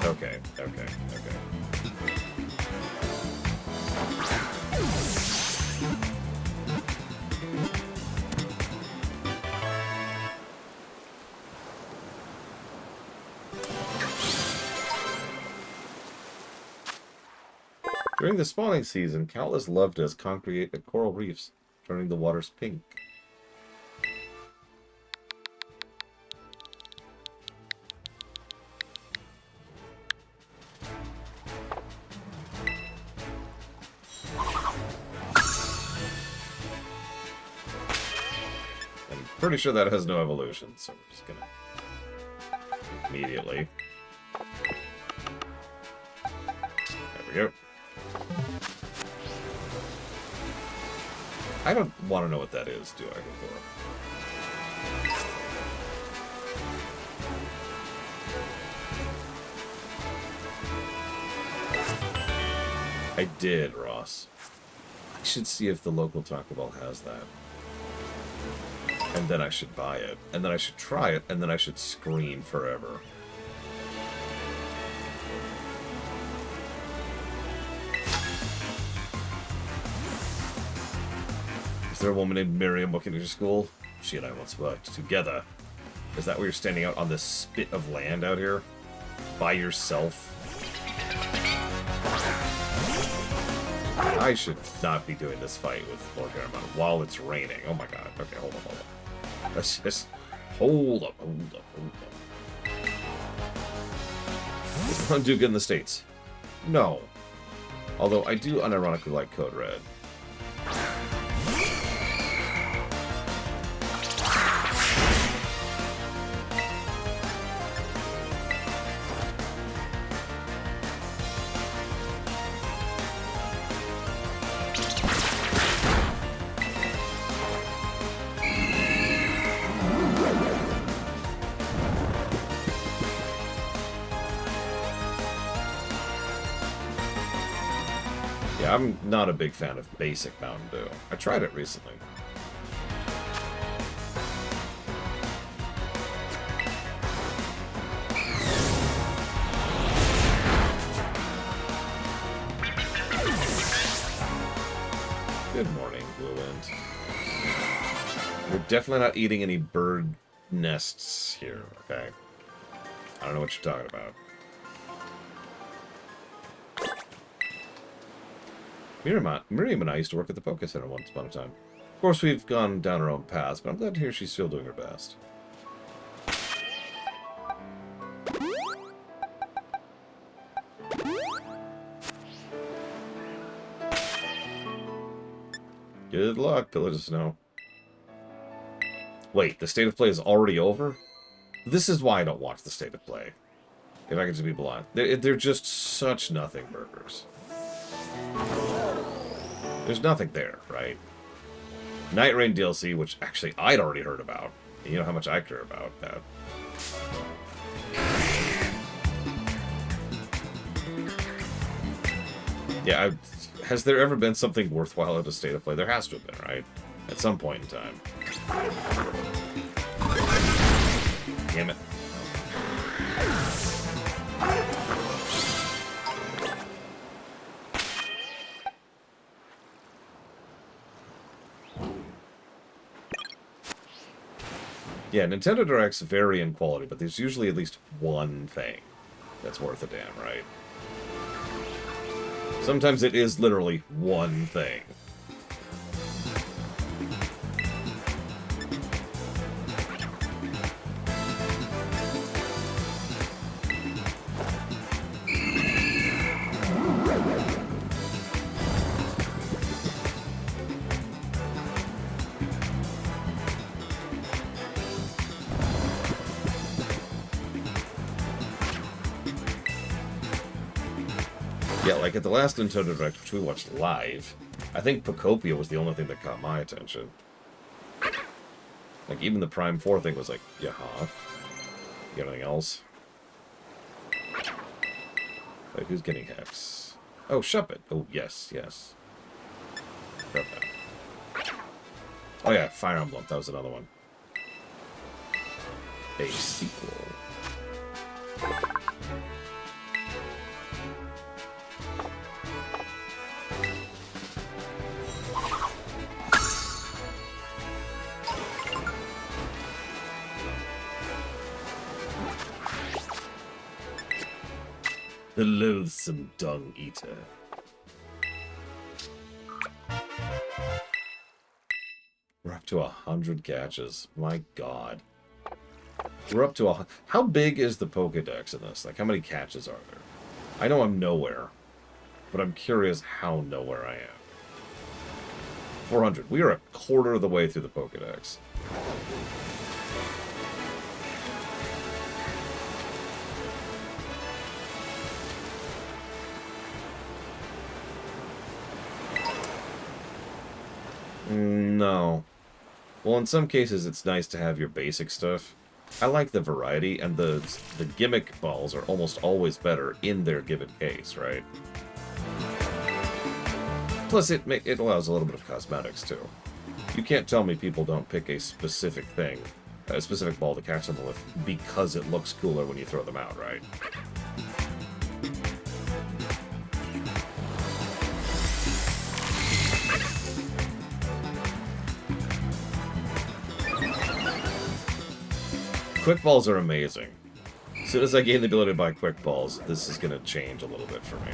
Okay. During the spawning season, countless lovedas congregate at coral reefs, turning the waters pink. I'm pretty sure that has no evolution, so I'm just gonna immediately. There we go. I don't want to know what that is, do I, Thor? I did, Ross. I should see if the local Taco Bell has that. And then I should buy it. And then I should try it. And then I should scream forever. Is there a woman named Miriam working at your school? She and I once worked together. Is that where you're standing out on this spit of land out here? By yourself? I should not be doing this fight with Lord Garamond while it's raining. Oh my god. Okay, hold on. Let's just... Hold up. Is Ron do good in the States? No. Although I do unironically like Code Red. I'm not a big fan of basic Mountain Dew. I tried it recently. Good morning, Blue Wind. We're definitely not eating any bird nests here, okay? I don't know what you're talking about. Miriam and I used to work at the Poké Center once upon a time. Of course, we've gone down our own paths, but I'm glad to hear she's still doing her best. Good luck, Pillar of Snow. Wait, the State of Play is already over? This is why I don't watch the State of Play. If I can just be blunt. They're just such nothing burgers. There's nothing there, right? Night Rain DLC, which actually I'd already heard about. You know how much I care about that. Yeah, has there ever been something worthwhile at a State of Play? There has to have been, right? At some point in time. Damn it. Yeah, Nintendo Directs vary in quality, but there's usually at least one thing that's worth a damn, right? Sometimes it is literally one thing. Yeah, like at the last Nintendo Direct, which we watched live, I think Pocopia was the only thing that caught my attention. Like, even the Prime 4 thing was like, yeah, huh? You got anything else? Wait, who's getting Hex? Oh, Shuppet. Oh, yes, yes. Grab that. Oh yeah, Fire Emblem. That was another one. A sequel. The loathsome dung eater. up to 100 catches. My god. We're up to a... How big is the Pokedex in this? Like, how many catches are there? I know I'm nowhere, but I'm curious how nowhere I am. 400. We are a quarter of the way through the Pokedex. No. Well, in some cases, it's nice to have your basic stuff. I like the variety, and the gimmick balls are almost always better in their given case, right? Plus, it allows a little bit of cosmetics, too. You can't tell me people don't pick a specific thing, a specific ball to catch them with, because it looks cooler when you throw them out, right? Quick balls are amazing. As soon as I gain the ability to buy quick balls, this is going to change a little bit for me.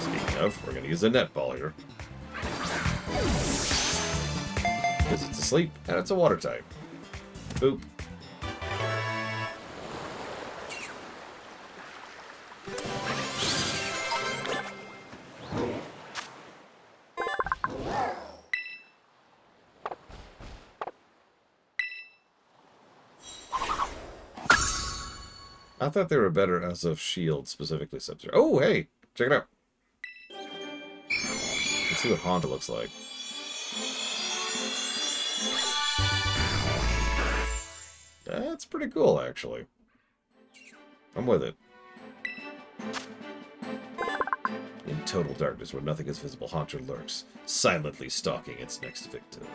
Speaking of, we're going to use a net ball here. Because it's asleep, and it's a water type. Boop. I thought they were better as of Shield, specifically Sub-Zero. Oh, hey! Check it out. Let's see what Honda looks like. That's pretty cool, actually. I'm with it. In total darkness, where nothing is visible, Haunter lurks, silently stalking its next victim.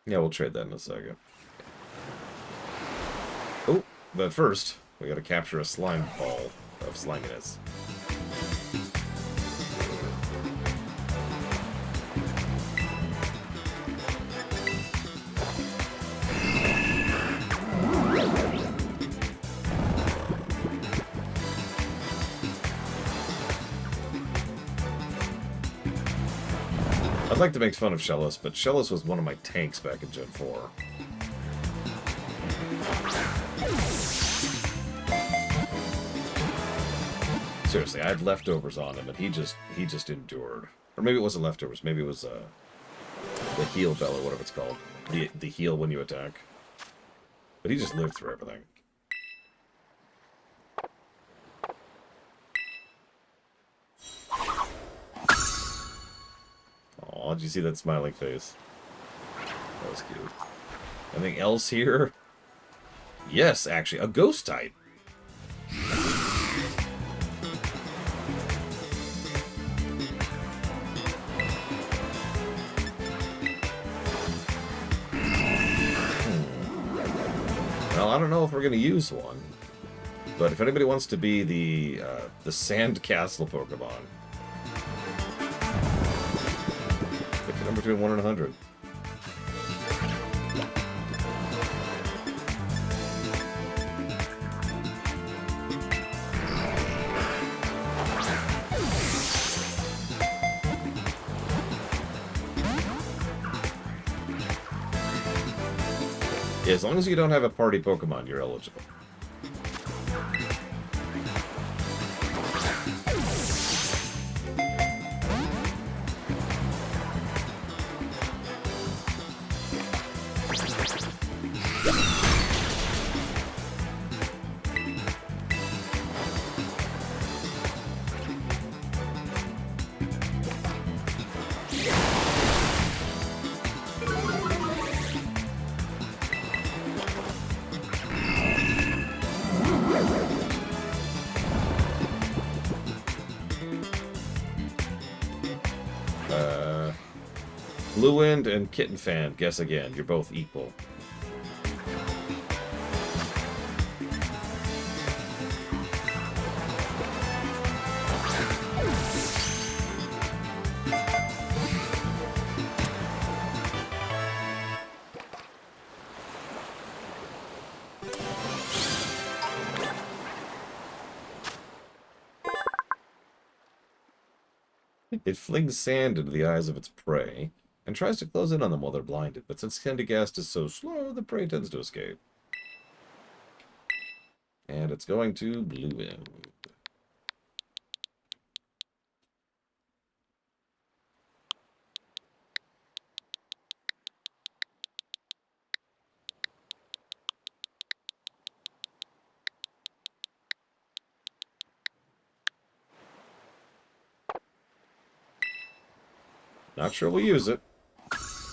Yeah, we'll trade that in a second. Oh, but first, we gotta capture a slime ball of sliminess. I'd like to make fun of Shellos, but Shellos was one of my tanks back in Gen 4. Seriously, I had leftovers on him, and he just endured. Or maybe it wasn't leftovers. Maybe it was the heal bell or whatever it's called. The heal when you attack. But he just lived through everything. Aw, did you see that smiling face? That was cute. Anything else here? Yes, actually, a ghost type. Well, I don't know if we're going to use one, but if anybody wants to be the Sand Castle Pokemon, pick a number between 1 and 100. Yeah, as long as you don't have a party Pokemon, you're eligible. Blue Wind and Kitten Fan, guess again. You're both equal. It flings sand into the eyes of its prey and tries to close in on them while they're blinded, but since Sandygast is so slow, the prey tends to escape. And it's going to Blue End. Not sure we'll use it,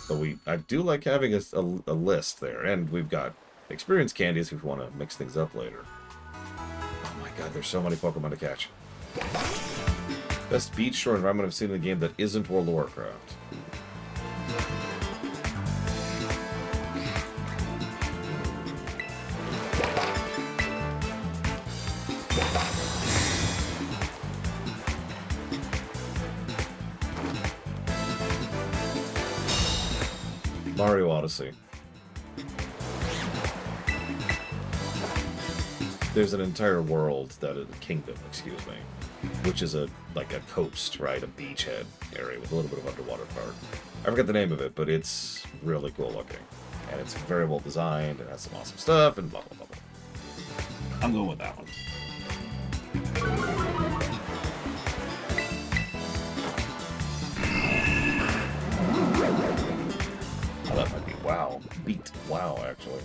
but I do like having a list there, and we've got experience candies if we want to mix things up later. Oh my god, there's so many Pokemon to catch. Best beach shore environment I've seen in the game that isn't World of Warcraft. Mario Odyssey. There's an entire world that is a kingdom, excuse me, which is like a coast, right? A beachhead area with a little bit of underwater part. I forget the name of it, but it's really cool looking. And it's very well designed, and has some awesome stuff, and blah, blah, blah, blah. I'm going with that one. Oh, that might be WoW. Beat WoW, actually.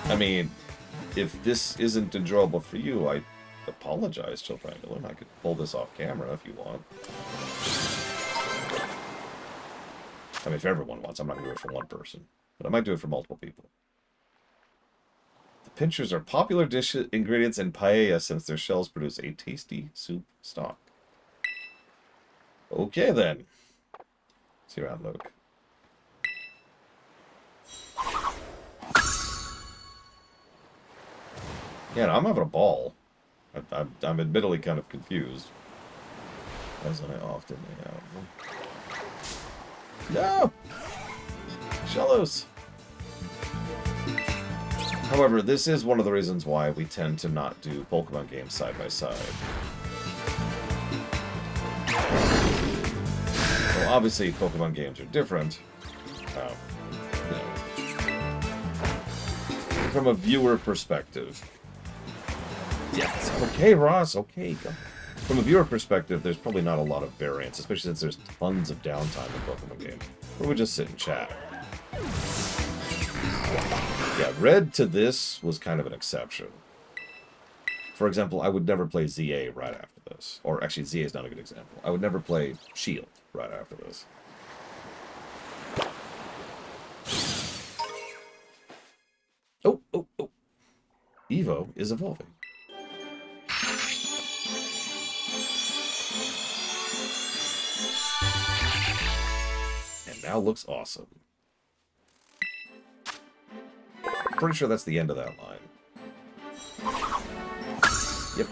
I mean, if this isn't enjoyable for you, I apologize, Chill Triangular. I could pull this off camera if you want. I mean, if everyone wants, I'm not going to do it for one person. But I might do it for multiple people. The pinchers are popular dish ingredients in paella since their shells produce a tasty soup stock. Okay, then. See you around, Luke. Yeah, I'm having a ball. I'm admittedly kind of confused. As I often am. No! Shellos! However, this is one of the reasons why we tend to not do Pokemon games side by side. Well, obviously, Pokemon games are different. You know, from a viewer perspective. Yes. Okay, Ross. Okay. From a viewer perspective, there's probably not a lot of variance, especially since there's tons of downtime in Pokemon games. Where we just sit and chat. Yeah, Red to this was kind of an exception. For example, I would never play ZA right after this. Or actually, ZA is not a good example. I would never play Shield right after this. Oh, oh, oh. Evo is evolving. And now looks awesome. Pretty sure that's the end of that line. Yep.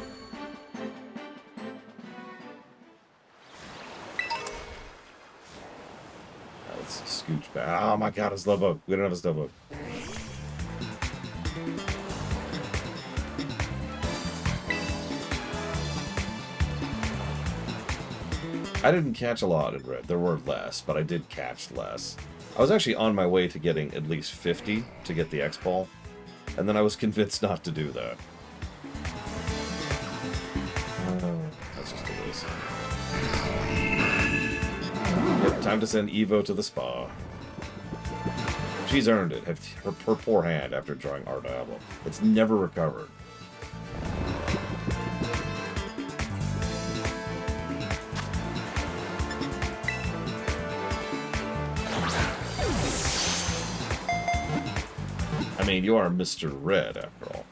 Now let's scooch back. Oh my god, a Slowpoke. We don't have a Slowpoke. I didn't catch a lot in Red. There were less, but I did catch less. I was actually on my way to getting at least 50 to get the X-Ball, and then I was convinced not to do that. That's just a waste. Yep, time to send Evo to the spa. She's earned it. Her poor hand after drawing Ardablo. It's never recovered. I mean, you are Mr. Red, after all.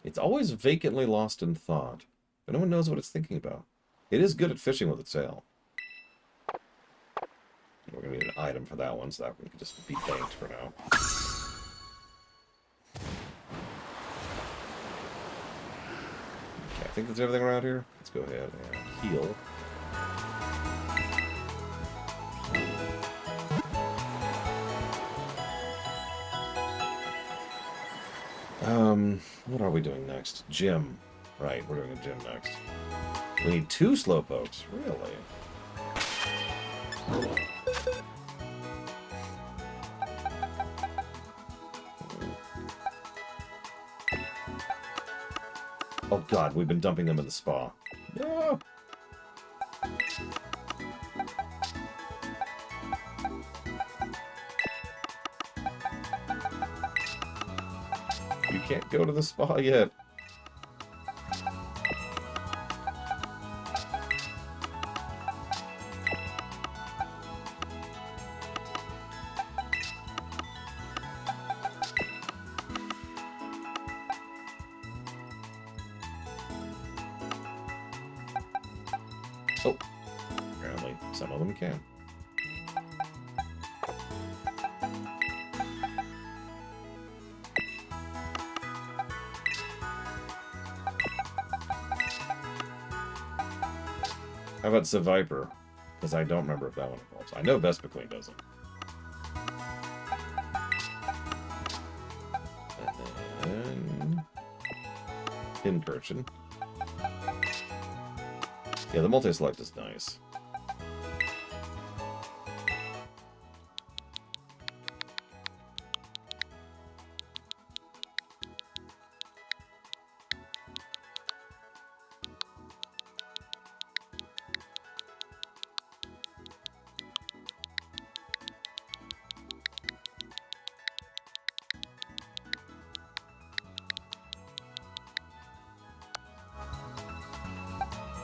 It's always vacantly lost in thought, but no one knows what it's thinking about. It is good at fishing with its tail. We're going to need an item for that one, so that one can just be banked for now. think that's everything around here. Let's go ahead and heal. What are we doing next? Gym. Right, we're doing a gym next. We need 2 slowpokes. Really? Oh god, we've been dumping them in the spa. No! You can't go to the spa yet. Oh, apparently some of them can. How about Seviper? Because I don't remember if that one evolves. I know Vespiquen doesn't. And then Pincurchin. Yeah, the multi-select is nice.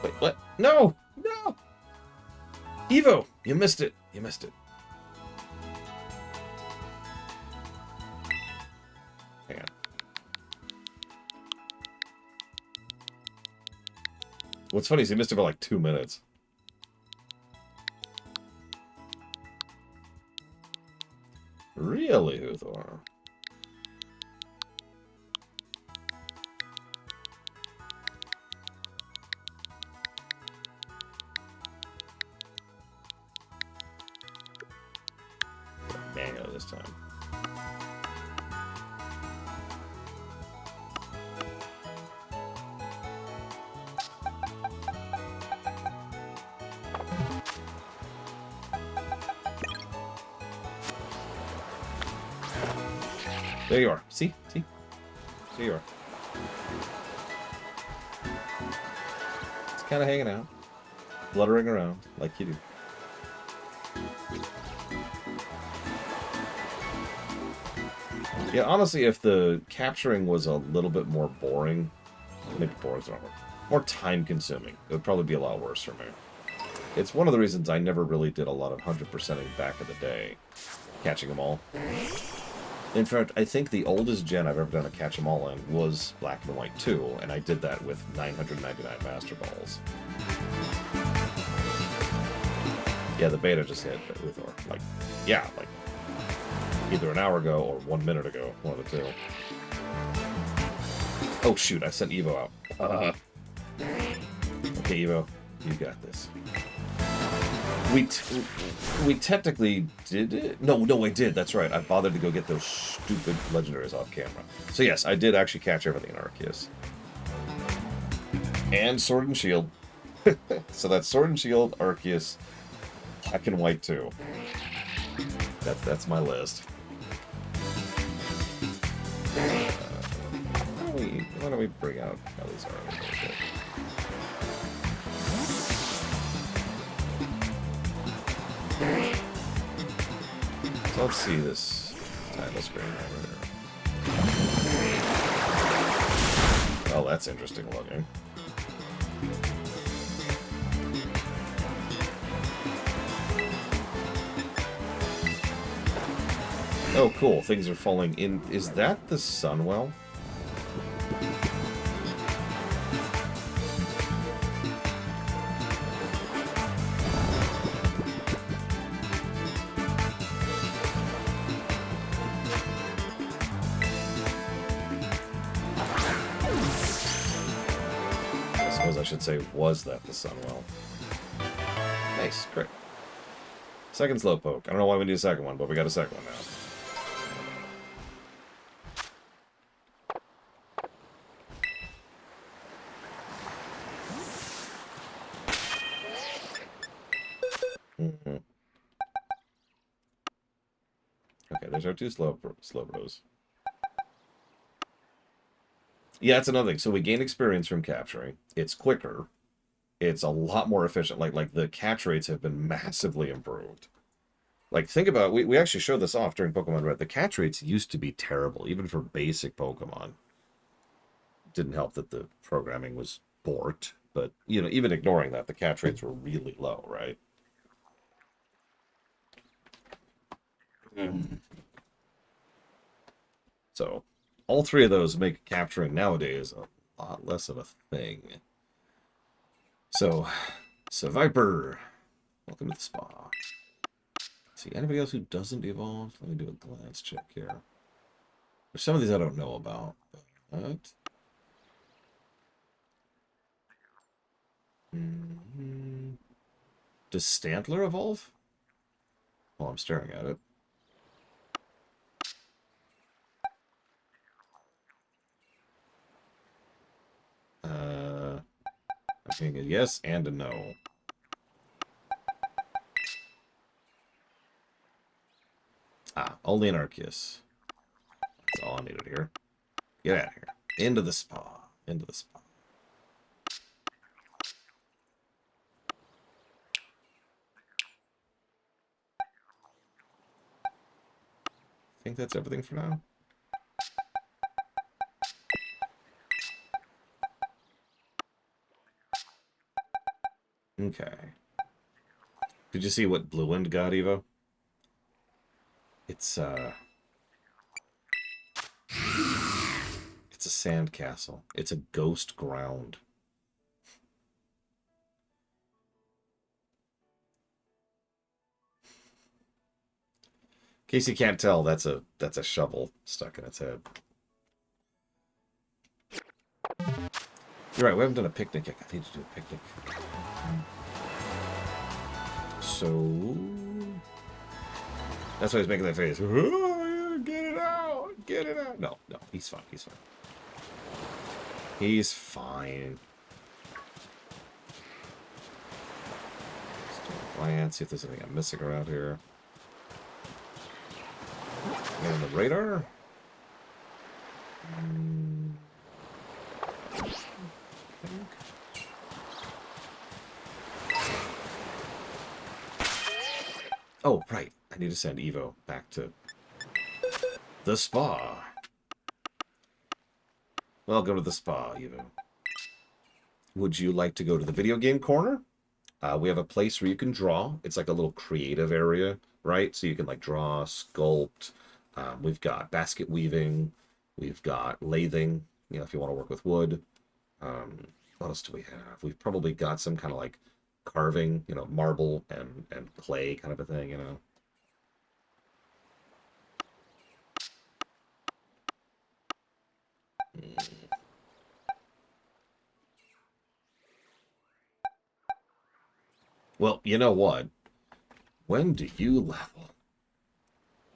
Wait, what? No! No! Evo! You missed it. You missed it. Hang on. What's funny is he missed it by like 2 minutes. Really, Huthor? Mango this time. There you are. See? See? There you are. It's kind of hanging out. Fluttering around like you do. Yeah, honestly, if the capturing was a little bit more boring, maybe boring's not wrong, more time-consuming, it would probably be a lot worse for me. It's one of the reasons I never really did a lot of 100%ing back in the day, catching them all. In fact, I think the oldest gen I've ever done a catch them all in was Black and White 2, and I did that with 999 Master Balls. Yeah, the beta just hit Uthor. Like, yeah, like either an hour ago or 1 minute ago, one of the two. Oh shoot, I sent Evo out. Okay, Evo, you got this. We technically did it. No, I did. That's right. I bothered to go get those stupid legendaries off camera. So yes, I did actually catch everything in Arceus. And Sword and Shield. So that's Sword and Shield, Arceus, Black and White 2. That's my list. Why don't we bring out Elizar? So let's see this title screen over here. Oh, that's interesting looking. Oh, cool. Things are falling in. Is that the Sunwell? should say, was that the Sunwell? Nice, great. Second Slowpoke. I don't know why we need a second one, but we got a second one now. Okay, there's our two Slowbros. Yeah, that's another thing. So we gain experience from capturing. It's quicker. It's a lot more efficient. Like the catch rates have been massively improved. Like, think about, we actually showed this off during Pokemon Red. The catch rates used to be terrible, even for basic Pokemon. Didn't help that the programming was borked, but, you know, even ignoring that, the catch rates were really low, right? So, all three of those make capturing nowadays a lot less of a thing. So Viper, welcome to the spa. See, anybody else who doesn't evolve? Let me do a glance check here. There's some of these I don't know about, but... Does Stantler evolve? Well, I'm staring at it. I'm getting a yes and a no. Ah, only an Arceus. That's all I needed here. Get out of here. Into the spa. Into the spa. I think that's everything for now. Okay. Did you see what Blue Wind got, Evo? It's a sand castle. It's a ghost ground. In case you can't tell, that's a shovel stuck in its head. You're right, we haven't done a picnic yet. I need to do a picnic. So... That's why he's making that face. Oh, get it out! Get it out! No, he's fine. He's fine. He's fine. Just do a glance, see if there's anything I'm missing around here. Get on the radar. Oh, right. I need to send Evo back to the spa. Welcome to the spa, Evo. Would you like to go to the video game corner? We have a place where you can draw. It's like a little creative area, right? So you can like draw, sculpt. We've got basket weaving. We've got lathing, you know, if you want to work with wood. What else do we have? We've probably got some kind of like carving, you know, marble and clay kind of a thing, you know. Well, you know what? When do you level?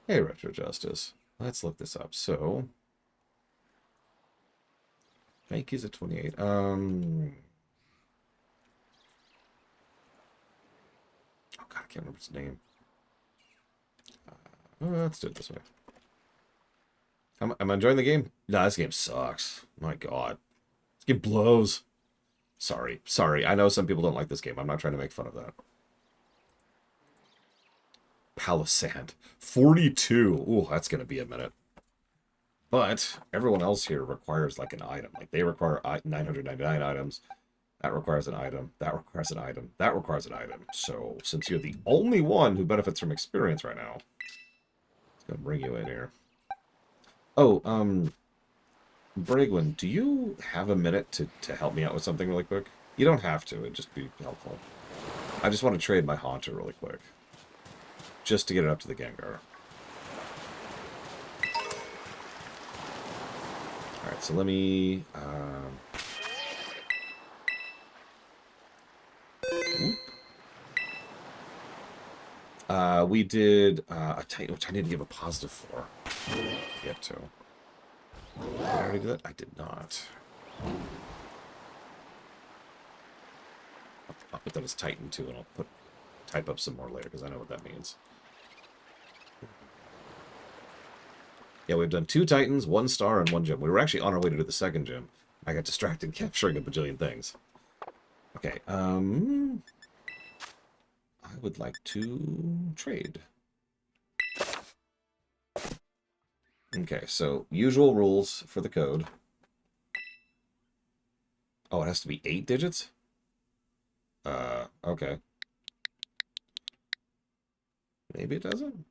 Hey, Retro Justice. Let's look this up. So, Mankey's at 28. Oh God, I can't remember his name. Let's do it this way. Am I enjoying the game? No, this game sucks. My God. This game blows. Sorry. I know some people don't like this game. I'm not trying to make fun of that. Palisand. 42. Ooh, that's going to be a minute. But everyone else here requires like an item. Like they require 999 items. That requires an item. That requires an item. That requires an item. So since you're the only one who benefits from experience right now, it's going to bring you in here. Oh, Bragwin, do you have a minute to help me out with something really quick? You don't have to. It'd just be helpful. I just want to trade my Haunter really quick. Just to get it up to the Gengar. Alright, so let me... We did a Titan, which I need to give a positive for. Get to. Did I already do that? I did not. I'll put that as Titan 2, and I'll type up some more later, because I know what that means. Yeah, we've done 2 Titans, 1 star, and 1 gem. We were actually on our way to do the second gem. I got distracted capturing a bajillion things. Okay, I would like to trade. Okay, so usual rules for the code. Oh, it has to be 8 digits? Okay. Maybe it doesn't?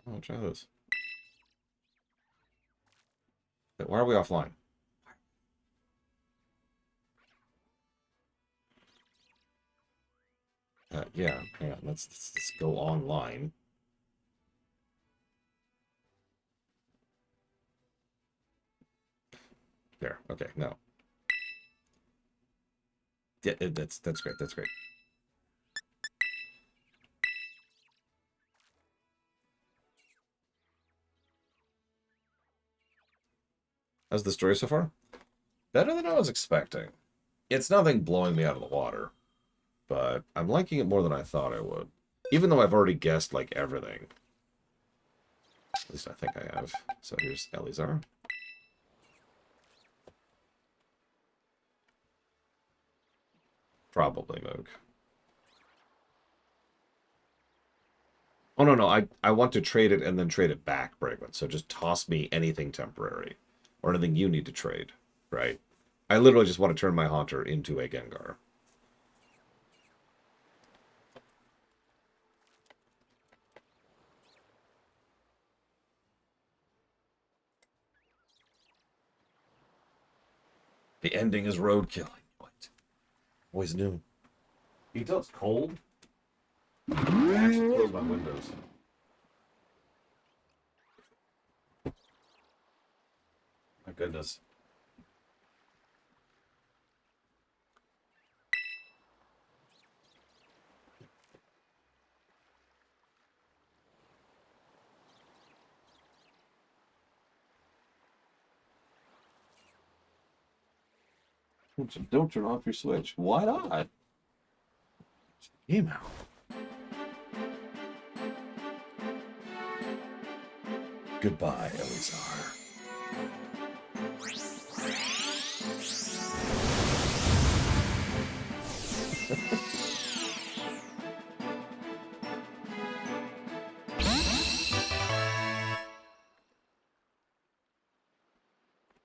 I'll try this. Wait, why are we offline? Yeah, hang on. Let's go online. There. Okay, no. Yeah, that's great. That's great. How's the story so far? Better than I was expecting. It's nothing blowing me out of the water, but I'm liking it more than I thought I would. Even though I've already guessed, like, everything. At least I think I have. So here's Elizar. Probably Moog. Oh, no, no. I want to trade it and then trade it back, Bragman. So just toss me anything temporary. Or anything you need to trade, right? I literally just want to turn my Haunter into a Gengar. The ending is road killing. What? Always knew. You can tell it's cold. I actually close my windows. My goodness. Don't turn off your Switch. Why not? Game out. Goodbye, Elizar.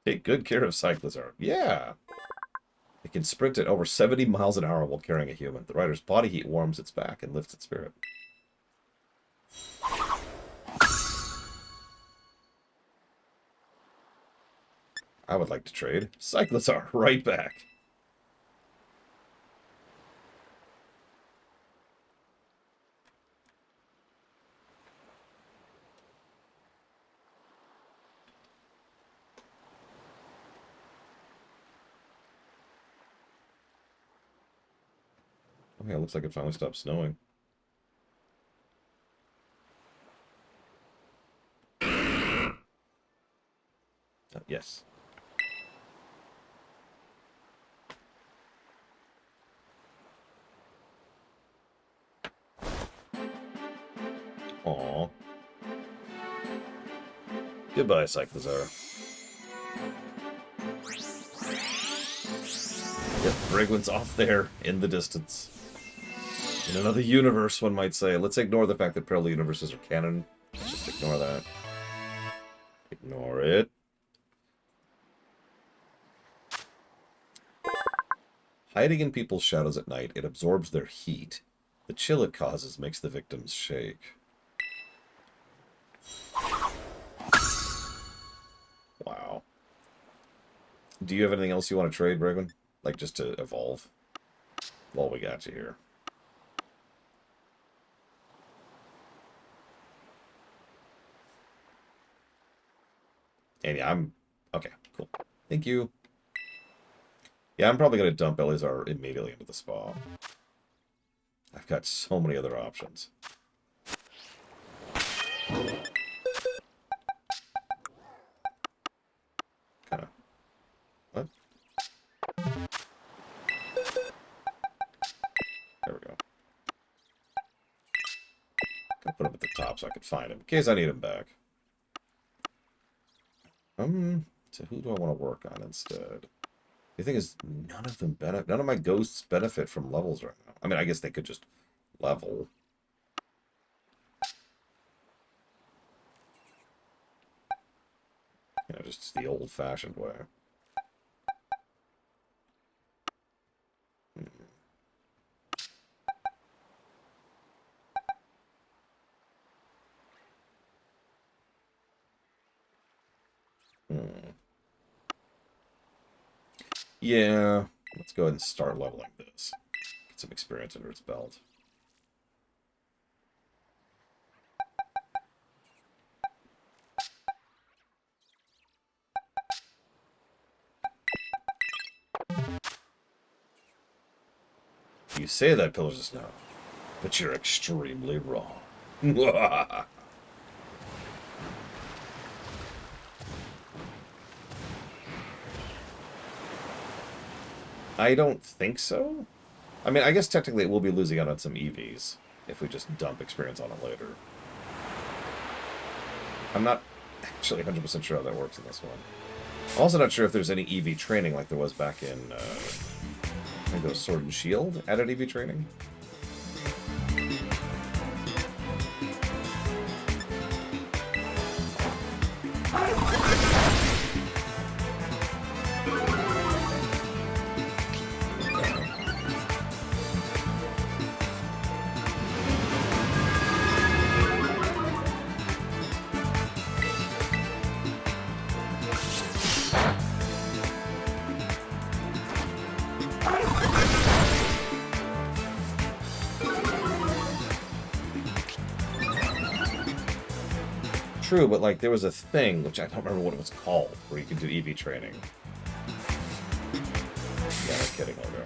Take good care of Cyclizar. Yeah. It can sprint at over 70 miles an hour while carrying a human. The rider's body heat warms its back and lifts its spirit. I would like to trade. Cyclizar, right back. Okay, it looks like it finally stopped snowing. Yes. Aww. Goodbye, Cyclizar. Yep, Brigwin's off there in the distance. In another universe, one might say. Let's ignore the fact that parallel universes are canon. Let's just ignore that. Ignore it. Hiding in people's shadows at night, it absorbs their heat. The chill it causes makes the victims shake. Wow. Do you have anything else you want to trade, Brigwin? Like, just to evolve? While we got you here. And yeah, okay, cool. Thank you. Yeah, I'm probably going to dump Elizar immediately into the spa. I've got so many other options. Kind of. What? There we go. Gotta put him at the top so I can find him in case I need him back. So who do I want to work on instead? The thing is, none of my ghosts benefit from levels right now. I mean, I guess they could just level. You know, just the old-fashioned way. Yeah, let's go ahead and start leveling this. Get some experience under its belt. You say that, Pillars of Snow, but you're extremely wrong. I don't think so. I mean, I guess technically it will be losing out on some EVs if we just dump experience on it later. I'm not actually 100% sure how that works in this one. I'm also not sure if there's any EV training like there was back in, I think it was Sword and Shield added EV training. True, but like there was a thing, which I don't remember what it was called, where you could do EV training. Yeah, I'm kidding over.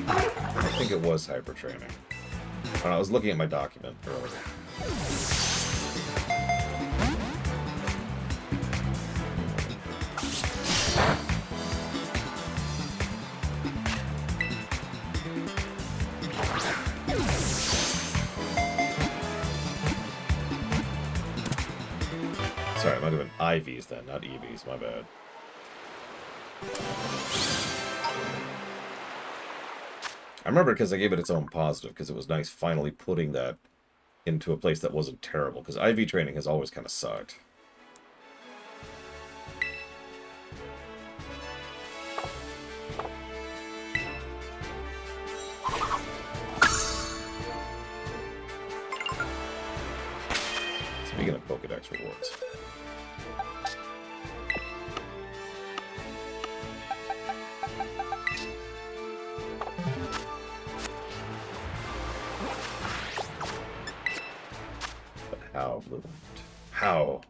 I think it was hyper training. I was looking at my document earlier. Sorry, it might have been IVs then, not EVs, my bad. I remember because I gave it its own positive, because it was nice finally putting that into a place that wasn't terrible, because IV training has always kind of sucked. Speaking of Pokedex rewards. But how, Blue? How?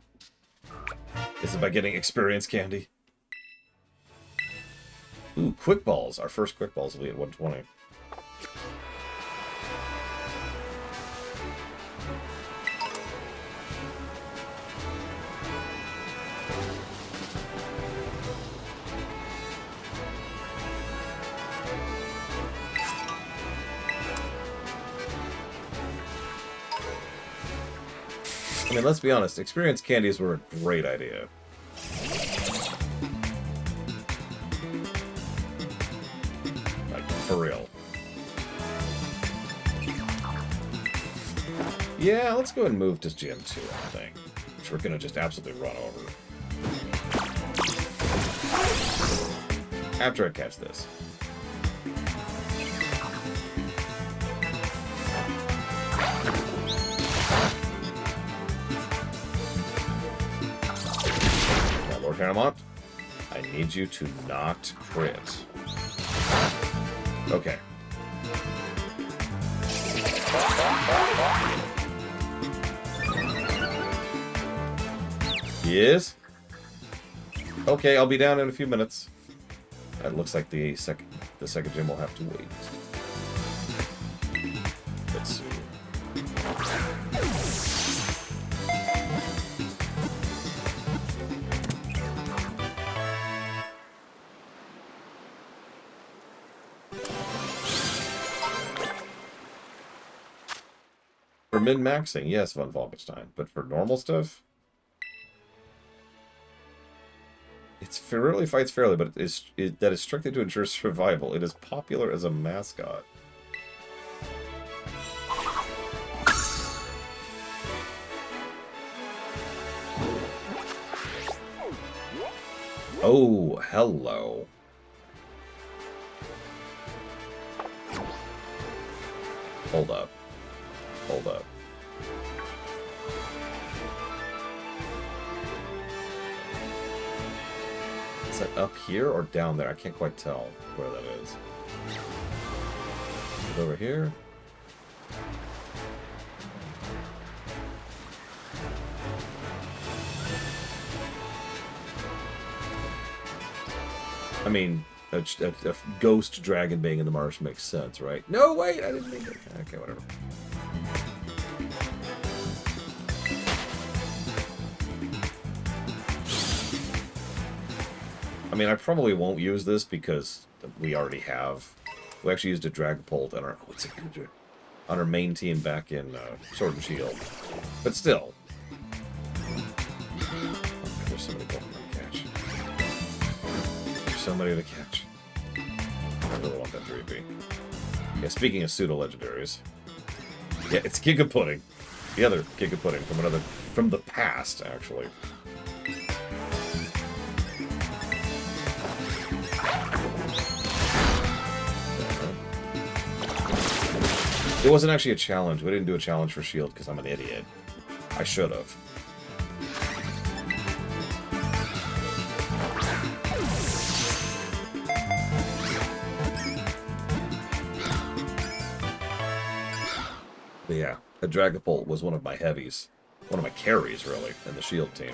Is it by getting experience candy? Ooh, quick balls. Our first quick balls will be at 120. I mean, let's be honest, experience candies were a great idea. Like, for real. Yeah, let's go ahead and move to Gym 2, I think. Which we're gonna just absolutely run over. After I catch this. Lord Paramount, I need you to not crit. Okay. Yes? Okay, I'll be down in a few minutes. It looks like the second gym will have to wait. Let's see. For min-maxing, yes, Von Falkenstein. But for normal stuff? It really fights fairly, but that is strictly to ensure survival. It is popular as a mascot. Oh, hello. Hold up. Hold up. Is that up here or down there? I can't quite tell where that is. Is it over here? I mean, a ghost dragon being in the marsh makes sense, right? No, wait, I didn't mean it. Okay, whatever. I mean, I probably won't use this because we already have. We actually used a Dragapult on our main team back in Sword and Shield. But still. There's somebody Pokemon to catch. There's somebody to catch. I really want that 3B. Yeah, speaking of pseudo-legendaries. Yeah, it's Giga Pudding. The other Giga Pudding from the past, actually. It wasn't actually a challenge. We didn't do a challenge for Shield because I'm an idiot. I should have. But yeah, a Dragapult was one of my heavies. One of my carries, really, in the Shield team.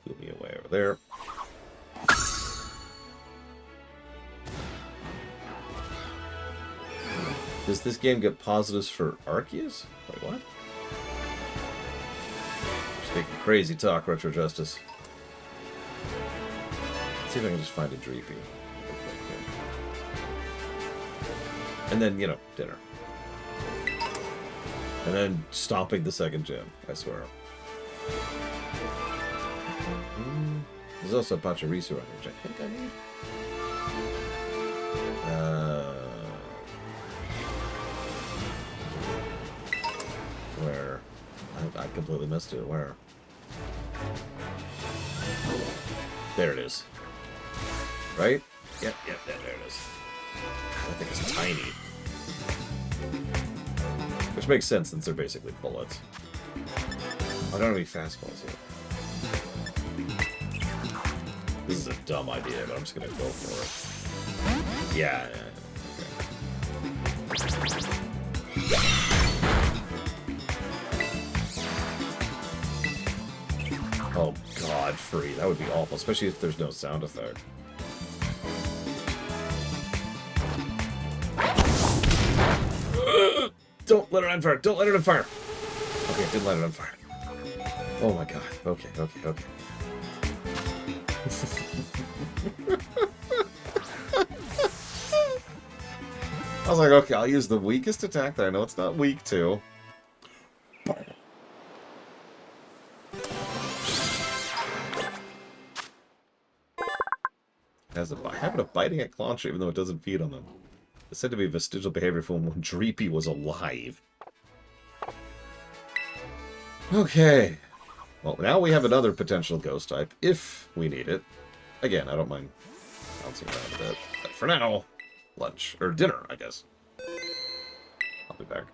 Move me away over there. Does this game get positives for Arceus? Wait, what? Just making crazy talk, Retro Justice. Let's see if I can just find a Dreepy. And then, you know, dinner. And then stomping the second gym, I swear. There's also a Pachirisu on here, which I think I need. Where? I completely missed it. Where? There it is. Right? Yep, there it is. I think it's tiny. Which makes sense since they're basically bullets. I don't have any fastballs yet. This is a dumb idea, but I'm just gonna go for it. Yeah. Okay. Oh, God, free. That would be awful, especially if there's no sound effect. Don't let it on fire! Don't let it on fire! Okay, didn't let it on fire. Oh my God. Okay. I was like, okay, I'll use the weakest attack that I know it's not weak to. Has a habit of biting at Clauncher even though it doesn't feed on them. It's said to be vestigial behavior from when Dreepy was alive. Okay. Well, now we have another potential ghost type, if we need it. Again, I don't mind bouncing around a bit. But for now, lunch. Or dinner, I guess. I'll be back.